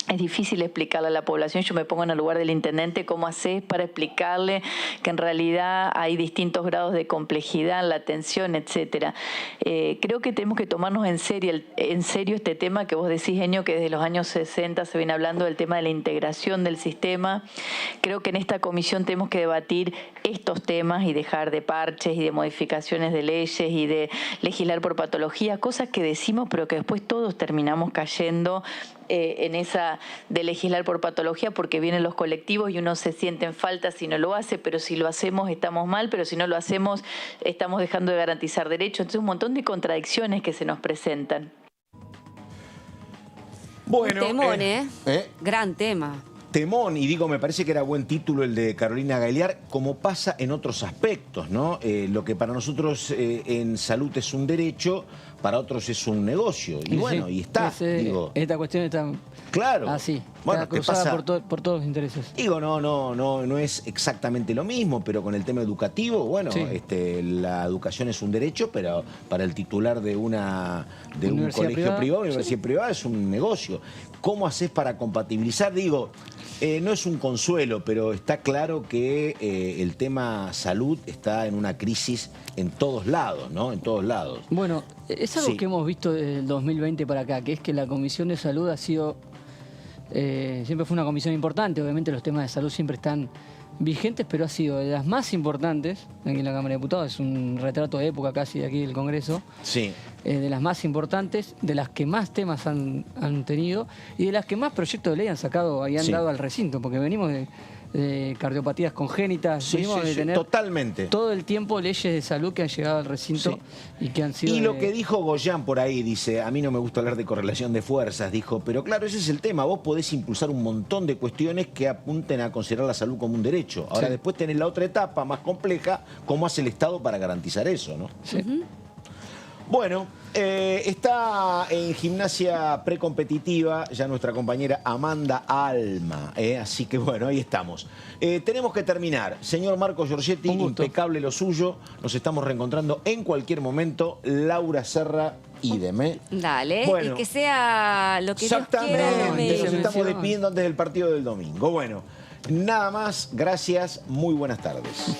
Es difícil explicarle a la población. Yo me pongo en el lugar del intendente, ¿cómo haces para explicarle que en realidad hay distintos grados de complejidad en la atención, etcétera? Creo que tenemos que tomarnos en serio este tema que vos decís, Enio, que desde los años 60 se viene hablando del tema de la integración del sistema. Creo que en esta comisión tenemos que debatir estos temas y dejar de parches y de modificaciones de leyes y de legislar por patología, cosas que decimos pero que después todos terminamos cayendo en esa de legislar por patología, porque vienen los colectivos y uno se siente en falta si no lo hace, pero si lo hacemos estamos mal, pero si no lo hacemos estamos dejando de garantizar derechos. Entonces un montón de contradicciones que se nos presentan. Bueno, un temón, gran tema. Temón, y digo, me parece que era buen título el de Carolina Gagliar, como pasa en otros aspectos, ¿no? Lo que para nosotros en salud es un derecho, para otros es un negocio. Y bueno, y está, digo. Esta cuestión está claro. así, bueno, está cruzada por todos los intereses. Digo, no es exactamente lo mismo, pero con el tema educativo, bueno, sí. La educación es un derecho, pero para el titular de un colegio privado, universidad privada, es un negocio. ¿Cómo haces para compatibilizar? Digo, no es un consuelo, pero está claro que el tema salud está en una crisis en todos lados, ¿no? En todos lados. Bueno, es algo que hemos visto desde el 2020 para acá, que es que la Comisión de Salud ha sido... siempre fue una comisión importante, obviamente los temas de salud siempre están vigentes, pero ha sido de las más importantes aquí en la Cámara de Diputados, es un retrato de época casi de aquí del Congreso. Sí. De las más importantes, de las que más temas han tenido y de las que más proyectos de ley han sacado y han dado al recinto, porque venimos de cardiopatías congénitas, venimos de tener totalmente todo el tiempo leyes de salud que han llegado al recinto y que han sido... Y lo que dijo Goyán por ahí, dice, a mí no me gusta hablar de correlación de fuerzas, dijo, pero claro, ese es el tema, vos podés impulsar un montón de cuestiones que apunten a considerar la salud como un derecho. Ahora después tenés la otra etapa más compleja, cómo hace el Estado para garantizar eso, ¿no? Sí. Bueno, está en gimnasia precompetitiva ya nuestra compañera Amanda Alma, así que bueno, ahí estamos. Tenemos que terminar. Señor Marco Giorgetti, impecable lo suyo. Nos estamos reencontrando en cualquier momento. Laura Serra, idem. Dale, bueno, y que sea lo que Dios quiera. Exactamente, nos estamos despidiendo antes del partido del domingo. Bueno, nada más, gracias, muy buenas tardes.